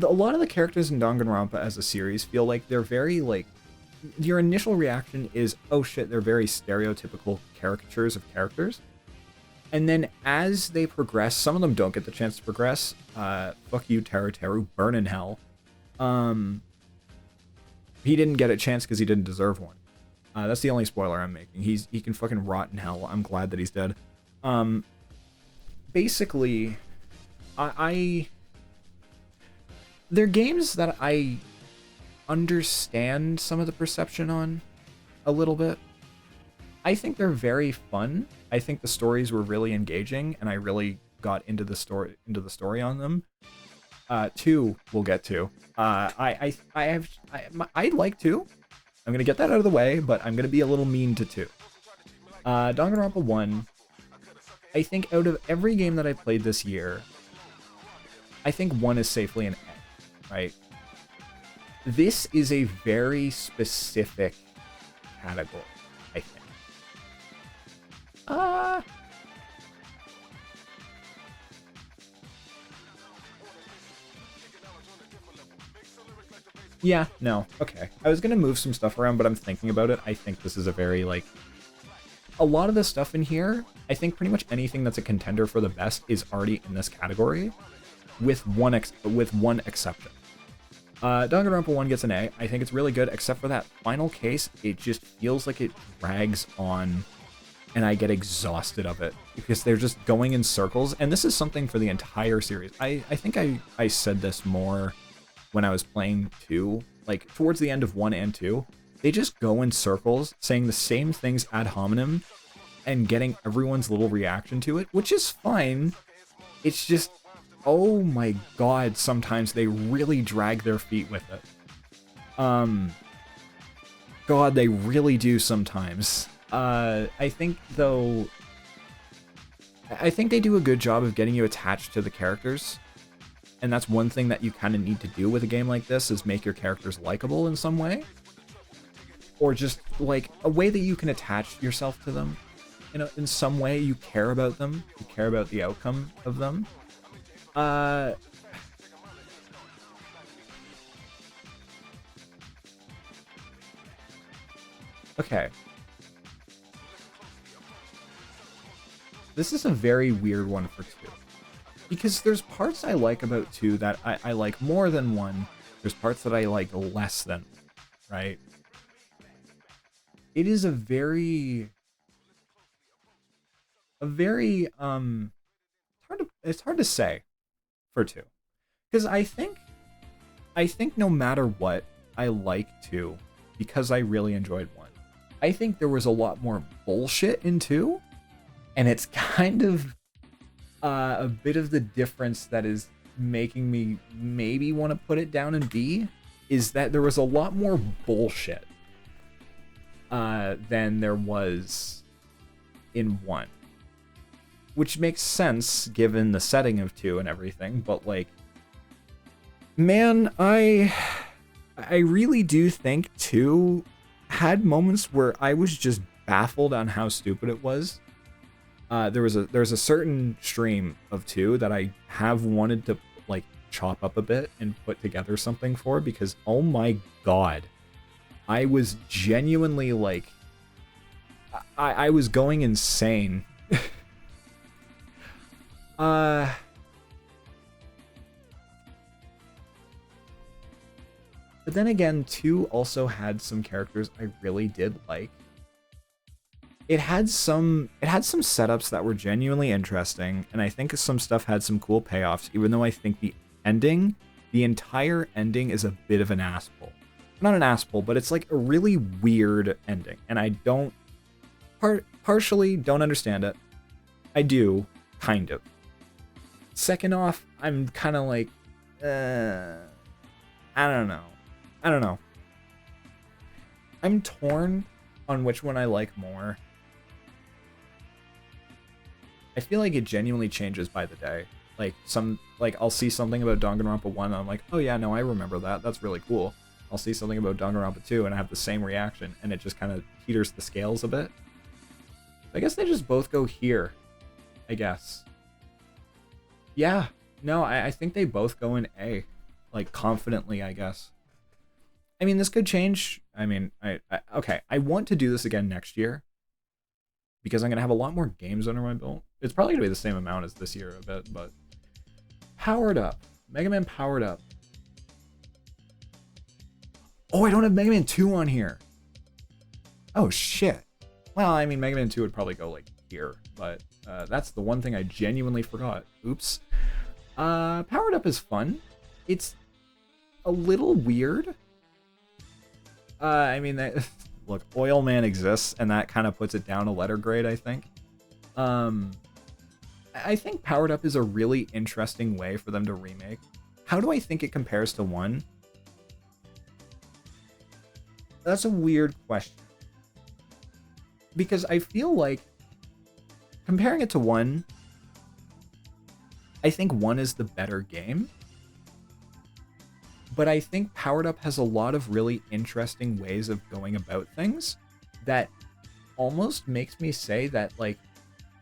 a lot of the characters in Danganronpa as a series feel like they're very, like... Your initial reaction is, oh shit, they're very stereotypical caricatures of characters. And then as they progress, some of them don't get the chance to progress. Fuck you, Teru, burn in hell. He didn't get a chance because he didn't deserve one. That's the only spoiler I'm making. He can fucking rot in hell. I'm glad that he's dead. Basically, they're games that I understand some of the perception on a little bit. I think they're very fun. I think the stories were really engaging, and I really got into the story on them. 2 we'll get to. I'd like 2. I'm gonna get that out of the way, but I'm gonna be a little mean to 2. Danganronpa 1. I think out of every game that I played this year, I think 1 is safely an A, right? This is a very specific category, I think. Yeah, no, okay. I was gonna move some stuff around, but I'm thinking about it. I think this is a very, like... A lot of the stuff in here, I think pretty much anything that's a contender for the best is already in this category, with one exception. Danganronpa 1 gets an A. I think it's really good, except for that final case. It just feels like it drags on, and I get exhausted of it, because they're just going in circles, and this is something for the entire series. I think I said this more when I was playing 2, like, towards the end of 1 and 2. They just go in circles, saying the same things ad hominem, and getting everyone's little reaction to it, which is fine. It's just... oh my god, sometimes they really drag their feet with it. God, they really do sometimes. I think, though... I think they do a good job of getting you attached to the characters. And that's one thing that you kind of need to do with a game like this, is make your characters likable in some way. Or just, like, a way that you can attach yourself to them. You know, in some way you care about them. You care about the outcome of them. Okay. This is a very weird one for 2. Because there's parts I like about 2 that I like more than 1. There's parts that I like less than, right? It is a very... it's hard to say for 2. Because I think no matter what, I like 2 because I really enjoyed 1. I think there was a lot more bullshit in 2, and it's kind of a bit of the difference that is making me maybe want to put it down in B, is that there was a lot more bullshit than there was in 1. Which makes sense given the setting of 2 and everything, but like, man, I really do think 2 had moments where I was just baffled on how stupid it was. There's a certain stream of 2 that I have wanted to like chop up a bit and put together something for, because oh my god, I was genuinely like, I was going insane. But then again, 2 also had some characters I really did like. It had some setups that were genuinely interesting, and I think some stuff had some cool payoffs, even though I think the entire ending is a bit of an asshole. Not an asshole, but it's like a really weird ending, and I don't partially don't understand it. I do, kind of. Second off, I'm kind of like, I don't know. I'm torn on which one I like more. I feel like it genuinely changes by the day. Like I'll see something about Danganronpa 1 and I'm like, oh yeah, no, I remember that. That's really cool. I'll see something about Danganronpa 2 and I have the same reaction, and it just kind of teeters the scales a bit. I guess they just both go here, I guess. Yeah, no, I think they both go in A, like confidently, I guess. I mean, this could change. I mean, okay, I want to do this again next year because I'm going to have a lot more games under my belt. It's probably going to be the same amount as this year a bit, but Powered Up. Mega Man Powered Up. Oh, I don't have Mega Man 2 on here. Oh, shit. Well, I mean, Mega Man 2 would probably go, like, here, but that's the one thing I genuinely forgot. Oops. Powered Up is fun. It's a little weird. I mean, look, Oil Man exists, and that kind of puts it down a letter grade, I think. I think Powered Up is a really interesting way for them to remake. How do I think it compares to 1? That's a weird question. Because I feel like, comparing it to 1, I think 1 is the better game. But I think Powered Up has a lot of really interesting ways of going about things that almost makes me say that, like,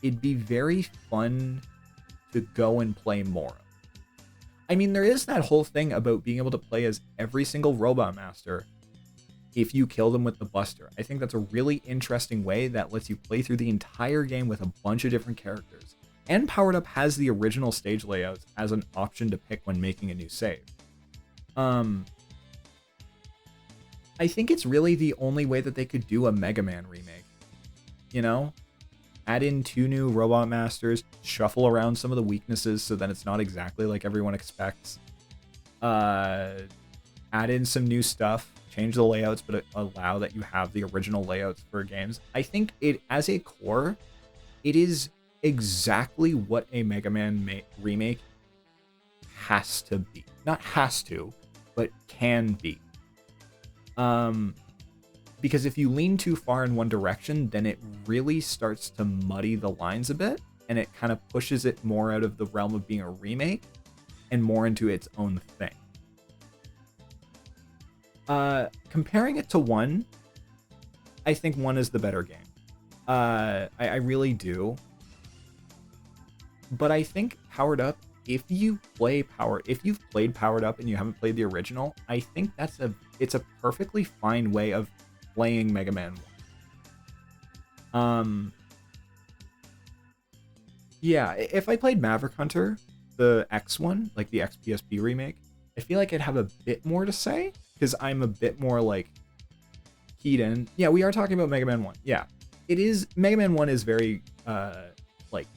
it'd be very fun to go and play more. I mean, there is that whole thing about being able to play as every single Robot Master if you kill them with the Buster. I think that's a really interesting way that lets you play through the entire game with a bunch of different characters. And Powered Up has the original stage layouts as an option to pick when making a new save. I think it's really the only way that they could do a Mega Man remake. You know? Add in 2 new Robot Masters, shuffle around some of the weaknesses so that it's not exactly like everyone expects. Add in some new stuff, change the layouts, but allow that you have the original layouts for games. I think it, as a core, it is exactly what a Mega Man remake has to be. Not has to, but can be. Because if you lean too far in one direction, then it really starts to muddy the lines a bit, and it kind of pushes it more out of the realm of being a remake and more into its own thing. Comparing it to 1, I think 1 is the better game. I really do. But I think Powered Up, if you've played Powered Up and you haven't played the original, I think it's a perfectly fine way of playing Mega Man 1. Yeah, if I played Maverick Hunter, the X one, like the XPSP remake, I feel like I'd have a bit more to say, because I'm a bit more, like, keyed in. Yeah, we are talking about Mega Man 1. Yeah, it is. Mega Man 1 is very, like,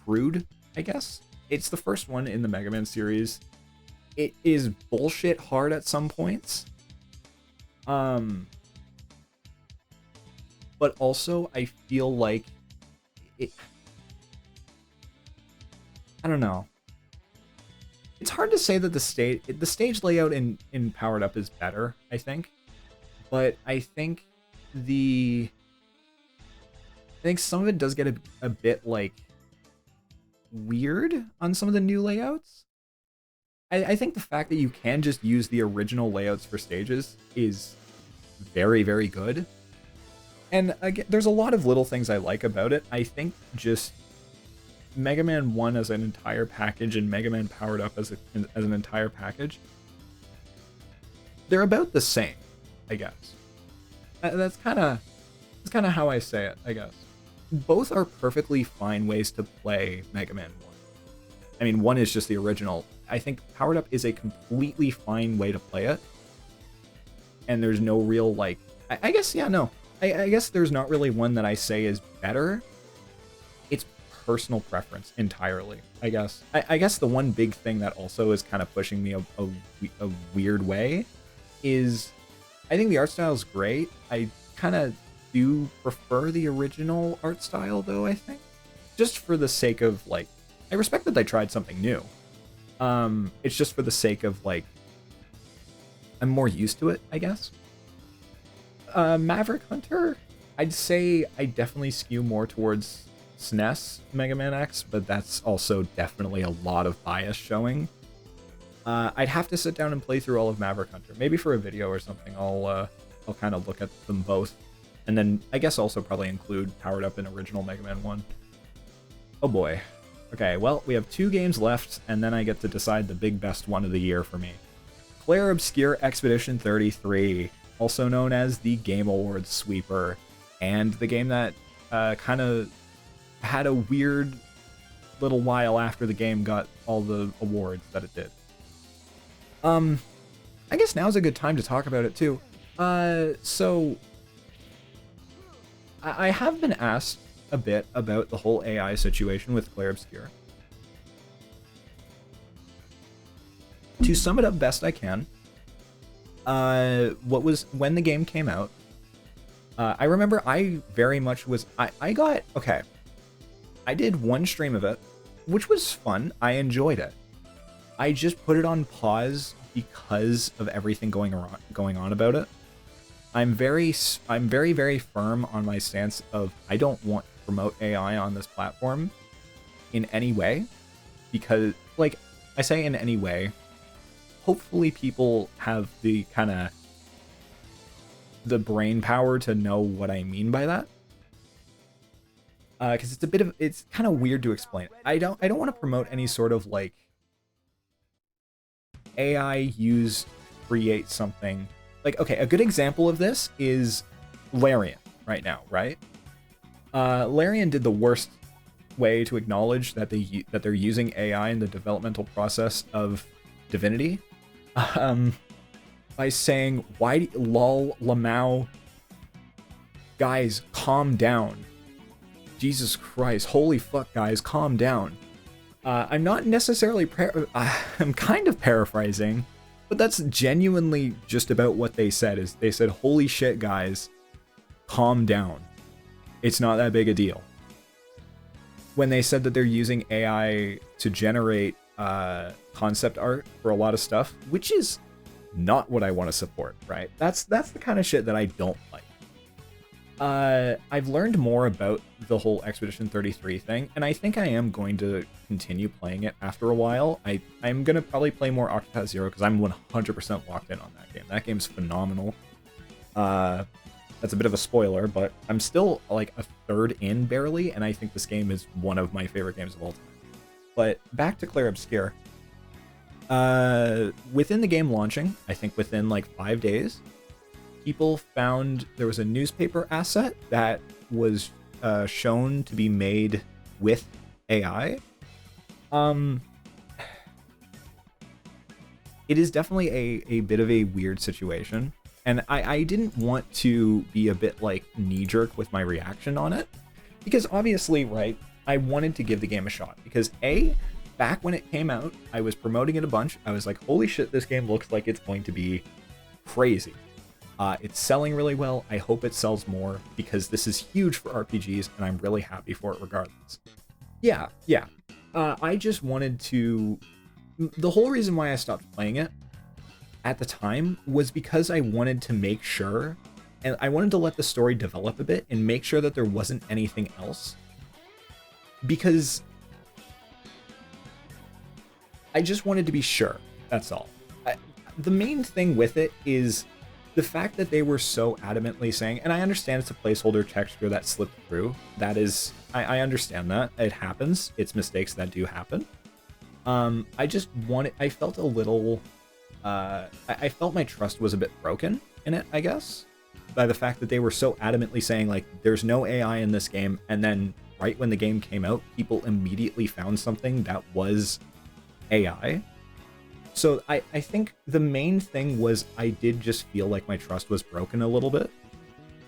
crude, I guess. It's the first one in the Mega Man series. It is bullshit hard at some points. But also, I feel like it... I don't know. It's hard to say that the stage layout in Powered Up is better, I think. But I think some of it does get a bit, like, weird on some of the new layouts. I think the fact that you can just use the original layouts for stages is very, very good. And again, there's a lot of little things I like about it. I think just Mega Man 1 as an entire package and Mega Man Powered Up as an entire package, they're about the same. I guess. That's kind of how I say it, I guess. Both are perfectly fine ways to play Mega Man 1. I mean, 1 is just the original. I think Powered Up is a completely fine way to play it. And there's no real, like... I guess, yeah, no. I guess there's not really one that I say is better. It's personal preference entirely, I guess. I guess the one big thing that also is kind of pushing me a weird way is... I think the art style is great. I kind of do prefer the original art style, though, I think. Just for the sake of, like... I respect that they tried something new. It's just for the sake of, like... I'm more used to it, I guess. Maverick Hunter, I'd say I definitely skew more towards SNES Mega Man X, but that's also definitely a lot of bias showing. I'd have to sit down and play through all of Maverick Hunter. Maybe for a video or something, I'll kind of look at them both. And then I guess also probably include Powered Up in original Mega Man 1. Oh boy. Okay, well, we have 2 games left, and then I get to decide the big best one of the year for me. Clair Obscur Expedition 33, also known as the Game Awards sweeper, and the game that kind of had a weird little while after the game got all the awards that it did. I guess now's a good time to talk about it too. So I have been asked a bit about the whole AI situation with Clair Obscur. To sum it up best I can, when the game came out, I remember I very much was, okay, I did one stream of it, which was fun. I enjoyed it. I just put it on pause because of everything going on about it. I'm very, very firm on my stance of I don't want to promote AI on this platform in any way, because, like, I say in any way, hopefully people have the kind of the brain power to know what I mean by that. Because it's kind of weird to explain. I don't want to promote any sort of like AI used to create something. Like, okay, a good example of this is Larian right now, right? Larian did the worst way to acknowledge that they're using AI in the developmental process of Divinity, by saying, "Why lol lamau, guys, calm down. Jesus Christ, holy fuck, guys, calm down." I'm not necessarily I'm kind of paraphrasing, but that's genuinely just about what they said. Is they said, "Holy shit, guys, calm down. It's not that big a deal." When they said that they're using AI to generate concept art for a lot of stuff, which is not what I want to support, right? That's the kind of shit that I don't like. I've learned more about the whole Expedition 33 thing, and I think I am going to continue playing it after a while. I'm going to probably play more Octopath Zero because I'm 100% locked in on that game. That game's phenomenal. That's a bit of a spoiler, but I'm still like a third in barely, and I think this game is one of my favorite games of all time. But back to Clair Obscur. Within the game launching, I think within like 5 days, people found there was a newspaper asset that was shown to be made with AI. It is definitely a bit of a weird situation. And I didn't want to be a bit like knee-jerk with my reaction on it. Because obviously, right, I wanted to give the game a shot. Because back when it came out, I was promoting it a bunch. I was like, holy shit, this game looks like it's going to be crazy. It's selling really well. I hope it sells more because this is huge for RPGs and I'm really happy for it regardless. Yeah. I just wanted to... The whole reason why I stopped playing it at the time was because I wanted to make sure, and I wanted to let the story develop a bit and make sure that there wasn't anything else. Because I just wanted to be sure, that's all. The main thing with it is the fact that they were so adamantly saying, and I understand it's a placeholder texture that slipped through. That is, I understand that. It happens. It's mistakes that do happen. I felt a little... I felt my trust was a bit broken in it, I guess, by the fact that they were so adamantly saying, like, there's no AI in this game, and then right when the game came out, people immediately found something that was AI. So I think the main thing was I did just feel like my trust was broken a little bit.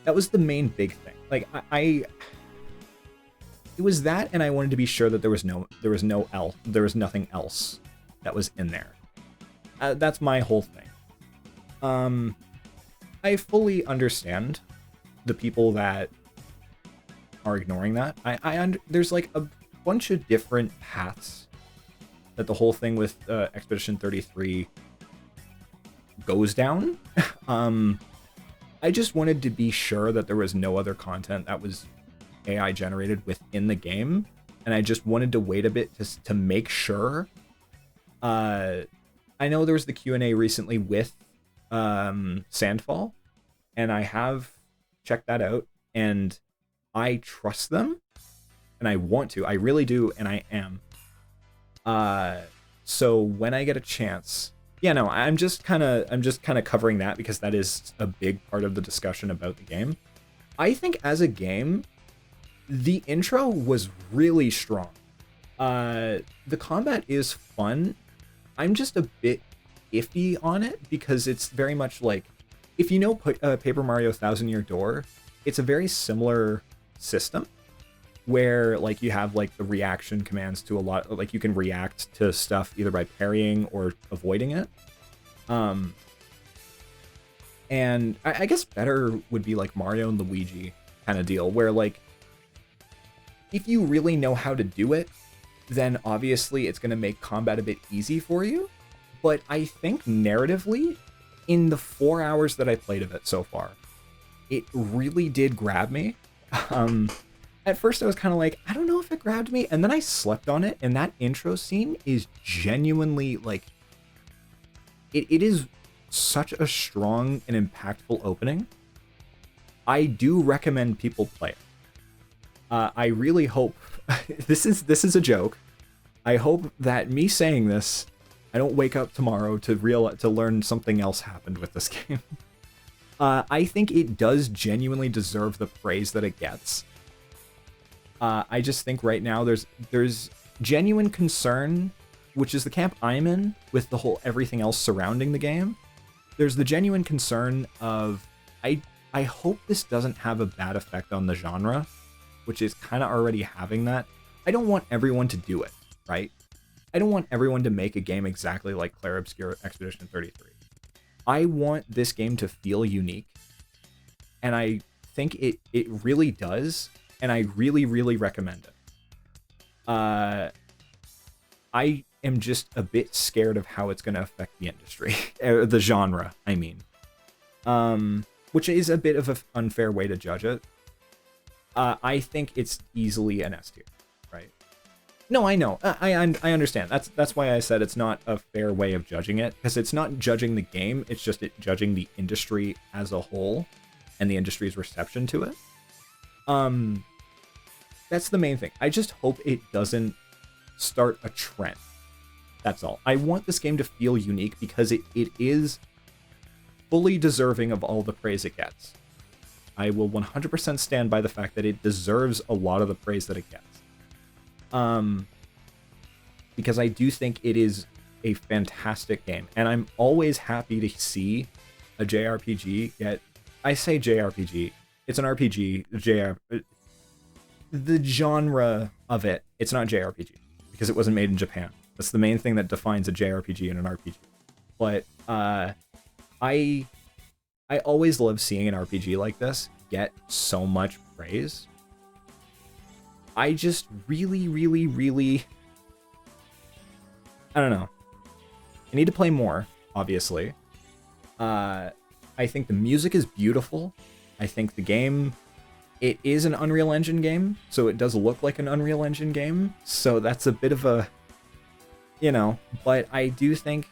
That was the main big thing. Like, it was that, and I wanted to be sure that there was nothing else that was in there. That's my whole thing. I fully understand the people that are ignoring that. There's like a bunch of different paths that the whole thing with Expedition 33 goes down. I just wanted to be sure that there was no other content that was AI generated within the game, and I just wanted to wait a bit to make sure. I know there was the Q&A recently with Sandfall, and I have checked that out, and I trust them, and I want to. I really do, and I am. So when I get a chance, yeah, no, I'm just kind of covering that because that is a big part of the discussion about the game. I think as a game, the intro was really strong. The combat is fun. I'm just a bit iffy on it because it's very much like, if you know Paper Mario Thousand Year Door, it's a very similar system where like you have like the reaction commands to a lot, like you can react to stuff either by parrying or avoiding it. And I guess better would be like Mario and Luigi kind of deal, where like if you really know how to do it, then obviously it's going to make combat a bit easy for you. But I think narratively, in the 4 hours that I played of it so far, it really did grab me. At first I was kind of like, I don't know if it grabbed me, and then I slept on it, and that intro scene is genuinely like, it is such a strong and impactful opening. I do recommend people play it. I really hope this is a joke. I hope that me saying this, I don't wake up tomorrow to learn something else happened with this game. I think it does genuinely deserve the praise that it gets. I just think right now there's genuine concern, which is the camp I'm in, with the whole everything else surrounding the game. There's the genuine concern of I hope this doesn't have a bad effect on the genre, which is kind of already having that. I don't want everyone to do it, right? I don't want everyone to make a game exactly like Clair Obscur Expedition 33. I want this game to feel unique, and I think it really does, and I really, really recommend it. I am just a bit scared of how it's going to affect the industry, the genre, I mean. Which is a bit of an unfair way to judge it. I think it's easily an S tier, right? No, I know. I understand. That's why I said it's not a fair way of judging it, because it's not judging the game, it's just judging the industry as a whole and the industry's reception to it. That's the main thing. I just hope it doesn't start a trend. That's all. I want this game to feel unique because it is fully deserving of all the praise it gets. I will 100% stand by the fact that it deserves a lot of the praise that it gets. Because I do think it is a fantastic game, and I'm always happy to see a JRPG get... I say JRPG, it's an RPG, the genre of it, it's not JRPG, because it wasn't made in Japan. That's the main thing that defines a JRPG and an RPG. But, I always love seeing an RPG like this get so much praise. I just really, really, really... I don't know. I need to play more, obviously. I think the music is beautiful. I think the game... It is an Unreal Engine game, so it does look like an Unreal Engine game. So that's a bit of a... You know, but I do think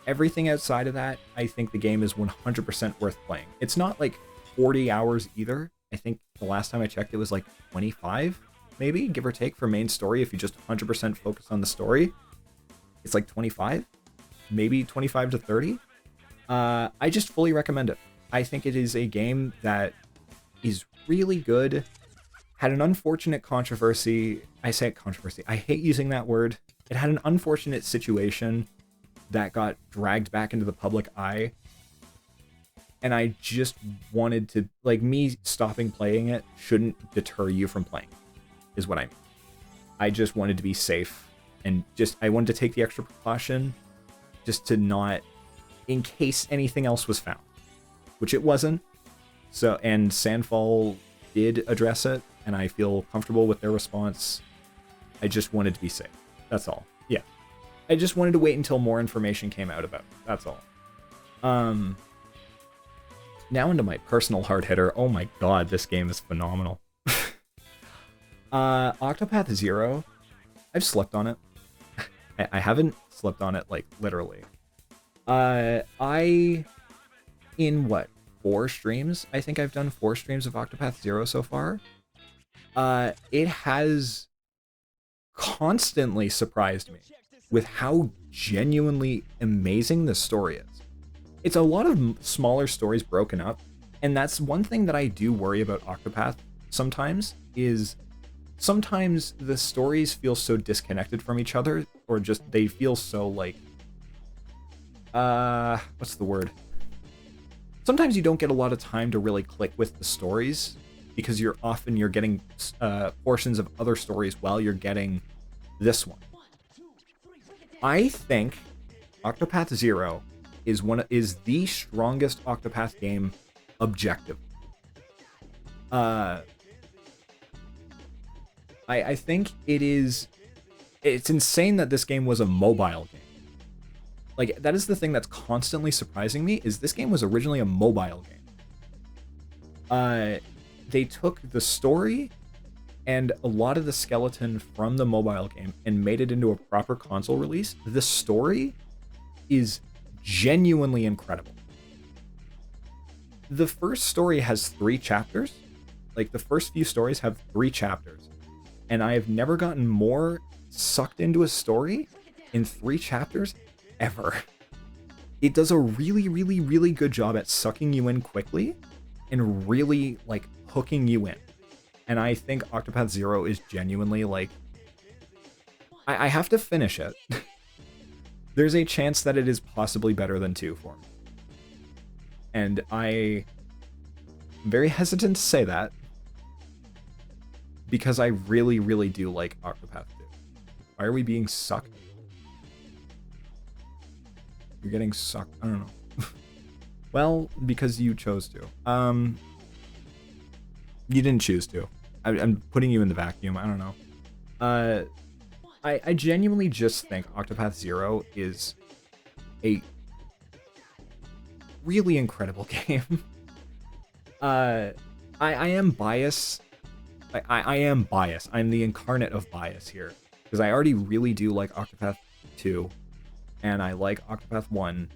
everything outside of that, I think the game is 100% worth playing. It's not like 40 hours either. I think the last time I checked it was like 25, maybe, give or take, for main story. If you just 100% focus on the story, it's like 25, maybe 25 to 30. I just fully recommend it. I think it is a game that is really good. Had an unfortunate controversy. I say controversy. I hate using that word. It had an unfortunate situation that got dragged back into the public eye. And I just wanted to, like, me stopping playing it shouldn't deter you from playing, is what I mean. I just wanted to be safe, and I wanted to take the extra precaution just to not, in case anything else was found, which it wasn't. So, and Sandfall did address it, and I feel comfortable with their response. I just wanted to be safe. That's all. Yeah. I just wanted to wait until more information came out about it. That's all. Now into my personal hard hitter. Oh my god, this game is phenomenal. Octopath Zero. I've slept on it. I haven't slept on it, like, literally. In what, 4 streams? I think I've done 4 streams of Octopath Zero so far. It has constantly surprised me with how genuinely amazing this story is. It's a lot of smaller stories broken up, and that's one thing that I do worry about Octopath sometimes, is sometimes the stories feel so disconnected from each other, or just they feel so, like, what's the word? Sometimes you don't get a lot of time to really click with the stories, because you're getting portions of other stories while you're getting this one. I think Octopath Zero is the strongest Octopath game objective. I think it's insane that this game was a mobile game. Like, that is the thing that's constantly surprising me, is this game was originally a mobile game. They took the story and a lot of the skeleton from the mobile game and made it into a proper console release. The story is genuinely incredible. The first story has 3 chapters. Like, the first few stories have 3 chapters. And I have never gotten more sucked into a story in 3 chapters ever. It does a really, really, really good job at sucking you in quickly and really, like, hooking you in. And I think Octopath Zero is genuinely, like, I have to finish it. There's a chance that it is possibly better than 2 for me. And I'm very hesitant to say that, because I really, really do like Octopath 2. Why are we being sucked? You're getting sucked. I don't know. Well, because you chose to. You didn't choose to. I'm putting you in the vacuum. I don't know. I genuinely just think Octopath Zero is a really incredible game. I am biased. I am biased. I'm the incarnate of bias here, because I already really do like Octopath 2, and I like Octopath 1,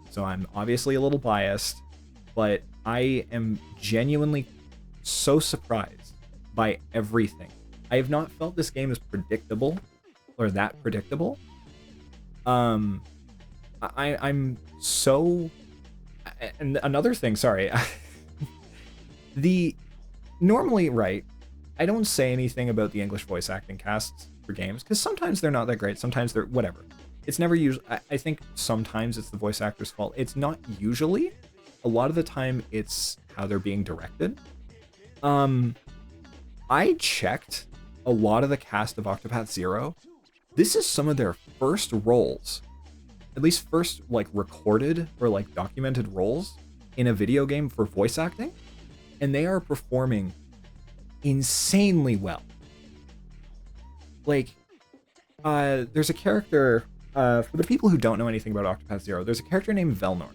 so I'm obviously a little biased, but I am genuinely so surprised by everything. I have not felt this game as predictable, or that predictable. I'm so... And another thing, sorry. Normally, right, I don't say anything about the English voice acting casts for games, because sometimes they're not that great, sometimes they're whatever. It's never usually... I think sometimes it's the voice actor's fault. It's not usually. A lot of the time, it's how they're being directed. I checked a lot of the cast of Octopath Zero. This is some of their first roles, at least first, like, recorded or, like, documented roles in a video game for voice acting, and they are performing insanely well. Like, there's a character, for the people who don't know anything about Octopath Zero, there's a character named Velnor.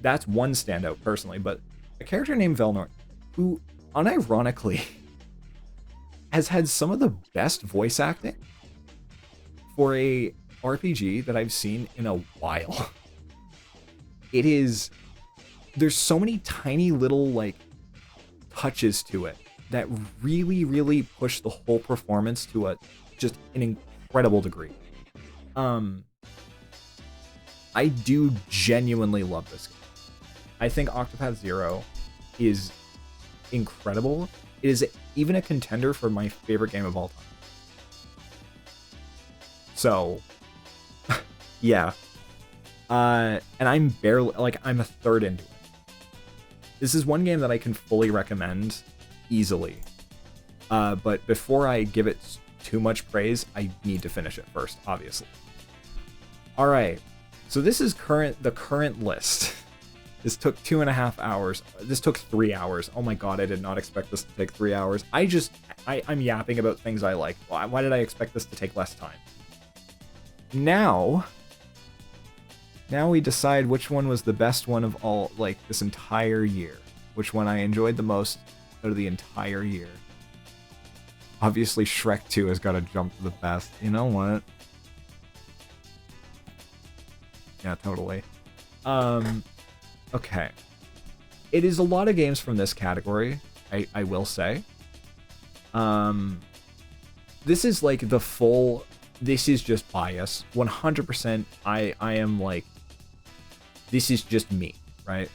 That's one standout, personally, but a character named Velnor, who, unironically, has had some of the best voice acting for a RPG that I've seen in a while. There's so many tiny little, like, touches to it that really, really push the whole performance to just an incredible degree. I do genuinely love this game. I think Octopath Zero is incredible. It is even a contender for my favorite game of all time. So, yeah. And I'm barely, like, I'm a third into it. This is one game that I can fully recommend easily. But before I give it too much praise, I need to finish it first, obviously. All right. So this is the current list. This took 2.5 hours. This took 3 hours. Oh my god, I did not expect this to take 3 hours. I'm yapping about things I like. Why did I expect this to take less time? Now we decide which one was the best one of all, like, this entire year. Which one I enjoyed the most out of the entire year. Obviously, Shrek 2 has got to jump to the best. You know what? Yeah, totally. Okay. It is a lot of games from this category, I will say. This is like the full... This is just bias. 100% I am like... This is just me, right?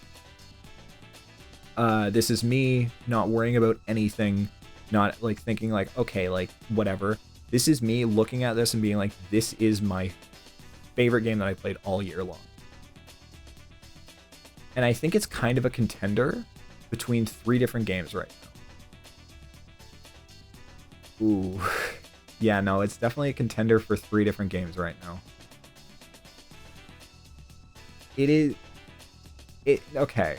This is me not worrying about anything, not like thinking like, okay, like whatever. This is me looking at this and being like, this is my favorite game that I played all year long. And I think it's kind of a contender between 3 different games right now. Ooh. Yeah, no, it's definitely a contender for 3 different games right now. Okay.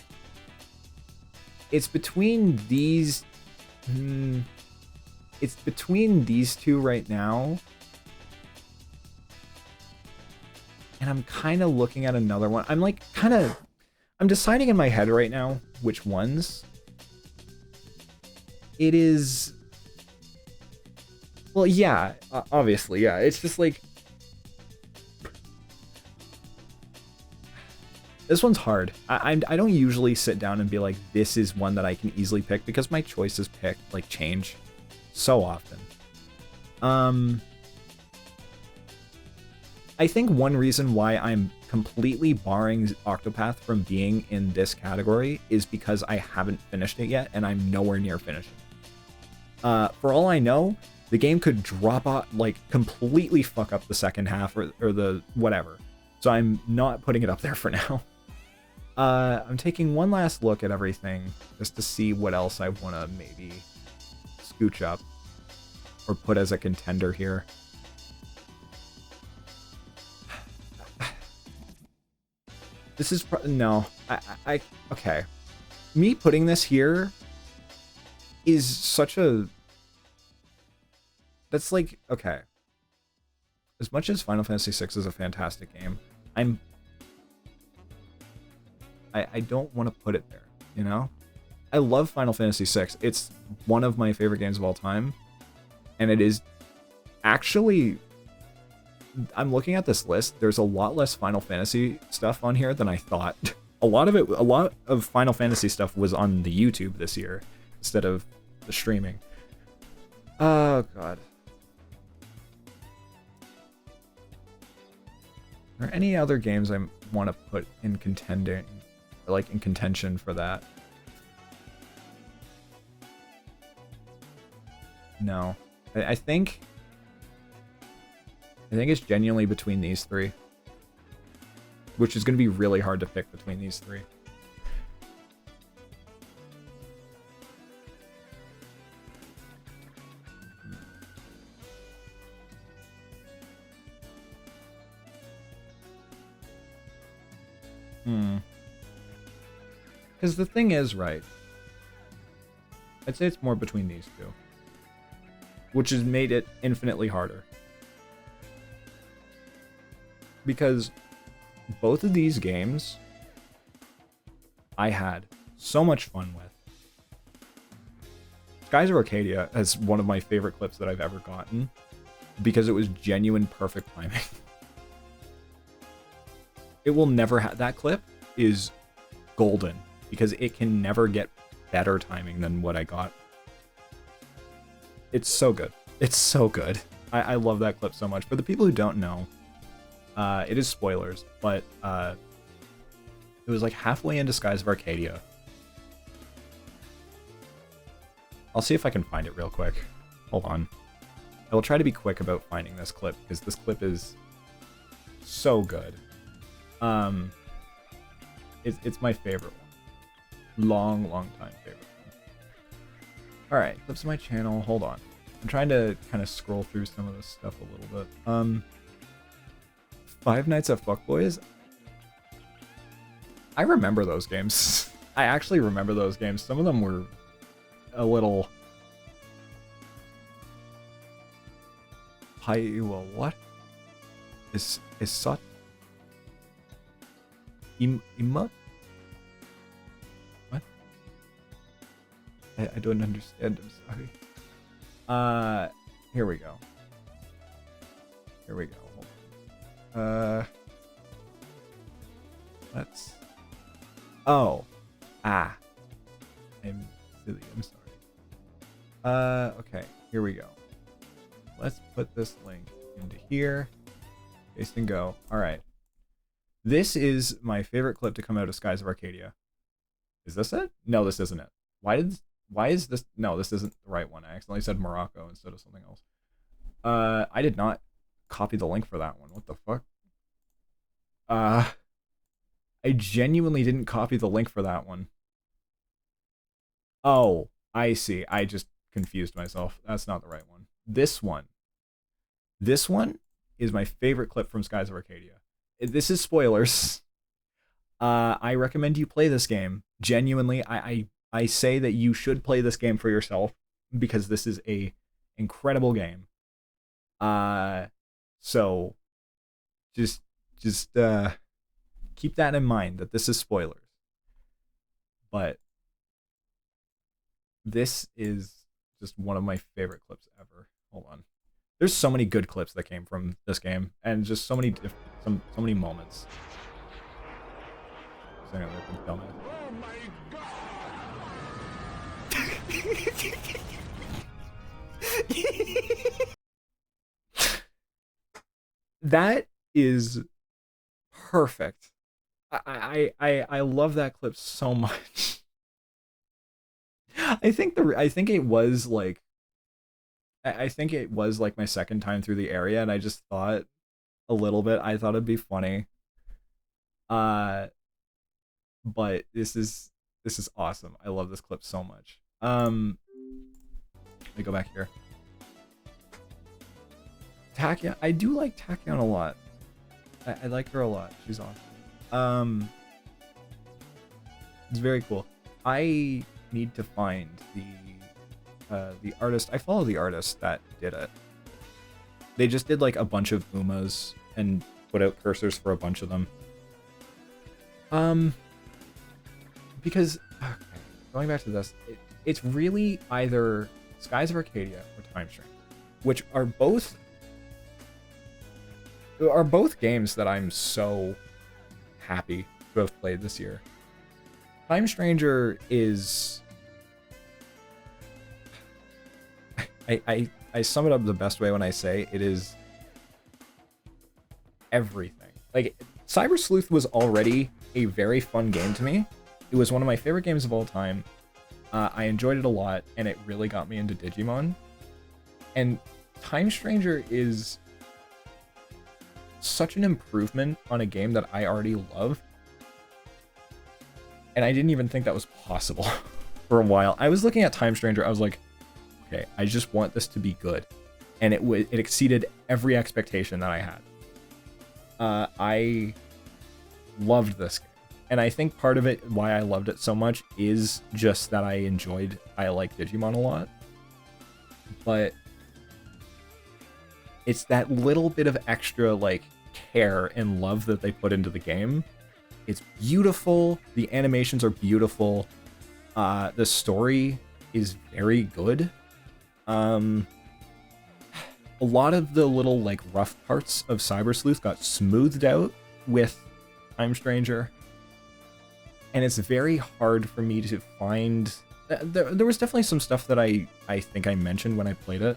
It's between these... It's between these 2 right now. And I'm kind of looking at another one. I'm deciding in my head right now which ones. It is... Well, yeah, obviously, yeah. It's just like... This one's hard. I don't usually sit down and be like, this is one that I can easily pick, because my choices like change so often. I think one reason why I'm completely barring Octopath from being in this category is because I haven't finished it yet, and I'm nowhere near finishing it. For all I know, the game could drop off, like completely fuck up the second half or the whatever. So I'm not putting it up there for now. I'm taking one last look at everything just to see what else I want to maybe scooch up or put as a contender here. This is no, okay. Me putting this here is such a... That's like, okay. As much as Final Fantasy VI is a fantastic game, I don't want to put it there, you know? I love Final Fantasy VI. It's one of my favorite games of all time. And it is actually... I'm looking at this list. There's a lot less Final Fantasy stuff on here than I thought. A lot of Final Fantasy stuff was on the YouTube this year instead of the streaming. Oh, God. Are there any other games I want to put in contending, like in contention for that? No. I think it's genuinely between these 3. Which is going to be really hard to pick between these 3. Because the thing is, right, I'd say it's more between these 2. Which has made it infinitely harder. Because both of these games I had so much fun with. Skies of Arcadia is one of my favorite clips that I've ever gotten because it was genuine perfect timing. It will never have... That clip is golden because it can never get better timing than what I got. It's so good. It's so good. I love that clip so much. For the people who don't know, it is spoilers, but It was like halfway into Skies of Arcadia. I'll see if I can find it real quick. Hold on. I will try to be quick about finding this clip, because this clip is so good. It's my favorite one. Long time favorite one. Alright, clips of my channel. Hold on. I'm trying to kind of scroll through some of this stuff a little bit. Five Nights at Fuckboys. I remember those games. I actually remember those games. Some of them were a little... Well, what? Is such... Emote? What? I don't understand, I'm sorry. Here we go. Here we go. Hold on. Let's... Oh. Ah. I'm silly, I'm sorry. Okay, here we go. Let's put this link into here. Paste and go. Alright. This is my favorite clip to come out of Skies of Arcadia. Is this it? No, this isn't it. Why is this? No, this isn't the right one. I accidentally said Morocco instead of something else. I did not copy the link for that one. What the fuck? I genuinely didn't copy the link for that one. Oh, I see. I just confused myself. That's not the right one. This one. This one is my favorite clip from Skies of Arcadia. This is spoilers. I recommend you play this game. Genuinely, I say that you should play this game for yourself because this is a incredible game. So just keep that in mind that this is spoilers. But this is just one of my favorite clips ever. Hold on. There's so many good clips that came from this game, and just so many so many moments. Oh my god! That is perfect. I love that clip so much. I think it was like my second time through the area, and I just thought a little bit. I thought it'd be funny. But this is awesome. I love this clip so much. Let me go back here. Tachyon, I do like Tachyon a lot. I like her a lot. She's awesome. It's very cool. I need to find the artist. I follow the artist that did it. They just did like a bunch of Umas and put out cursors for a bunch of them. Because okay, going back to this, it's really either Skies of Arcadia or Time Stranger, which are both games that I'm so happy to have played this year. Time Stranger is... I sum it up the best way when I say it is everything. Like, Cyber Sleuth was already a very fun game to me. It was one of my favorite games of all time. I enjoyed it a lot, and it really got me into Digimon. And Time Stranger is such an improvement on a game that I already love. And I didn't even think that was possible for a while. I was looking at Time Stranger, I was like, okay, I just want this to be good. And it exceeded every expectation that I had. I loved this game. And I think part of it, why I loved it so much, is just that I like Digimon a lot. But it's that little bit of extra, like, care and love that they put into the game. It's beautiful. The animations are beautiful. The story is very good. A lot of the little, like, rough parts of Cyber Sleuth got smoothed out with Time Stranger. And it's very hard for me to find... There was definitely some stuff that I think I mentioned when I played it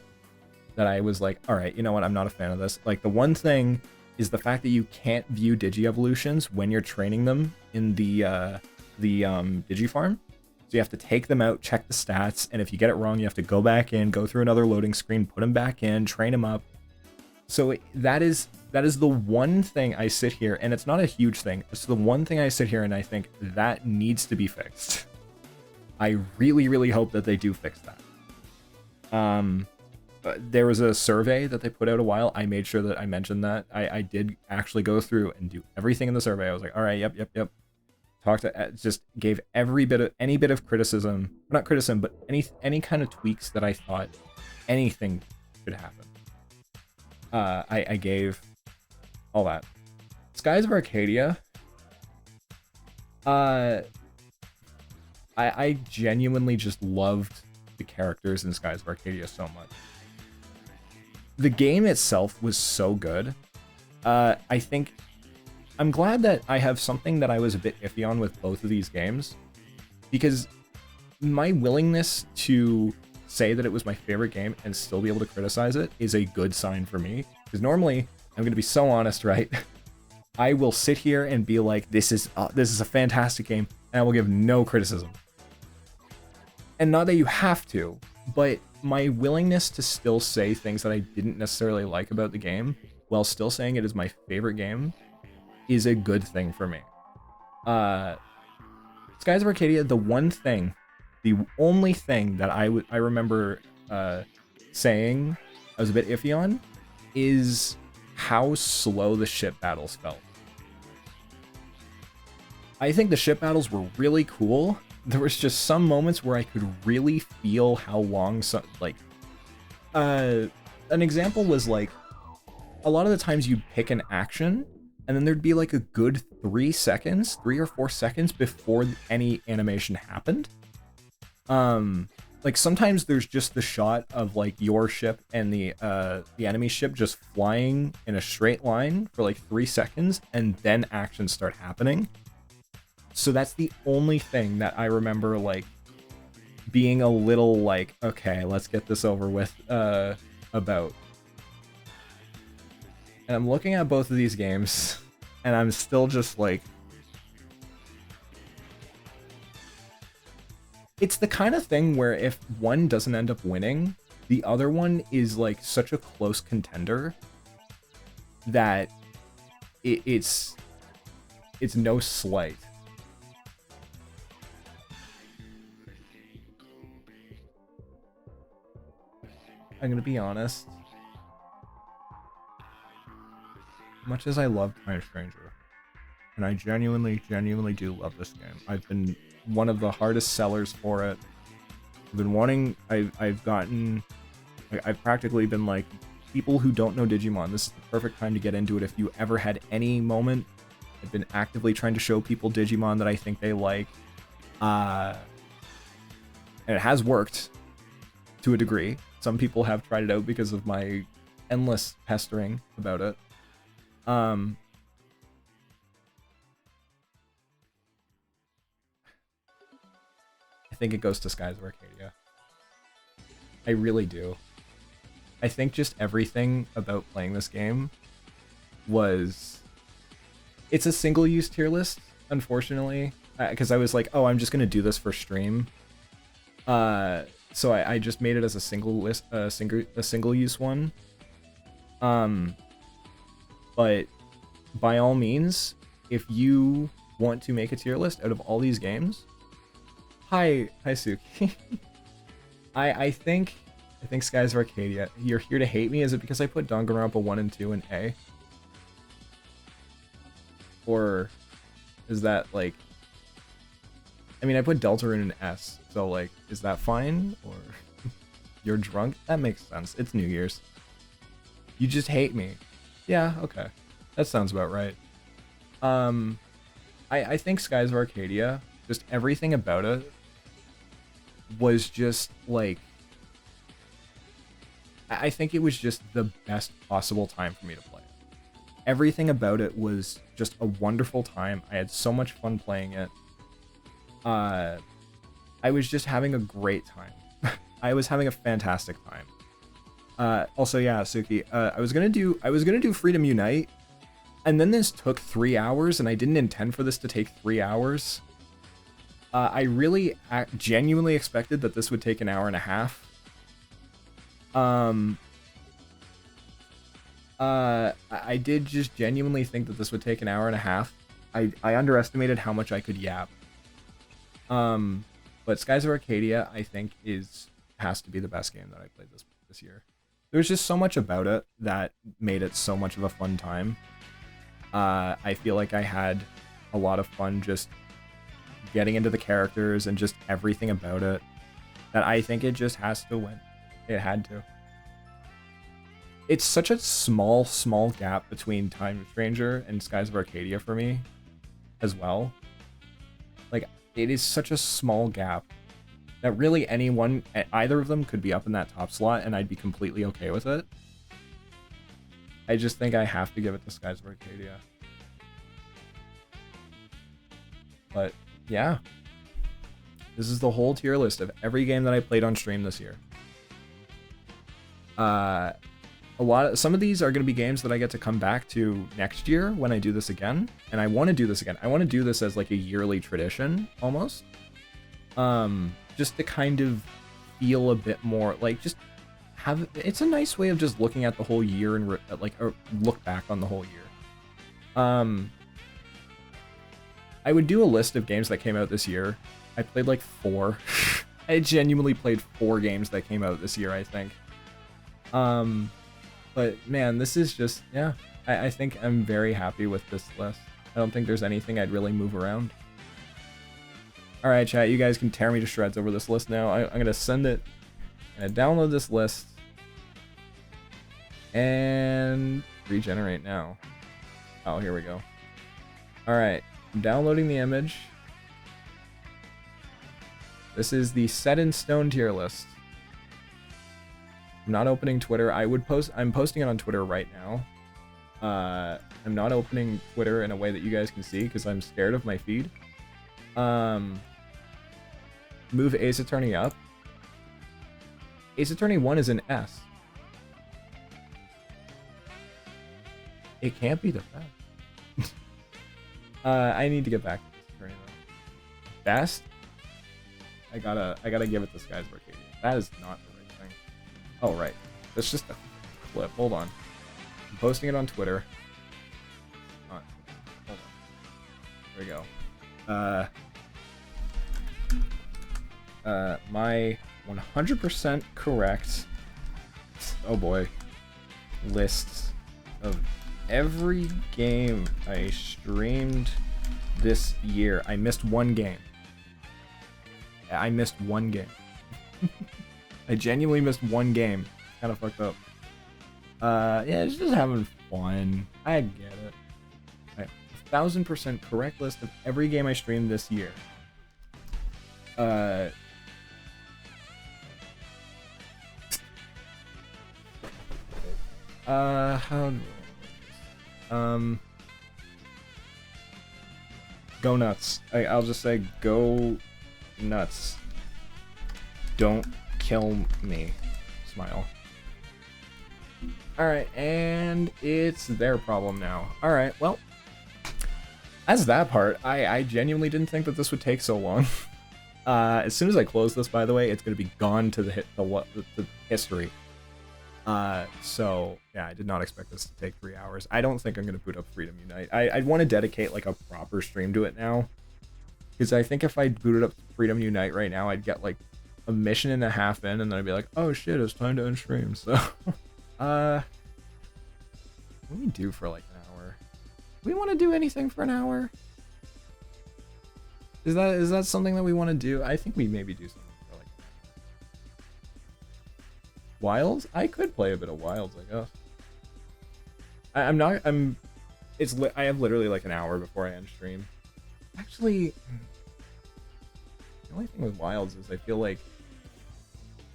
that I was like, alright, you know what, I'm not a fan of this. Like, the one thing is the fact that you can't view Digi-evolutions when you're training them in the Digifarm. So you have to take them out, check the stats, and if you get it wrong, you have to go back in, go through another loading screen, put them back in, train them up. So that is the one thing I sit here, and it's not a huge thing, it's the one thing I sit here and I think that needs to be fixed. I really, really hope that they do fix that. There was a survey that they put out a while. I made sure that I mentioned that. I did actually go through and do everything in the survey. I was like, all right, yep. Talked to, just gave any bit of criticism, not criticism, but any kind of tweaks that I thought anything should happen. I gave all that. Skies of Arcadia. I genuinely just loved the characters in Skies of Arcadia so much. The game itself was so good. I think I'm glad that I have something that I was a bit iffy on with both of these games, because my willingness to say that it was my favorite game and still be able to criticize it is a good sign for me. Because normally, I'm going to be so honest, right? I will sit here and be like, this is a fantastic game, and I will give no criticism. And not that you have to, but my willingness to still say things that I didn't necessarily like about the game, while still saying it is my favorite game, is a good thing for me. Skies of Arcadia, the only thing that I remember saying I was a bit iffy on is how slow the ship battles felt. I think the ship battles were really cool. There was just some moments where I could really feel how long an example was like, a lot of the times you'd pick an action and then there'd be like a good 3 or 4 seconds before any animation happened. Like sometimes there's just the shot of like your ship and the enemy ship just flying in a straight line for like 3 seconds, and then actions start happening. So that's the only thing that I remember like being a little like, okay, let's get this over with about. And I'm looking at both of these games, and I'm still just like, it's the kind of thing where if one doesn't end up winning, the other one is like such a close contender that it's no slight. I'm gonna be honest. Much as I love Time Stranger, and I genuinely do love this game. I've been one of the hardest sellers for it. I've been wanting, I've practically been like, people who don't know Digimon, this is the perfect time to get into it if you ever had any moment. I've been actively trying to show people Digimon that I think they like. And it has worked to a degree. Some people have tried it out because of my endless pestering about it. I think it goes to Skies of Arcadia. I really do. I think just everything about playing this game was... It's a single-use tier list, unfortunately, because I was like, oh, I'm just going to do this for stream. So I just made it as a single-use one. But by all means, if you want to make a tier list out of all these games, hi Suki. I think Skies of Arcadia. You're here to hate me. Is it because I put Danganronpa 1 and 2 in A? Or is that like, I mean, I put Deltarune in S, so like, is that fine? Or you're drunk? That makes sense. It's New Year's. You just hate me. Yeah, okay. That sounds about right. I think Skies of Arcadia, just everything about it was just like, I think it was just the best possible time for me to play it. Everything about it was just a wonderful time. I had so much fun playing it. I was just having a great time. I was having a fantastic time. Also, yeah, Suki, I was gonna do Freedom Unite, And then this took 3 hours, and I didn't intend for this to take 3 hours. I really genuinely expected that this would take an hour and a half. I did just genuinely think that this would take an hour and a half. I underestimated how much I could yap. But Skies of Arcadia, I think, has to be the best game that I played this year. There's just so much about it that made it so much of a fun time. I feel like I had a lot of fun just getting into the characters and just everything about it, that I think it just has to win. It had to. It's such a small gap between Time Stranger and Skies of Arcadia for me as well. Like, it is such a small gap that really either of them could be up in that top slot and I'd be completely okay with it. I just think I have to give it to Skies of Arcadia. But yeah, this is the whole tier list of every game that I played on stream this year. Some of these are going to be games that I get to come back to next year when I do this again, and I want to do this again. I want to do this as like a yearly tradition almost, just to kind of feel a bit more like just have. It's a nice way of just looking at the whole year and look back on the whole year. I would do a list of games that came out this year. I played like 4. I genuinely played 4 games that came out this year, I think. But man, this is just, yeah, I think I'm very happy with this list. I don't think there's anything I'd really move around. All right, chat, you guys can tear me to shreds over this list now. I'm going to send it, and download this list, and regenerate now. Oh, here we go. All right, I'm downloading the image. This is the set in stone tier list. I'm not opening Twitter. I'm posting it on Twitter right now. I'm not opening Twitter in a way that you guys can see because I'm scared of my feed. Move Ace Attorney up. Ace Attorney 1 is an S. It can't be the best. I need to get back to this attorney though. Best? I gotta give it to Skies of Arcadia. That is not the right thing. Oh right. That's just a clip. Hold on. I'm posting it on Twitter. Hold on. There we go. My 100% correct, oh boy, lists of every game I streamed this year. I missed one game. I missed one game. I genuinely missed one game. Kind of fucked up. Yeah, it's just having fun. I get it. Right. 1000% correct list of every game I streamed this year. Go nuts. I'll just say go nuts. Don't kill me. Smile. Alright, and it's their problem now. Alright, well, that's that part. I genuinely didn't think that this would take so long. As soon as I close this, by the way, it's going to be gone to the history. So, yeah, I did not expect this to take 3 hours. I don't think I'm going to boot up Freedom Unite. I'd want to dedicate, like, a proper stream to it now. Because I think if I booted up Freedom Unite right now, I'd get, like, a mission and a half in, and then I'd be like, oh shit, it's time to end stream. So, what do we do for, like, an hour? Do we want to do anything for an hour? Is that something that we want to do? I think we maybe do something for, like, Wilds? I could play a bit of Wilds, I guess. I have literally like an hour before I end stream. Actually, the only thing with Wilds is I feel like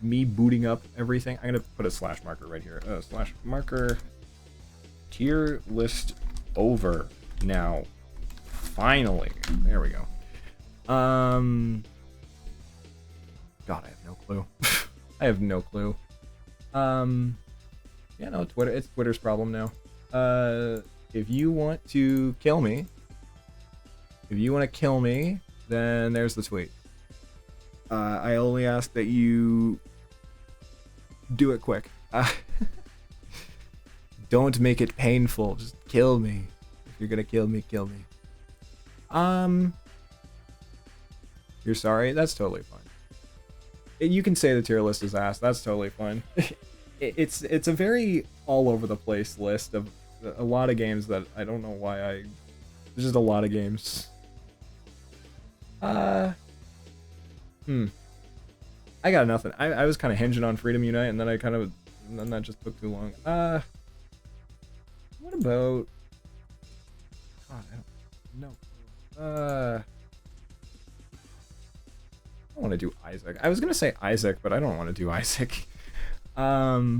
me booting up everything. I'm gonna put a slash marker right here. Slash marker. Tier list over now. Finally, there we go. God, I have no clue. I have no clue. Yeah, no, Twitter. It's Twitter's problem now. if you want to kill me, then there's the tweet. I only ask that you do it quick. Don't make it painful. Just kill me. If you're gonna kill me, kill me. You're sorry? That's totally fine. You can say the tier list is ass. That's totally fine. It's a very all over the place list of a lot of games that I don't know why I... There's just a lot of games. I got nothing. I was kind of hinging on Freedom Unite, and then and then that just took too long. What about... God, I don't know. I want to do Isaac. I was gonna say Isaac, but I don't want to do Isaac. At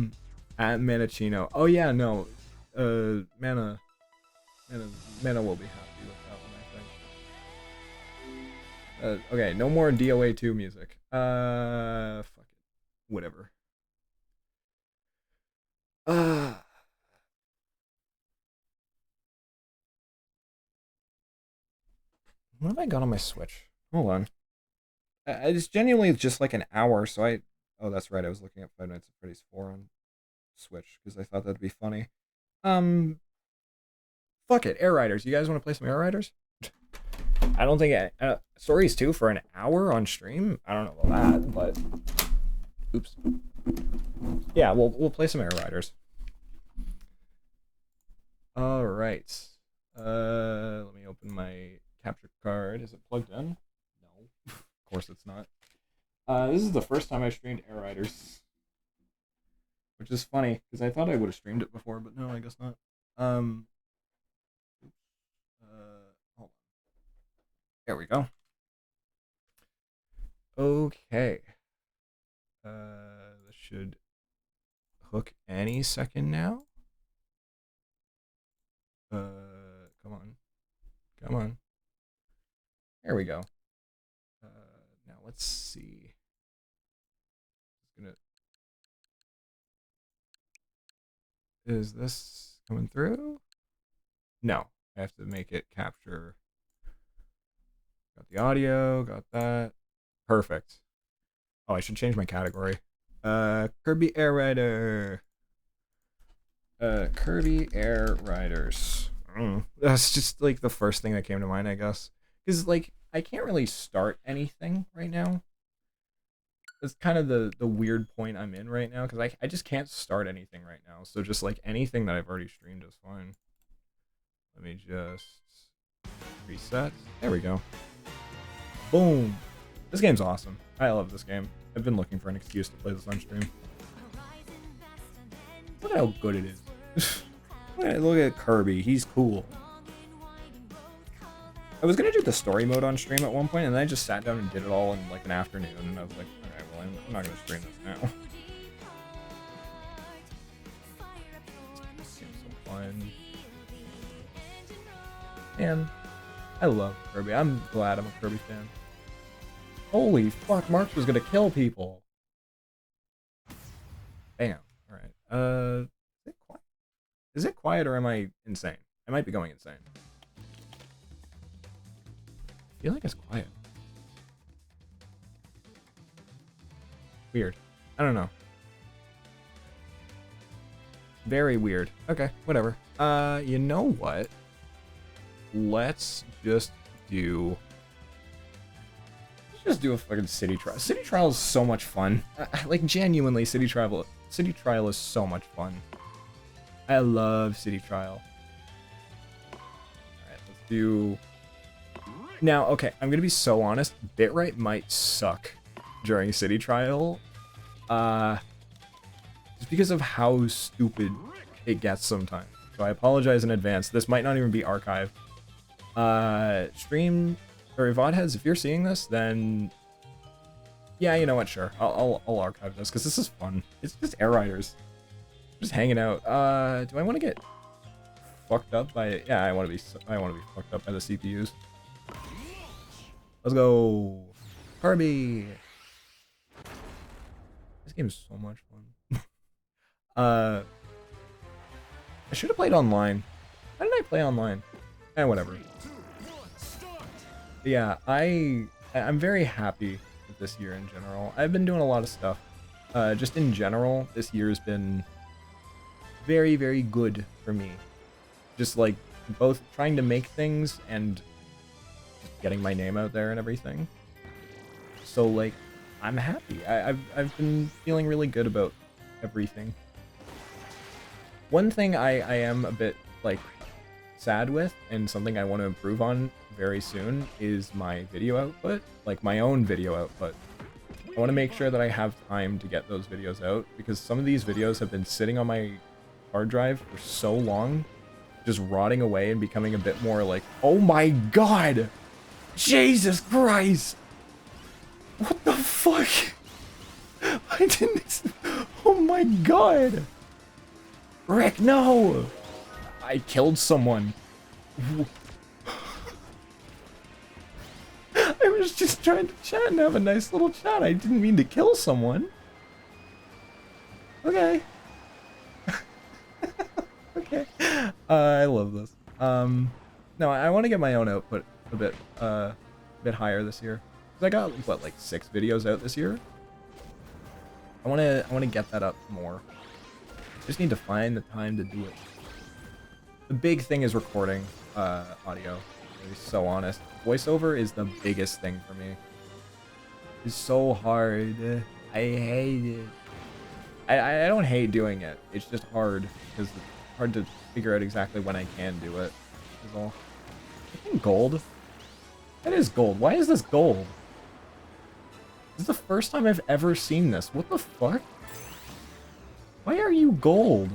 Manachino. Oh yeah, no. Mana will be happy with that one, I think. Okay, no more DOA 2 music. Fuck it. Whatever. What have I got on my Switch? Hold on. It's genuinely just like an hour, so oh, that's right, I was looking at Five Nights at Freddy's 4 on Switch, because I thought that'd be funny. Fuck it, Air Riders. You guys want to play some Air Riders? I don't think... Stories 2 for an hour on stream? I don't know about that, but... Oops. Yeah, we'll play some Air Riders. Alright. Let me open my capture card. Is it plugged in? No. Of course it's not. This is the first time I streamed Air Riders. Which is funny, because I thought I would have streamed it before, but no, I guess not. Hold on. There we go. Okay. This should hook any second now. Come on. Come on. There we go. Now let's see. Is this coming through? No, I have to make it capture. Got the audio, got that. Perfect. Oh, I should change my category. Kirby Air Rider. Kirby Air Riders. That's just like the first thing that came to mind, I guess. Because like I can't really start anything right now. That's kind of the weird point I'm in right now, because I just can't start anything right now. So just like anything that I've already streamed is fine. Let me just reset. There we go. Boom. This game's awesome. I love this game. I've been looking for an excuse to play this on stream. Look at how good it is. Look at Kirby. He's cool. I was gonna do the story mode on stream at one point, and then I just sat down and did it all in like an afternoon, and I was like, alright, well, I'm not gonna stream this now. This game's so fun. Man, I love Kirby. I'm glad I'm a Kirby fan. Holy fuck, Marks was gonna kill people. Bam. Alright. Is it quiet? Is it quiet or am I insane? I might be going insane. I feel like it's quiet. Weird. I don't know. Very weird. Okay, whatever. You know what? Let's just do a fucking city trial. City trial is so much fun. Like genuinely, city trial is so much fun. I love city trial. Alright, let's do... Now, okay, I'm gonna be so honest. Bitrate might suck during city trial. Just because of how stupid it gets sometimes. So I apologize in advance. This might not even be archived. Stream... Or VODheads, if you're seeing this, then... Yeah, you know what, sure. I'll archive this, because this is fun. It's just Air Riders. Just hanging out. Do I want to get fucked up by... Yeah, I want to be fucked up by the CPUs. Let's go. Kirby. This game is so much fun. I should have played online. How did I play online? Whatever. Yeah, I'm very happy with this year in general. I've been doing a lot of stuff. Just in general, this year's been very, very good for me. Just like both trying to make things and just getting my name out there and everything. So like, I'm happy. I've been feeling really good about everything. One thing I am a bit like sad with, and something I want to improve on very soon, is my video output, like my own video output. I want to make sure that I have time to get those videos out, because some of these videos have been sitting on my hard drive for so long, just rotting away and becoming a bit more like, oh my god! Jesus Christ! What the fuck? I didn't... Oh my god! Rick, no! I killed someone. I was just trying to chat and have a nice little chat. I didn't mean to kill someone. Okay. Okay. I love this. No, I want to get my own output a bit higher this year. 'Cause I got what, like 6 videos out this year. I want to get that up more. Just need to find the time to do it. The big thing is recording audio. To be so honest, voiceover is the biggest thing for me. It's so hard. I hate it. I don't hate doing it. It's just hard because it's hard to figure out exactly when I can do it. Is all. I think gold. That is gold. Why is this gold? This is the first time I've ever seen this. What the fuck? Why are you gold?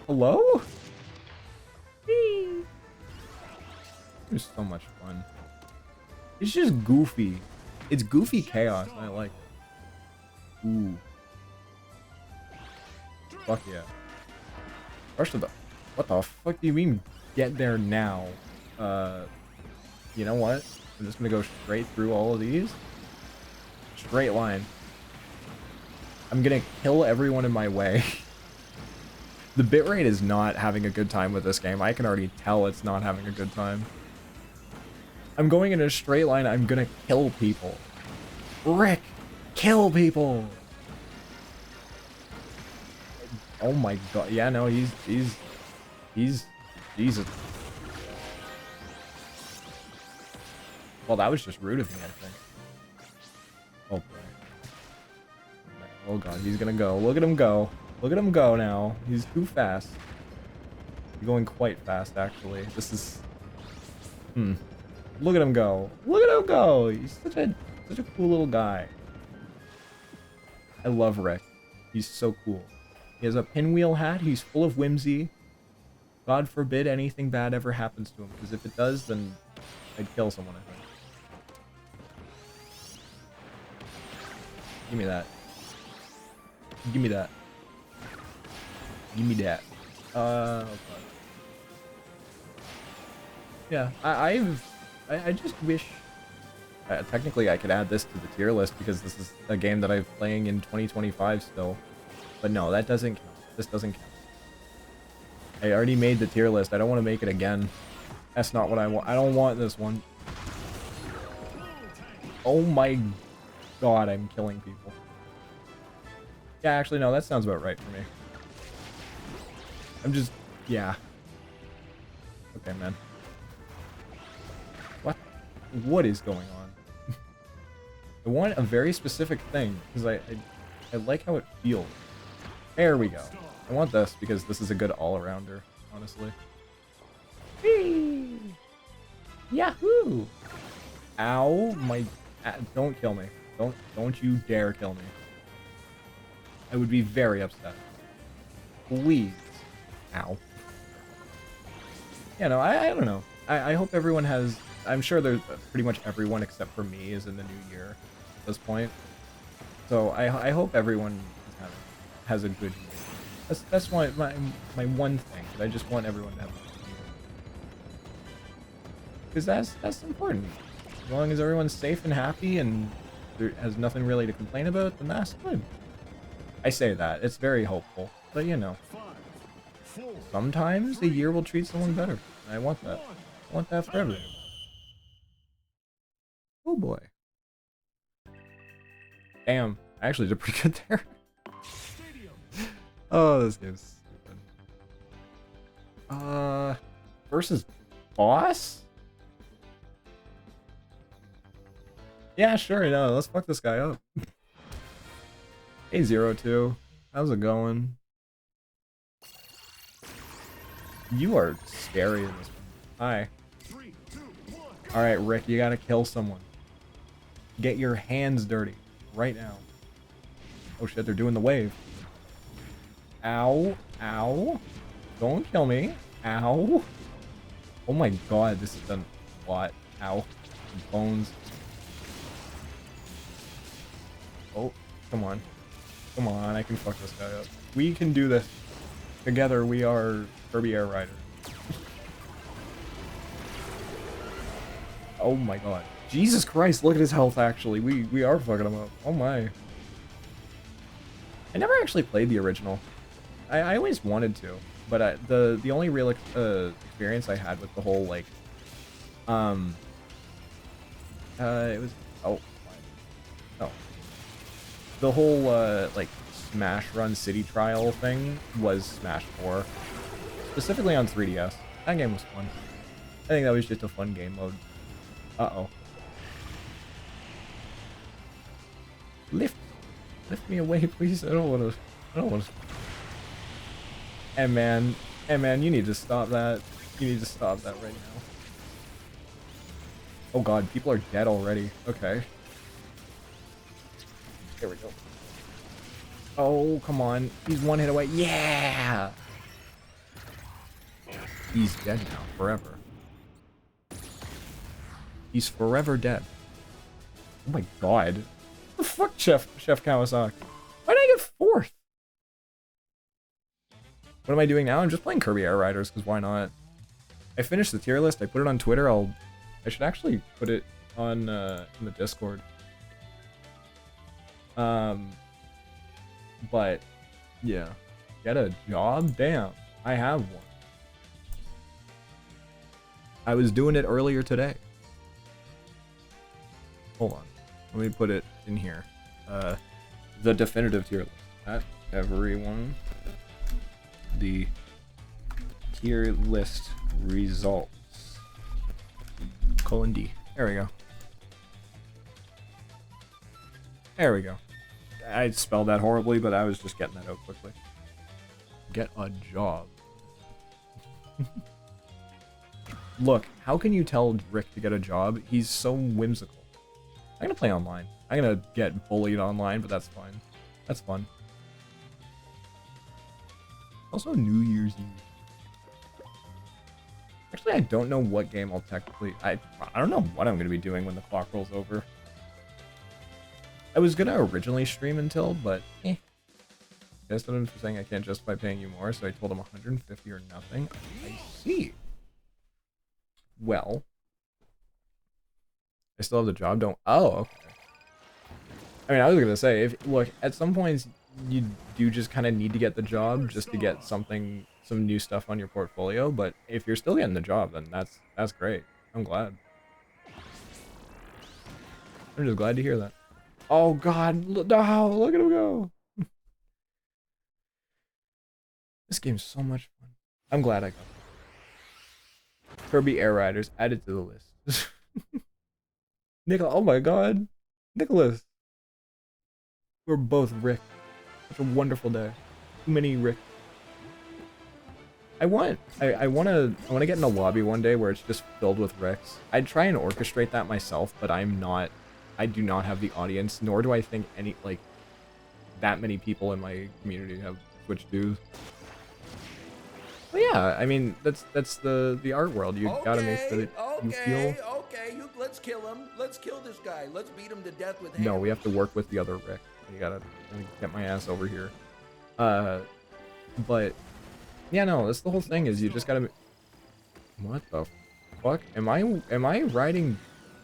Hello? It was so much fun. It's just goofy. It's goofy chaos, and I like it. Ooh. Fuck yeah. First of all, what the fuck do you mean get there now? You know what? I'm just gonna go straight through all of these. Straight line. I'm gonna kill everyone in my way. The bitrate is not having a good time with this game. I can already tell it's not having a good time. I'm going in a straight line. I'm gonna kill people. Rick, kill people. Oh my god. Yeah, no, he's Jesus. Well, that was just rude of me, I think. Oh boy. Oh god, he's gonna go. Look at him go. Look at him go now. He's too fast. He's going quite fast, actually. This is... Look at him go. Look at him go. He's such a cool little guy. I love Rick. He's so cool. He has a pinwheel hat. He's full of whimsy. God forbid anything bad ever happens to him, because if it does, then I'd kill someone, I think. Give me that. Give me that. Give me that. Okay. Yeah, I just wish... technically, I could add this to the tier list because this is a game that I'm playing in 2025 still. But no, that doesn't count. This doesn't count. I already made the tier list. I don't want to make it again. That's not what I want. I don't want this one. Oh my god, I'm killing people. Yeah, actually, no, that sounds about right for me. I'm just... yeah. Okay, man. What? What is going on? I want a very specific thing, because I like how it feels. There we go. I want this, because this is a good all-arounder, honestly. Whee! Yahoo! Ow, my... don't kill me. Don't you dare kill me. I would be very upset. Please. Ow. Yeah, no, I don't know. I hope everyone has... I'm sure there's pretty much everyone except for me is in the new year at this point. So I hope everyone has a good year. That's my one thing. That I just want everyone to have a good year. Because that's important. As long as everyone's safe and happy and there has nothing really to complain about, then that's good. I say that. It's very hopeful. But you know. sometimes a year will treat someone better. I want that. I want that for everyone. Oh boy. Damn, I actually did pretty good there. Oh, this game's stupid. Versus boss? Yeah, sure, no, let's fuck this guy up. Hey, 02. How's it going? You are scary in this one. Hi. Alright, Rick, you gotta kill someone. Get your hands dirty. Right now. Oh shit, they're doing the wave. Ow. Ow. Don't kill me. Ow. Oh my god, this has done a lot. Ow. Bones. Oh, come on. Come on, I can fuck this guy up. We can do this. Together, we are Kirby Air Rider. Oh my god. Jesus Christ, look at his health, actually. We are fucking him up. Oh my. I never actually played the original. I always wanted to, but the only real experience I had with the whole, like, it was, oh, no. The whole, like, Smash Run City Trial thing was Smash 4. Specifically on 3DS. That game was fun. I think that was just a fun game mode. Uh-oh. Lift me away, please. I don't want to. Hey man, you need to stop that. You need to stop that right now. Oh god, people are dead already. Okay. Here we go. Oh, come on. He's one hit away. Yeah! He's dead now, forever. He's forever dead. Oh my god. What the fuck, Chef Kawasaki? Why did I get 4th? What am I doing now? I'm just playing Kirby Air Riders, because why not? I finished the tier list. I put it on Twitter. I should actually put it on in the Discord. But yeah, get a job? Damn, I have one. I was doing it earlier today. Hold on, let me put it in here. The definitive tier list. At everyone, the tier list results. :D. There we go. There we go. I spelled that horribly, but I was just getting that out quickly. Get a job. Look, how can you tell Rick to get a job? He's so whimsical. I'm gonna play online. I'm gonna get bullied online, but that's fine. That's fun. Also, New Year's Eve. Actually, I don't know what game I'll technically... I don't know what I'm gonna be doing when the clock rolls over. I was gonna originally stream until, but eh. I asked him for saying I can't justify paying you more, so I told him 150 or nothing. I see. Well, I still have the job. Don't. Oh, okay. I mean, I was gonna say, look, at some points you do just kind of need to get the job just to get some new stuff on your portfolio. But if you're still getting the job, then that's great. I'm glad. I'm just glad to hear that. Oh God, no, look at him go. This game's so much fun. I'm glad I got it. Kirby Air Riders added to the list. Nicholas, oh my God. Nicholas. We're both Rick. Such a wonderful day. Too many Rick. I want to get in a lobby one day where it's just filled with Ricks. I'd try and orchestrate that myself, but I do not have the audience, nor do I think that many people in my community have Twitch dues. But yeah, I mean, that's the art world. You gotta make sure that you feel... Okay, let's kill him. Let's kill this guy. Let's beat him to death with No, we have to work with the other Rick. You gotta get my ass over here. But yeah, no, that's the whole thing. Is you just gotta... What the fuck? Am I riding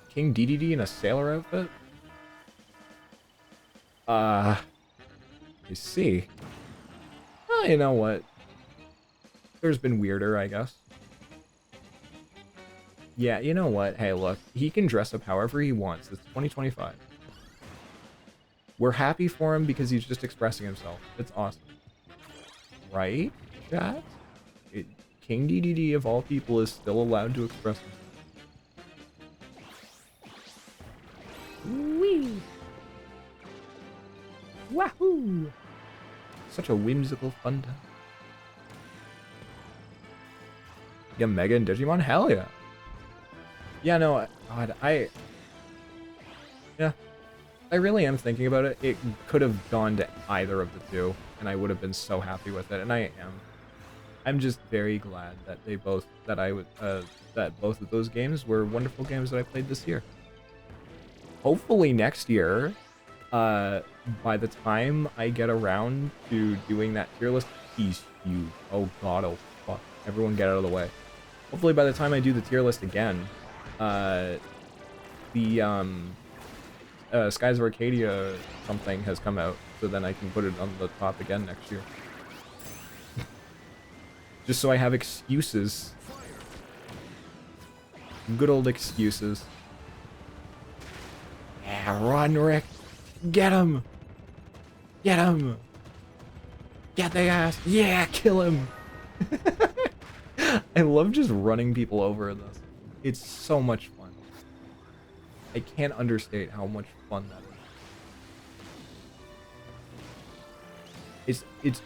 King DDD in a sailor outfit? I see. Well, you know what? There's been weirder, I guess. Yeah, you know what? Hey, look, he can dress up however he wants. It's 2025. We're happy for him because he's just expressing himself. It's awesome. Right, chat? King DDD of all people is still allowed to express himself. Whee! Wahoo! Such a whimsical fun time. Yeah, Mega and Digimon? Hell yeah. Yeah, no, God, yeah, I really am thinking about it. It could have gone to either of the two, and I would have been so happy with it, and I am. I'm just very glad that that both of those games were wonderful games that I played this year. Hopefully next year, by the time I get around to doing that tier list, he's huge. Oh god, oh fuck. Everyone get out of the way. Hopefully by the time I do the tier list again, Skies of Arcadia something has come out, so then I can put it on the top again next year. Just so I have excuses. Good old excuses. Yeah, run, Rick. Get him. Get him. Get the ass. Yeah, kill him. I love just running people over in this. It's so much fun. I can't understate how much fun that is. It's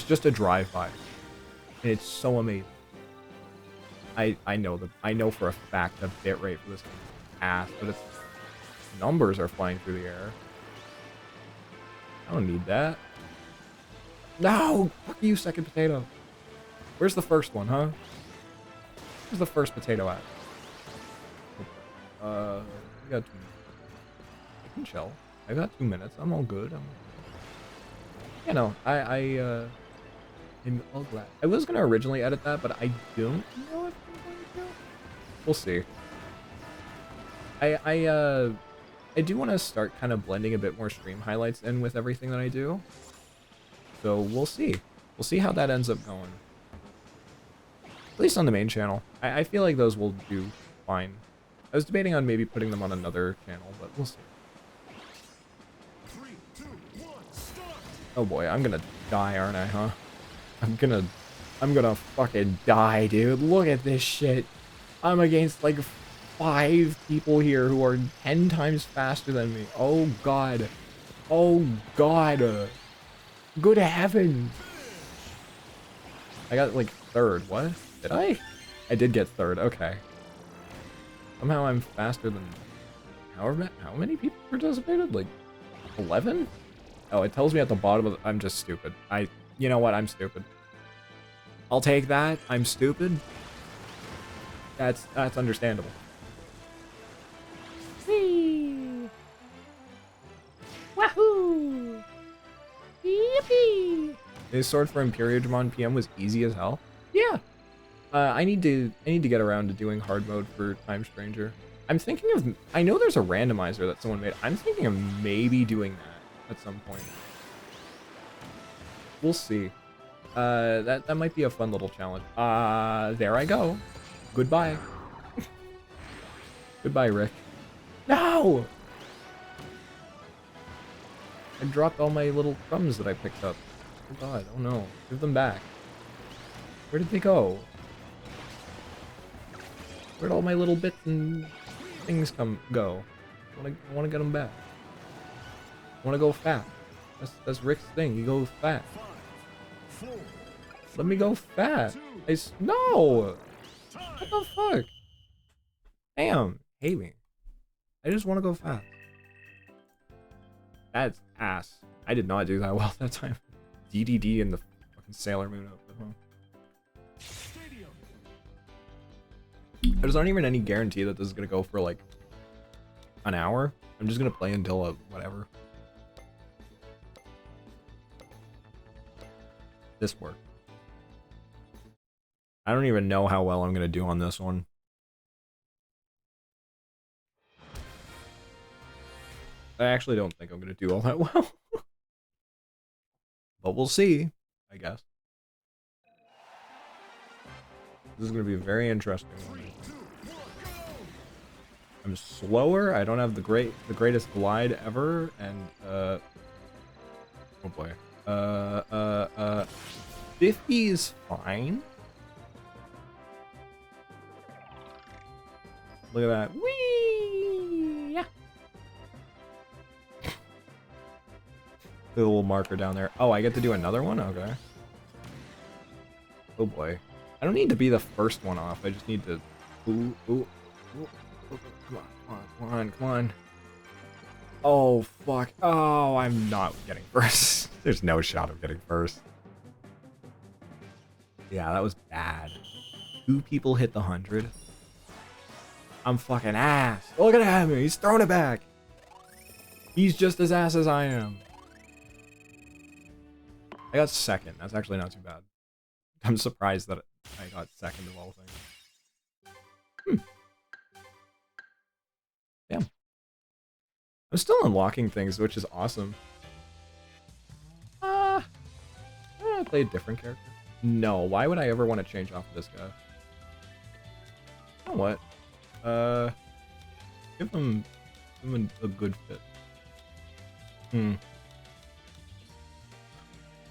just a drive-by. And it's so amazing. I know for a fact the bitrate for this game is ass, but its numbers are flying through the air. I don't need that. No! Fuck you, second potato. Where's the first one, huh? Where's the first potato at? We got 2 minutes. I can chill. I got 2 minutes. I'm all good. You know, I'm all glad. I was gonna originally edit that, but I don't know if I'm going to. We'll see. I do want to start kind of blending a bit more stream highlights in with everything that I do. So we'll see. We'll see how that ends up going. At least on the main channel. I feel like those will do fine. I was debating on maybe putting them on another channel, but we'll see. 3, 2, 1, start. Oh boy, I'm gonna die, aren't I, huh? I'm gonna fucking die, dude. Look at this shit. I'm against like 5 people here who are 10 times faster than me. Oh god. Oh god. Good heavens. I got like 3rd. What? Did I? I did get 3rd. Okay. Somehow I'm faster than how many people participated? Like 11? Oh, it tells me at the bottom of the, I'm just stupid. You know what? I'm stupid. I'll take that. I'm stupid. That's understandable. Whee! Wahoo! Yippee! His sword for Imperiodramon PM was easy as hell. Yeah. I need to get around to doing hard mode for Time Stranger. I'm thinking of, I know there's a randomizer that someone made. I'm thinking of maybe doing that at some point. We'll see. That might be a fun little challenge. There I go. Goodbye. Goodbye, Rick. No! I dropped all my little crumbs that I picked up. Oh god, oh no. Give them back. Where did they go? Where'd all my little bits and things go? I wanna get them back. I wanna go fat. That's Rick's thing. He goes fat. 5, 4, Let me go fat. No! What the fuck? Damn. Hate me. I just want to go fat. That's ass. I did not do that well that time. DDD and the fucking Sailor Moon outfit, huh? stadium. There's not even any guarantee that this is gonna go for like an hour. I'm just gonna play until whatever. This worked. I don't even know how well I'm gonna do on this one. I actually don't think I'm gonna do all that well. But we'll see, I guess. This is gonna be a very interesting one. I'm slower. I don't have the greatest glide ever, and oh boy. 50 is fine. Look at that. Whee! Yeah. The little marker down there. Oh, I get to do another one? Okay. Oh boy. I don't need to be the first one off. I just need to... Ooh, ooh, ooh. Come on, come on, come on, come on. Oh, fuck. Oh, I'm not getting first. There's no shot of getting first. Yeah, that was bad. 2 people hit the 100. I'm fucking ass. Look at him. He's throwing it back. He's just as ass as I am. I got second. That's actually not too bad. I'm surprised that I got second of all things. Damn. I'm still unlocking things, which is awesome. I play a different character. No, why would I ever want to change off of this guy? You know what? Give him a good fit.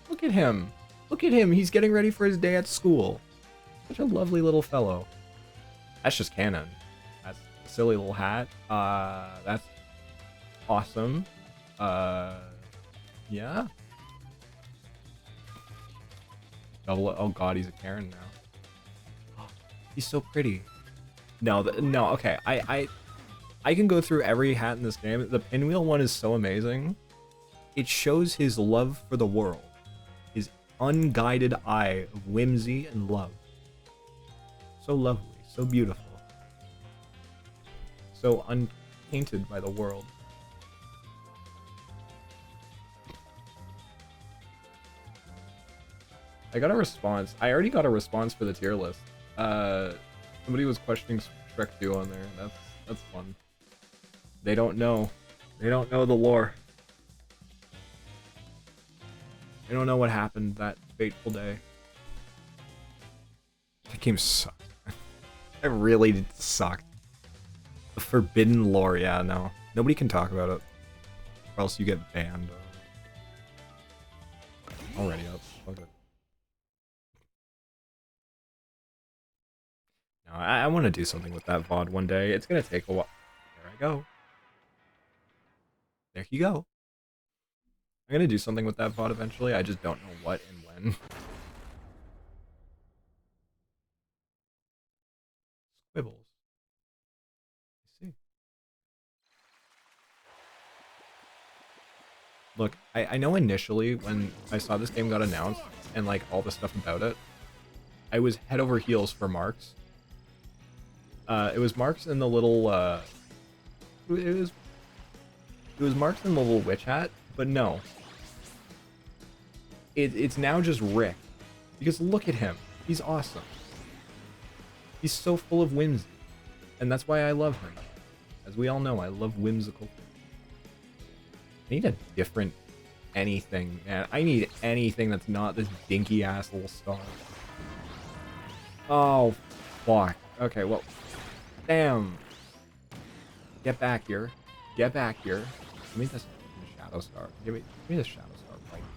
Look at him. Look at him. He's getting ready for his day at school. Such a lovely little fellow. That's just canon. That's a silly little hat. That's awesome. Yeah. Oh god, he's a Karen now. He's so pretty. No, no, okay. I can go through every hat in this game. The pinwheel one is so amazing. It shows his love for the world. His unguided eye of whimsy and love. So lovely, so beautiful. So untainted by the world. I got a response. I already got a response for the tier list. Somebody was questioning Shrek 2 on there. That's fun. They don't know. They don't know the lore. They don't know what happened that fateful day. That game sucked. It really sucked. The forbidden lore, yeah, no. Nobody can talk about it. Or else you get banned. Already up. Fuck it. No, I want to do something with that VOD one day. It's gonna take a while. There I go. There you go. I'm gonna do something with that VOD eventually. I just don't know what and when. Squibbles. I see. Look, I know initially when I saw this game got announced and like all the stuff about it, I was head over heels for Marks. It was Marks in the little it was Marks in the little witch hat, but no. It's now just Rick. Because look at him. He's awesome. He's so full of whimsy. And that's why I love him. As we all know, I love whimsical things. I need a different anything, man. I need anything that's not this dinky ass little star. Oh, fuck. Okay, well, damn. Get back here. Get back here. Give me this shadow star. Give me this shadow star right now.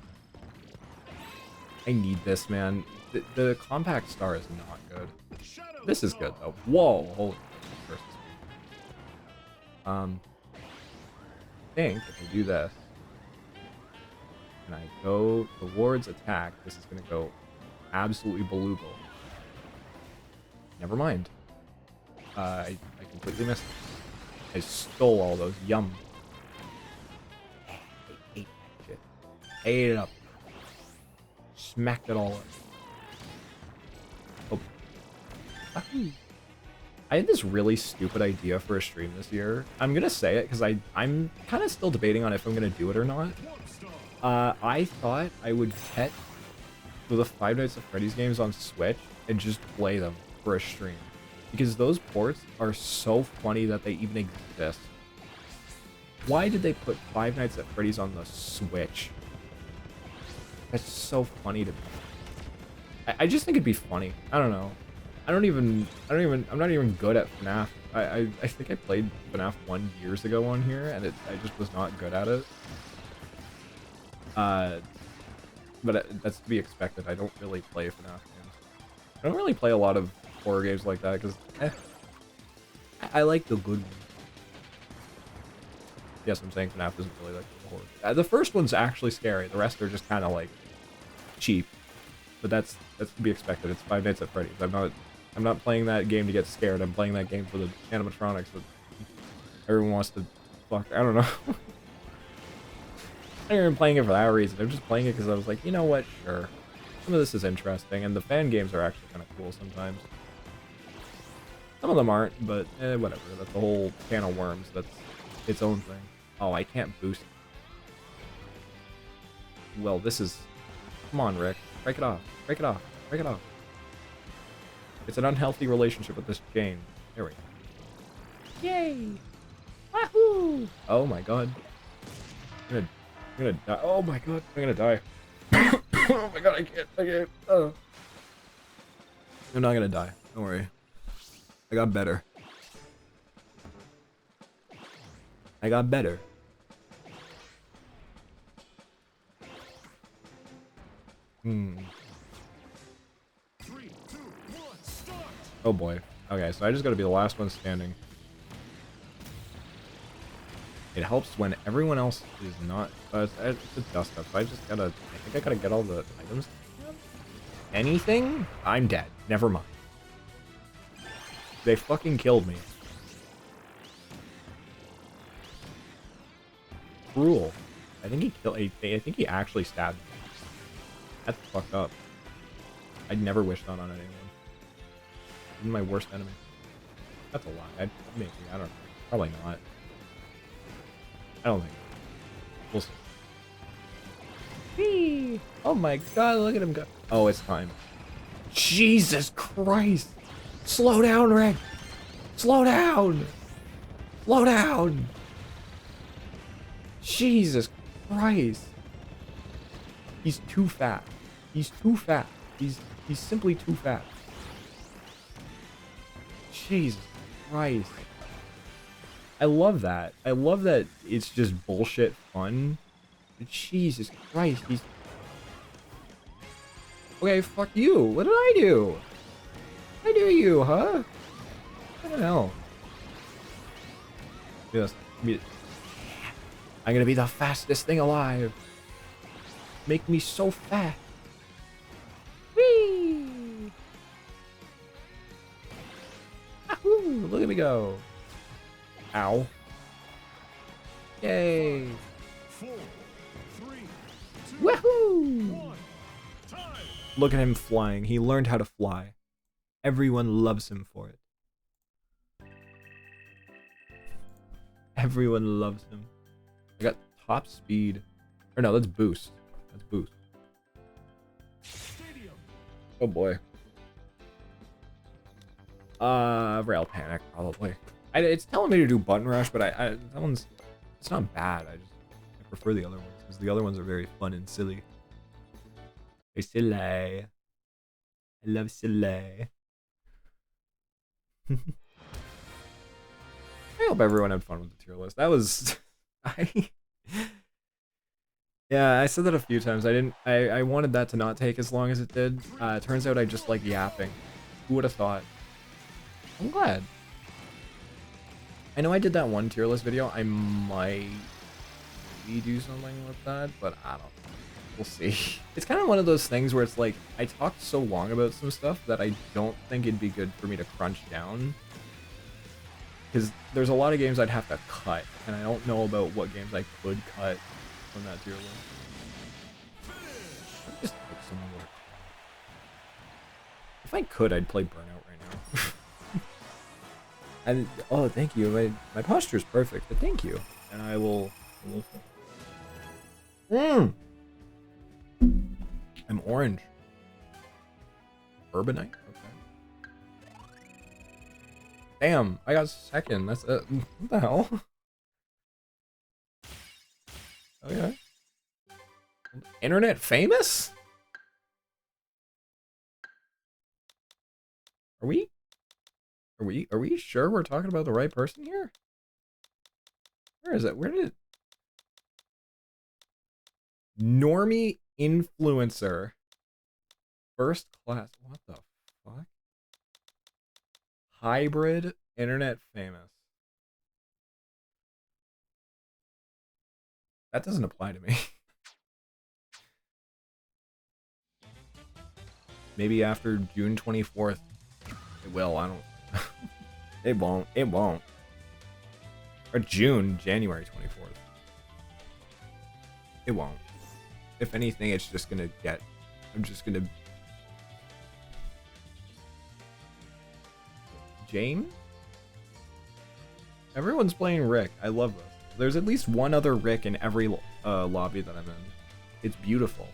I need this, man. The compact star is not good. This is good though. Whoa, holy first. I think if I do this and I go towards attack, this is gonna go absolutely belugal. Never mind. I completely missed it. I stole all those. Yum. I ate that shit. Ate it up. Smacked it all up. Oh. I had this really stupid idea for a stream this year. I'm gonna say it because I'm kind of still debating on if I'm gonna do it or not. I thought I would get the Five Nights at Freddy's games on Switch and just play them for a stream. Because those ports are so funny that they even exist. Why did they put Five Nights at Freddy's on the Switch? That's so funny to me. I just think it'd be funny. I don't know. I'm not even good at FNAF. I think I played FNAF 1 years ago on here, and I just was not good at it. But that's to be expected. I don't really play FNAF games. I don't really play a lot of horror games like that, because, I like the good ones. Yes, I'm saying FNAF isn't really like horror. The first one's actually scary. The rest are just kind of, like, cheap. But that's to be expected. It's Five Nights at Freddy's. I'm not playing that game to get scared. I'm playing that game for the animatronics that everyone wants to fuck. I don't know. I'm not even playing it for that reason. I'm just playing it because I was like, you know what? Sure. Some of this is interesting, and the fan games are actually kind of cool sometimes. Some of them aren't, but whatever. That's a whole can of worms. That's its own thing. Oh, I can't boost. Well, this is... Come on, Rick. Break it off. Break it off. Break it off. It's an unhealthy relationship with this game. There we go. Yay! Wahoo! Oh my god. I'm gonna die. Oh my god. I'm gonna die. Oh my god, I can't. Oh. I'm not gonna die. Don't worry. I got better. I got better. Hmm. 3, 2, 1, start! Oh boy. Okay, so I just gotta be the last one standing. It helps when everyone else is not. It's a dust up. So I just gotta. I think I gotta get all the items. Anything? I'm dead. Never mind. They fucking killed me. Cruel. I think he killed. I think he actually stabbed me. That's fucked up. I'd never wish that on anyone. Even my worst enemy. That's a lie. Maybe. I don't know. Probably not. I don't think. We'll see. Whee! Oh my god, look at him go. Oh, it's time. Jesus Christ! Slow down, Rick! Slow down! Slow down! Jesus Christ! He's too fat. He's too fat. He's simply too fat. Jesus Christ. I love that. I love that it's just bullshit fun. But Jesus Christ, he's... Okay, fuck you. What did I do? What did I do you, huh? I don't know. Yes. I'm gonna be the fastest thing alive. Make me so fat. Whee! Ahoo! Look at me go. Ow. Yay. 4, 3, 2, Woohoo! 1, time! Look at him flying. He learned how to fly. Everyone loves him for it. Everyone loves him. I got top speed. Or no, that's boost. That's boost. Stadium! Oh boy. Rail panic probably. It's telling me to do button rush, but that one's, it's not bad. I prefer the other ones because the other ones are very fun and silly. They're silly. I love silly. I hope everyone had fun with the tier list. That was, yeah, I said that a few times. I wanted that to not take as long as it did. Turns out I just like yapping. Who would have thought? I'm glad. I know I did that one tier list video. I might maybe do something with that, but I don't know. We'll see. It's kind of one of those things where it's like, I talked so long about some stuff that I don't think it'd be good for me to crunch down. Because there's a lot of games I'd have to cut, and I don't know about what games I could cut from that tier list. Just take some more. If I could, I'd play Burnout right now. And oh, thank you. My posture is perfect, but thank you. And I will. I'm orange. Urbanite. Okay. Damn, I got second. That's what the hell. Okay. Internet famous? Are we? Are we sure we're talking about the right person here? Where is it? Where did it? Normie influencer. First class. What the fuck? Hybrid internet famous. That doesn't apply to me. Maybe after June 24th. It will, I don't. It won't. It won't. Or January 24th. It won't. If anything, it's just gonna get. I'm just gonna. Jane? Everyone's playing Rick. I love this. There's at least one other Rick in every lobby that I'm in. It's beautiful.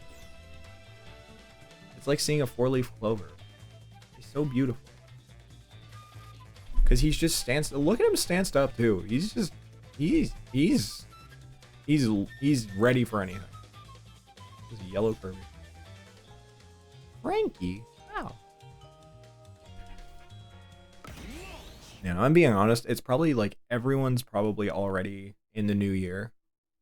It's like seeing a 4-leaf clover. It's so beautiful. Because he's just stands. Look at him stanced up too. He's just. He's ready for anything. There's a yellow Kirby. Frankie? Wow. Yeah, I'm being honest. It's probably like everyone's probably already in the new year.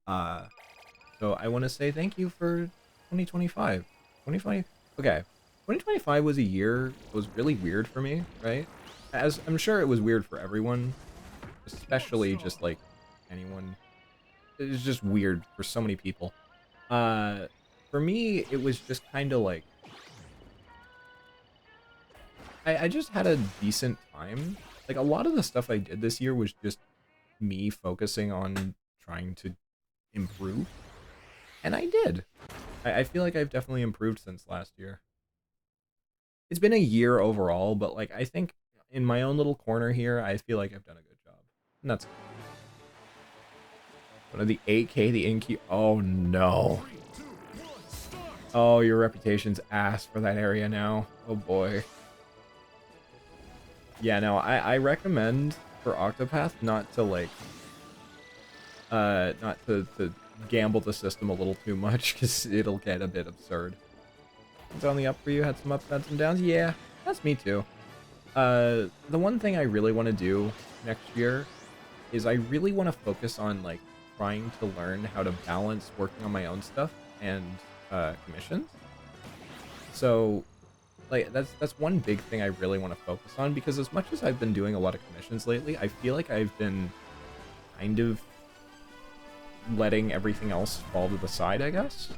So I want to say thank you for 2025. 2020. Okay. 2025 was a year that was really weird for me, right? As I'm sure it was weird for everyone, especially just like anyone. It was just weird for so many people. For me, it was just kind of like I just had a decent time. Like a lot of the stuff I did this year was just me focusing on trying to improve, and I did. I feel like I've definitely improved since last year. It's been a year overall, but like I think in my own little corner here, I feel like I've done a good job. And that's one of the 8K, the in-queue. Oh no. Oh, your reputation's ass for that area now. Oh boy. Yeah, no, I recommend for Octopath not to like not to gamble the system a little too much, because it'll get a bit absurd. It's on the up for you, had some ups, had some downs. Yeah, that's me too. The one thing I really want to do next year is I really want to focus on like trying to learn how to balance working on my own stuff and commissions. So like that's one big thing I really want to focus on, because as much as I've been doing a lot of commissions lately, I feel like I've been kind of letting everything else fall to the side, I guess.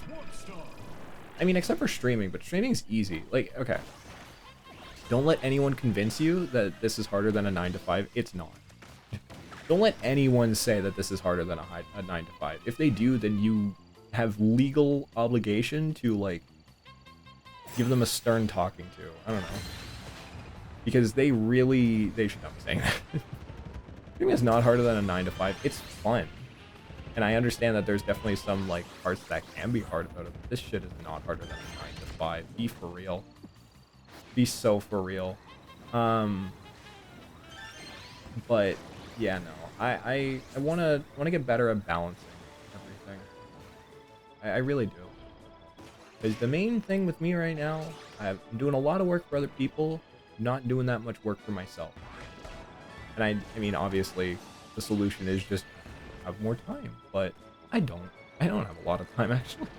I mean, except for streaming, but streaming's easy. Like, okay. Don't let anyone convince you that this is harder than a 9 to 5. It's not. Don't let anyone say that this is harder than a 9 to 5. If they do, then you have legal obligation to, like, give them a stern talking to. I don't know. Because they should not be saying that. Streaming is not harder than a 9 to 5. It's fun. And I understand that there's definitely some, like, parts that can be hard about it, but this shit is not harder than a 9 to 5. Be for real. Be so for real. But yeah, no. I wanna get better at balancing everything. I really do. Because the main thing with me right now, I'm doing a lot of work for other people, not doing that much work for myself. And I mean, obviously, the solution is just have more time, but I don't have a lot of time, actually.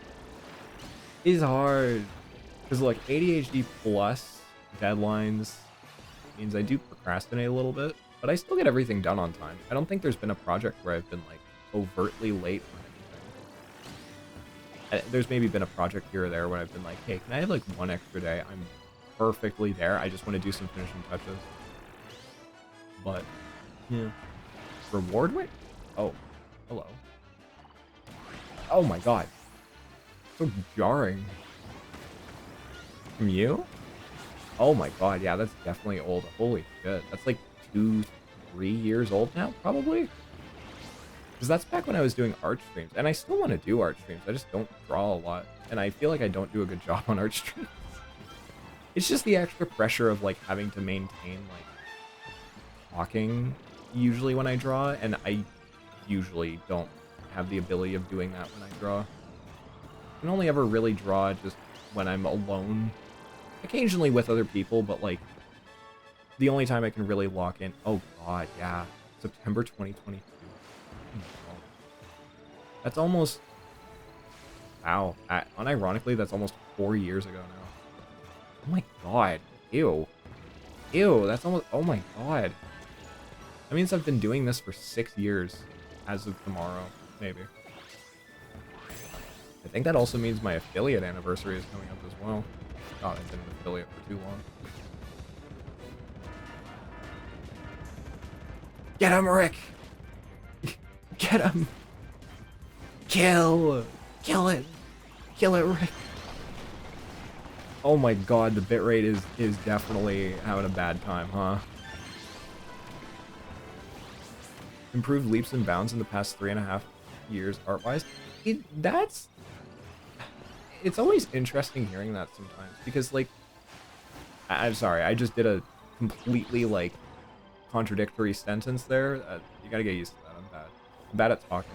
It's hard. Because, like, ADHD plus deadlines means I do procrastinate a little bit, but I still get everything done on time. I don't think there's been a project where I've been, like, overtly late on anything. There's maybe been a project here or there when I've been like, hey, can I have, like, one extra day? I'm perfectly there. I just want to do some finishing touches. But, yeah. Reward wait? Oh. Hello. Oh my god. So jarring. From you? Oh my god, yeah, that's definitely old. Holy shit. That's like 2-3 years old now, probably? Because that's back when I was doing art streams. And I still want to do art streams. I just don't draw a lot. And I feel like I don't do a good job on art streams. It's just the extra pressure of, like, having to maintain, like, talking usually when I draw. And I usually don't have the ability of doing that when I draw. I can only ever really draw just when I'm alone. Occasionally with other people, but, like, the only time I can really lock in. Oh god, yeah, September 2022. That's almost, wow. Unironically, that's almost 4 years ago now. Oh my god, ew, ew. That's almost. Oh my god. That means I've been doing this for 6 years, as of tomorrow, maybe. I think that also means my affiliate anniversary is coming up as well. God, I've been an affiliate for too long. Get him, Rick! Get him! Kill! Kill it! Kill it, Rick! Oh my god, the bitrate is definitely having a bad time, huh? Improved leaps and bounds in the past 3.5 years art-wise. It's always interesting hearing that sometimes, because, like, I'm sorry, I just did a completely, like, contradictory sentence there. You gotta get used to that. I'm bad. I'm bad at talking.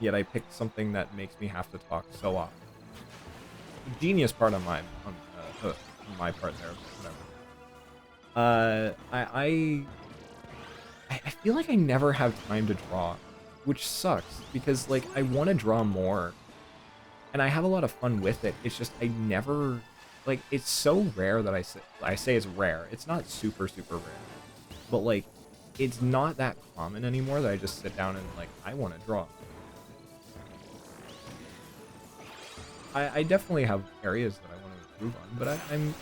Yet I picked something that makes me have to talk so often. Genius part on my part there. Whatever. I feel like I never have time to draw, which sucks because, like, I want to draw more, and I have a lot of fun with it. It's just I never, like, it's so rare that I say it's rare. It's not super rare, but, like, it's not that common anymore that I just sit down and, like, I want to draw. I definitely have areas that I want to improve on, but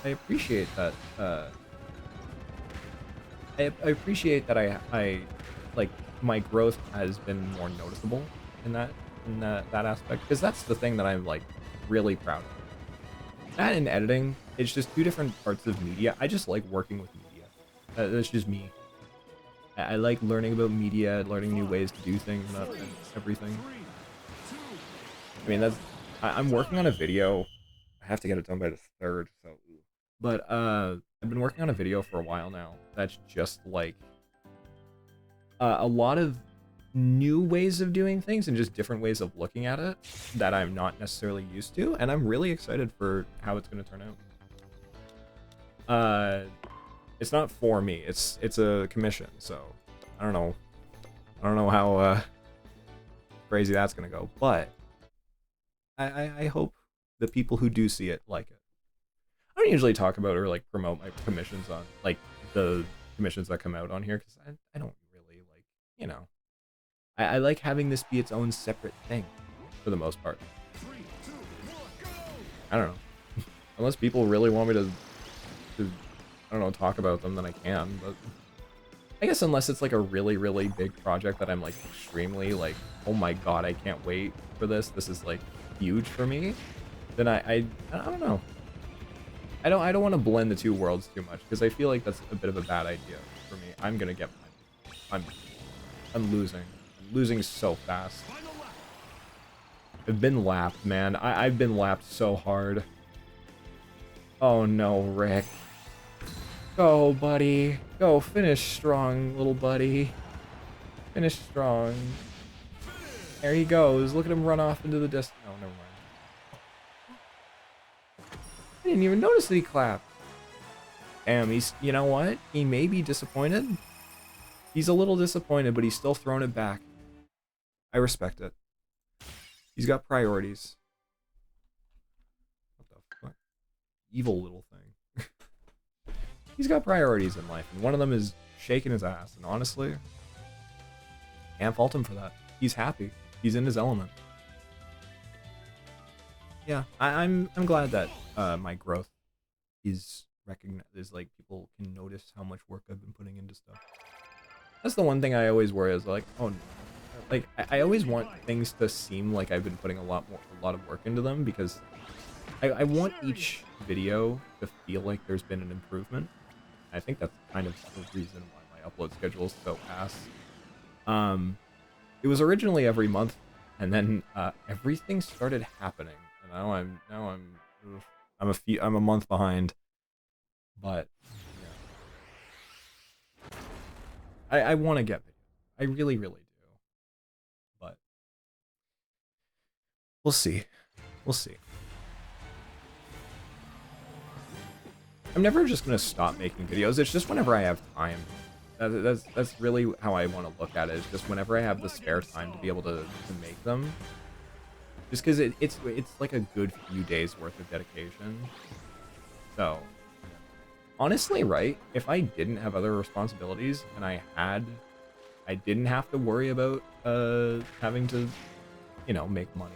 I appreciate that. I appreciate that I like my growth has been more noticeable in that aspect, because that's the thing that I'm, like, really proud of. That and editing, it's just two different parts of media. I just like working with media. That's just me. I like learning about media, learning new ways to do things and everything. I mean, I'm working on a video. I have to get it done by the 3rd, so. But I've been working on a video for a while now. That's just like a lot of new ways of doing things and just different ways of looking at it that I'm not necessarily used to, and I'm really excited for how it's going to turn out. It's not for me. It's a commission, so I don't know how crazy that's going to go, but I hope the people who do see it like it. I don't usually talk about or, like, promote my commissions on, like, the commissions that come out on here, because I don't really, like, you know. I like having this be its own separate thing, for the most part. I don't know. Unless people really want me to, I don't know, talk about them, then I can, but I guess unless it's, like, a really big project that I'm, like, extremely, like, oh my god, I can't wait for this. This is, like, huge for me. Then I don't know. I don't want to blend the two worlds too much, because I feel like that's a bit of a bad idea for me. I'm gonna get I'm losing. I'm losing so fast. I've been lapped, man. I've been lapped so hard. Oh no, Rick. Go, buddy. Go, finish strong, little buddy. Finish strong. There he goes. Look at him run off into the distance. Oh, never mind. I didn't even notice that he clapped. Damn, you know what? He may be disappointed. He's a little disappointed, but he's still throwing it back. I respect it. He's got priorities. What the fuck? Evil little thing. He's got priorities in life, and one of them is shaking his ass, and honestly, can't fault him for that. He's happy. He's in his element. Yeah, I'm glad that my growth is recognized. Like, people can notice how much work I've been putting into stuff. That's the one thing I always worry is, like, oh, like, I always want things to seem like I've been putting a lot of work into them, because I want each video to feel like there's been an improvement. I think that's kind of the reason why my upload schedule is so ass. It was originally every month, and then everything started happening, and now I'm a month behind. But yeah. I want to get video. I really do. But we'll see. We'll see. I'm never just gonna stop making videos. It's just whenever I have time. That's really how I want to look at it. It's just whenever I have the spare time to be able to make them. Just because it's like a good few days worth of dedication. So, honestly, right? If I didn't have other responsibilities and I didn't have to worry about having to, you know, make money,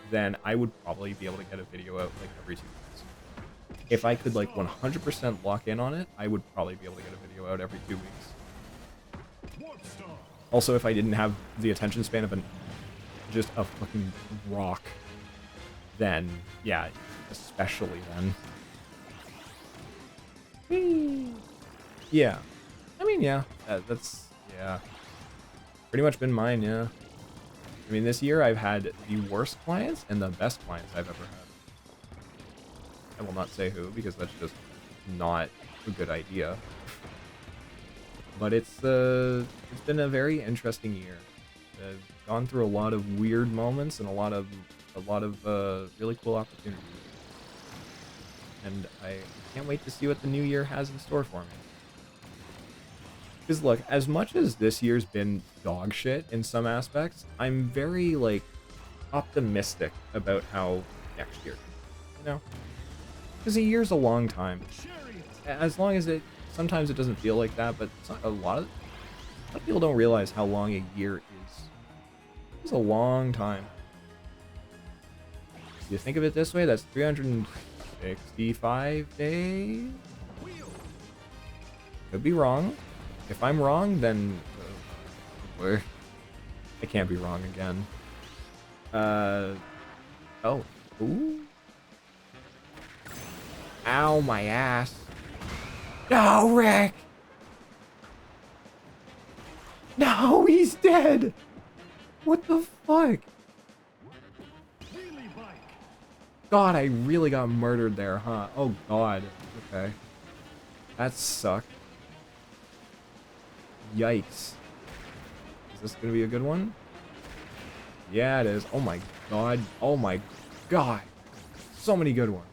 then I would probably be able to get a video out like every 2 weeks. If I could like 100% lock in on it, I would probably be able to get a video out every 2 weeks. Warp star. Also, if I didn't have the attention span of just a fucking rock, then yeah, especially then. Yeah. I mean, yeah, that's, yeah. Pretty much been mine, yeah. I mean, this year I've had the worst clients and the best clients I've ever had. I will not say who, because that's just not a good idea. But it's been a very interesting year. I've gone through a lot of weird moments and a lot of really cool opportunities. And I can't wait to see what the new year has in store for me. Because look, as much as this year's been dog shit in some aspects, I'm very like optimistic about how next year, you know? Because a year's a long time. As long as sometimes it doesn't feel like that, but a lot of people don't realize how long a year is. It's a long time. If you think of it this way, that's 365 days? Could be wrong. If I'm wrong, then I can't be wrong again. Oh. Ooh. Ow, my ass. No, Rick! No, he's dead! What the fuck? God, I really got murdered there, huh? Oh, God. Okay. That sucked. Yikes. Is this gonna be a good one? Yeah, it is. Oh my god. Oh my god. So many good ones.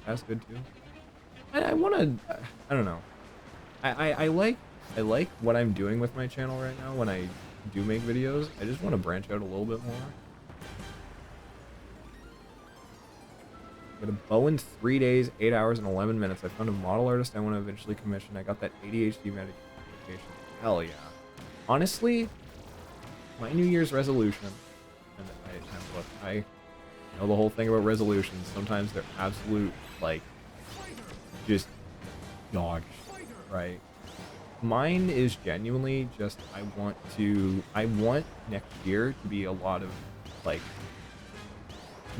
That's good too. I wanna... I don't know. I like what I'm doing with my channel right now when I do make videos. I just want to branch out a little bit more. Got a bow in 3 days, 8 hours, and 11 minutes. I found a model artist I want to eventually commission. I got that ADHD medication. Hell yeah. Honestly, my New Year's resolution, and I know the whole thing about resolutions. Sometimes they're absolute, like, just dog shit, right? Mine is genuinely just, I want next year to be a lot of, like,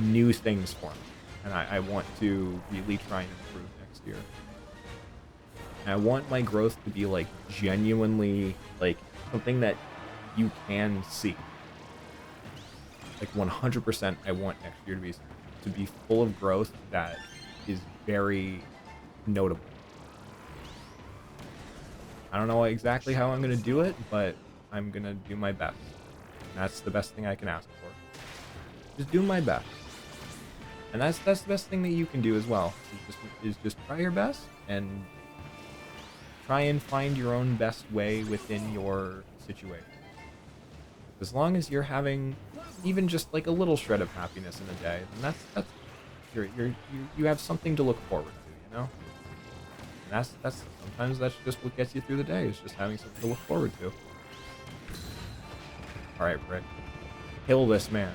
new things for me. And I want to really try and improve next year. And I want my growth to be, like, genuinely, like, something that you can see. Like, 100% I want next year to be full of growth that is very notable. I don't know exactly how I'm going to do it, but I'm going to do my best. And that's the best thing I can ask for. Just do my best. And that's the best thing that you can do as well. Is just try your best and try and find your own best way within your situation. As long as you're having even just like a little shred of happiness in a day, then you have something to look forward to, you know? And sometimes that's just what gets you through the day, is just having something to look forward to. Alright, Rick. Kill this man.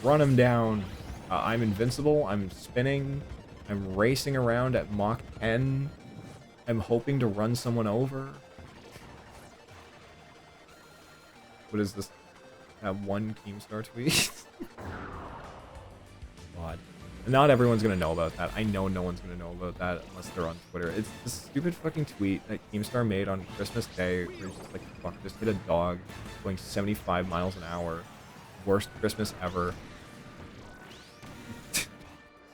Run him down. I'm invincible. I'm spinning. I'm racing around at Mach 10. I'm hoping to run someone over. What is this? One Keemstar tweet? God. Not everyone's gonna know about that. I know no one's gonna know about that unless they're on Twitter. It's this stupid fucking tweet that Keemstar made on Christmas Day where he's just like, fuck, just hit a dog going 75 miles an hour. Worst Christmas ever.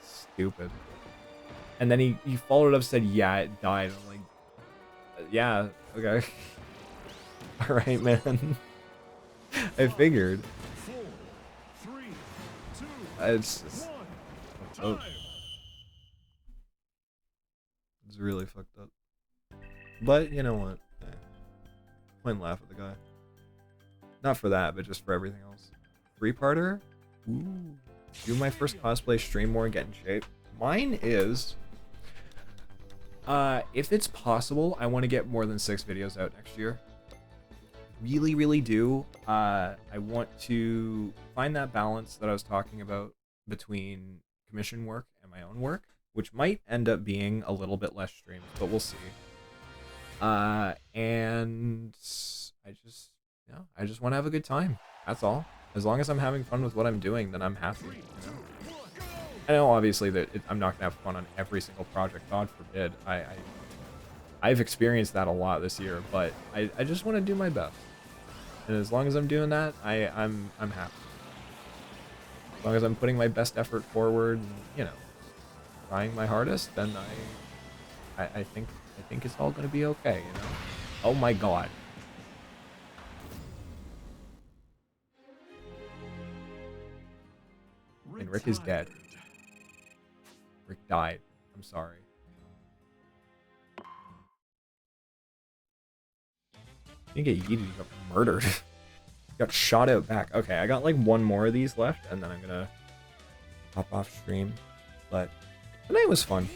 Stupid. And then he followed up, said, yeah, it died. I'm like, yeah, okay. Alright, man. I figured. 4, 3, 2, It's just, oh, Time. it's really fucked up. But you know what? Point and laugh at the guy. Not for that, but just for everything else. 3-parter? Ooh. Do my first cosplay stream more and get in shape. Mine is, if it's possible, I want to get more than 6 videos out next year. Really, really do. I want to find that balance that I was talking about between commission work and my own work, which might end up being a little bit less streams, but we'll see. And I just want to have a good time. That's all. As long as I'm having fun with what I'm doing, then I'm happy. You know? I know obviously that I'm not gonna have fun on every single project. God forbid. I've experienced that a lot this year, but I just want to do my best. And as long as I'm doing that, I'm happy. As long as I'm putting my best effort forward, and, you know, trying my hardest, then I think it's all gonna be okay. You know? Oh my God. And Rick is dead. Rick died. I'm sorry. He didn't get yeeted, he got murdered. Got shot out back. Okay, I got like one more of these left, and then I'm gonna hop off stream. But tonight was fun.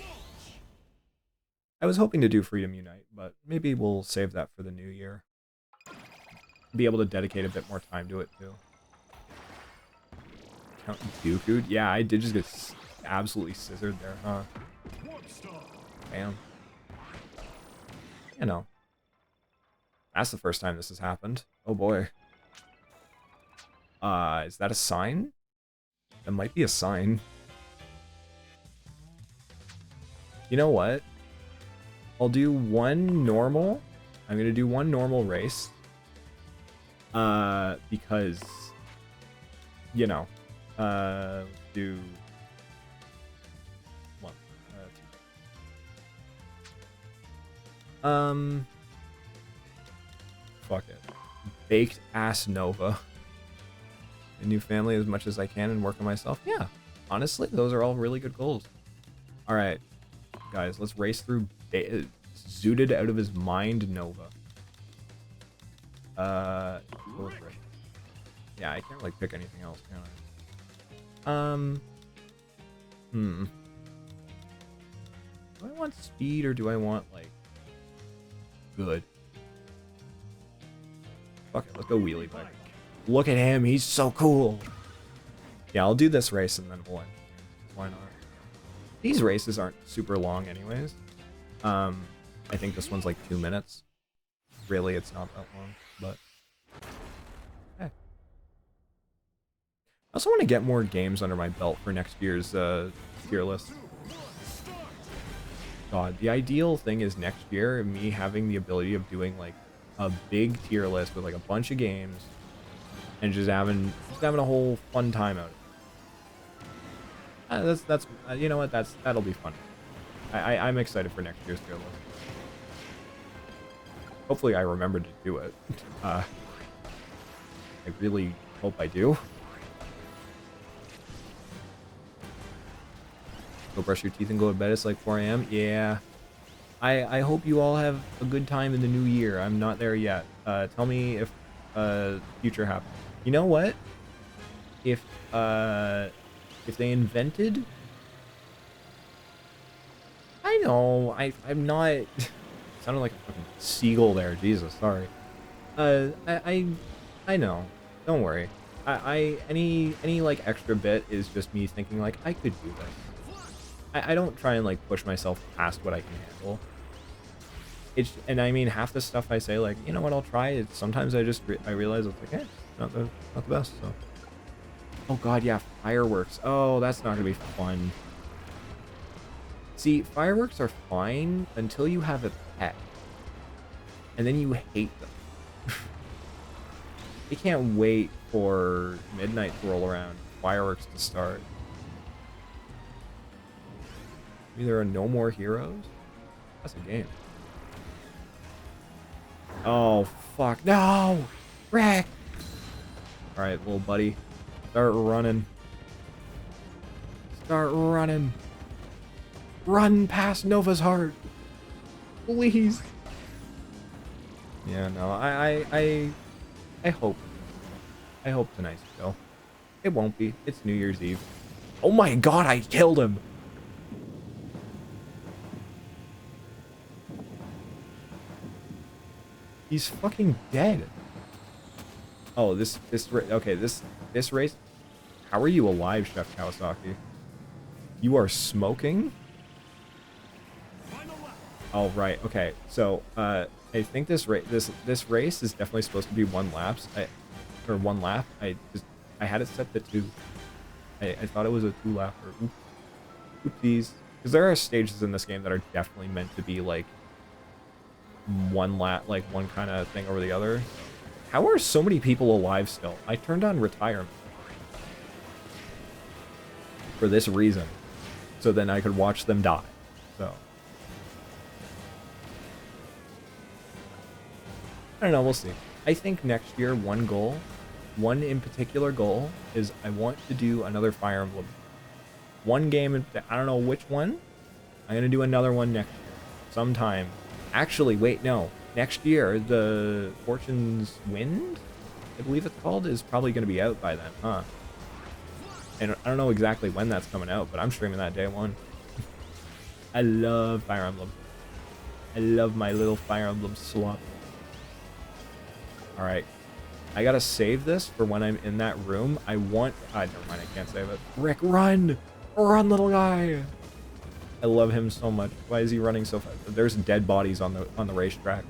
I was hoping to do Freedom Unite, but maybe we'll save that for the new year. Be able to dedicate a bit more time to it too. Count Dooku? Yeah, I did just get absolutely scissored there, huh? Bam. You know. That's the first time this has happened. Oh boy. Is that a sign? That might be a sign. You know what? I'll do one normal. I'm gonna do one normal race. Because, you know, do one, two. Fuck it. Baked ass Nova. A new family as much as I can and work on myself. Yeah, honestly, those are all really good goals. All right, guys, let's race through zooted out of his mind Nova. Yeah, I can't really pick anything else, can I? Do I want speed or do I want like good? Fuck it, let's go wheelie bike. Look at him, he's so cool. Yeah, I'll do this race and then we'll end. Why not? These races aren't super long anyways. I think this one's like 2 minutes. Really, it's not that long, but hey. I also want to get more games under my belt for next year's tier list. God, the ideal thing is next year, me having the ability of doing like a big tier list with like a bunch of games and just having a whole fun time out of it. That's you know what, that'll be fun. I'm excited for next year's tier list. Hopefully I remember to do it. I really hope I do. Go brush your teeth and go to bed. It's like 4 a.m. Yeah. I hope you all have a good time in the new year. I'm not there yet. Tell me if future happens. You know what? If they invented, I know I'm not. Sounded like a fucking seagull there. Jesus, sorry. I know. Don't worry. Any like extra bit is just me thinking like I could do this. I don't try and like push myself past what I can handle. And I mean half the stuff I say like, you know what, I'll try it. Sometimes I just I realize it's like, not the best. So. Oh god, yeah, fireworks. Oh, that's not gonna be fun. See, fireworks are fine until you have a pet, and then you hate them. You can't wait for midnight to roll around, fireworks to start. Maybe there are no more heroes? That's a game. Oh, fuck. No! Rick! Alright, little buddy. Start running. start running. Run past Nova's heart. Please. Yeah, no, I hope. I hope tonight's chill. It won't be. It's New Year's Eve. Oh my god, I killed him! He's fucking dead. Oh, this race. How are you alive, Chef Kawasaki? You are smoking? Oh, right. Okay. So, I think this race is definitely supposed to be one lap. I had it set to 2. I thought it was a 2-lapper. Oopsies. Because there are stages in this game that are definitely meant to be like one lap, like one kind of thing over the other. How are so many people alive still? I turned on retirement for this reason, so then I could watch them die. So I don't know, we'll see. I think next year one in particular goal is I want to do another Fire Emblem. One game, I don't know which one. I'm gonna do another one next year, sometime. Actually, wait, no. Next year, the Fortune's Wind, I believe it's called, is probably gonna be out by then, huh? And I don't know exactly when that's coming out, but I'm streaming that day one. I love Fire Emblem. I love my little Fire Emblem slot. Alright. I gotta save this for when I'm in that room. I want... never mind, I can't save it. Rick, run! Run, little guy! I love him so much. Why is he running so fast? There's dead bodies on the racetrack.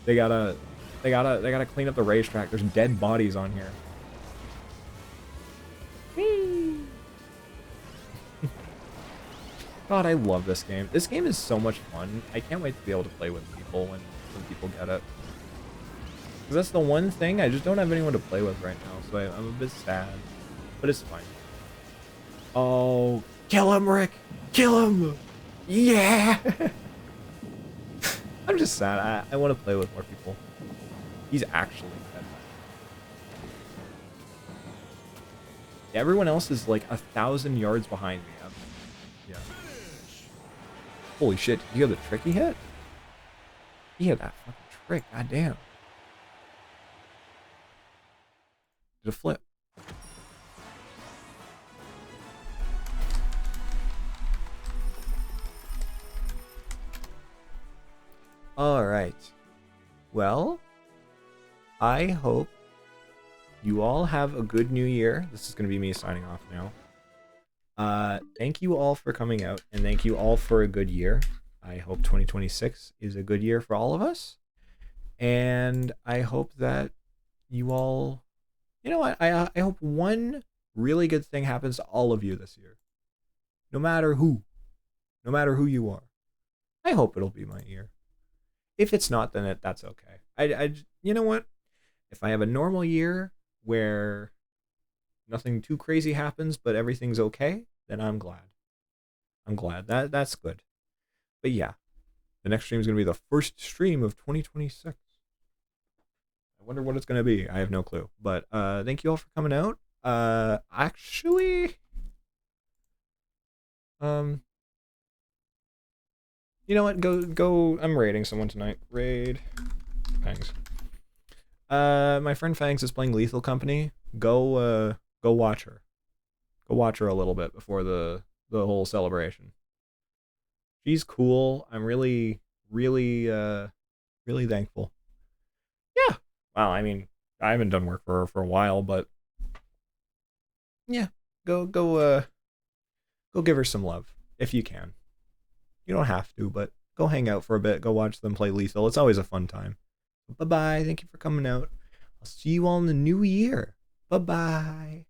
They gotta clean up the racetrack. There's dead bodies on here. Whee! God, I love this game. This game is so much fun. I can't wait to be able to play with people when people get it. Because that's the one thing, I just don't have anyone to play with right now, so I'm a bit sad. But it's fine. Oh, kill him, Rick! Kill him! Yeah! I'm just sad. I want to play with more people. He's actually dead. Everyone else is like 1,000 yards behind me. Yeah. Holy shit, did you hear the trick he hit? He hit that fucking trick, goddamn. Did a flip. Alright. Well, I hope you all have a good new year. This is going to be me signing off now. Thank you all for coming out, and thank you all for a good year. I hope 2026 is a good year for all of us. And I hope that you all... You know what? I hope one really good thing happens to all of you this year. No matter who. No matter who you are. I hope it'll be my year. If it's not, then that's okay. You know what? If I have a normal year where nothing too crazy happens, but everything's okay, then I'm glad. I'm glad. That's good. But yeah, the next stream is going to be the first stream of 2026. I wonder what it's going to be. I have no clue. But thank you all for coming out. Actually, you know what? Go. I'm raiding someone tonight. Raid Fangs. My friend Fangs is playing Lethal Company. Go watch her. Go watch her a little bit before the whole celebration. She's cool. I'm really thankful. Yeah. Well, I mean, I haven't done work for her for a while, but yeah, go give her some love if you can. You don't have to, but go hang out for a bit. Go watch them play Lethal. It's always a fun time. Bye-bye. Thank you for coming out. I'll see you all in the new year. Bye-bye.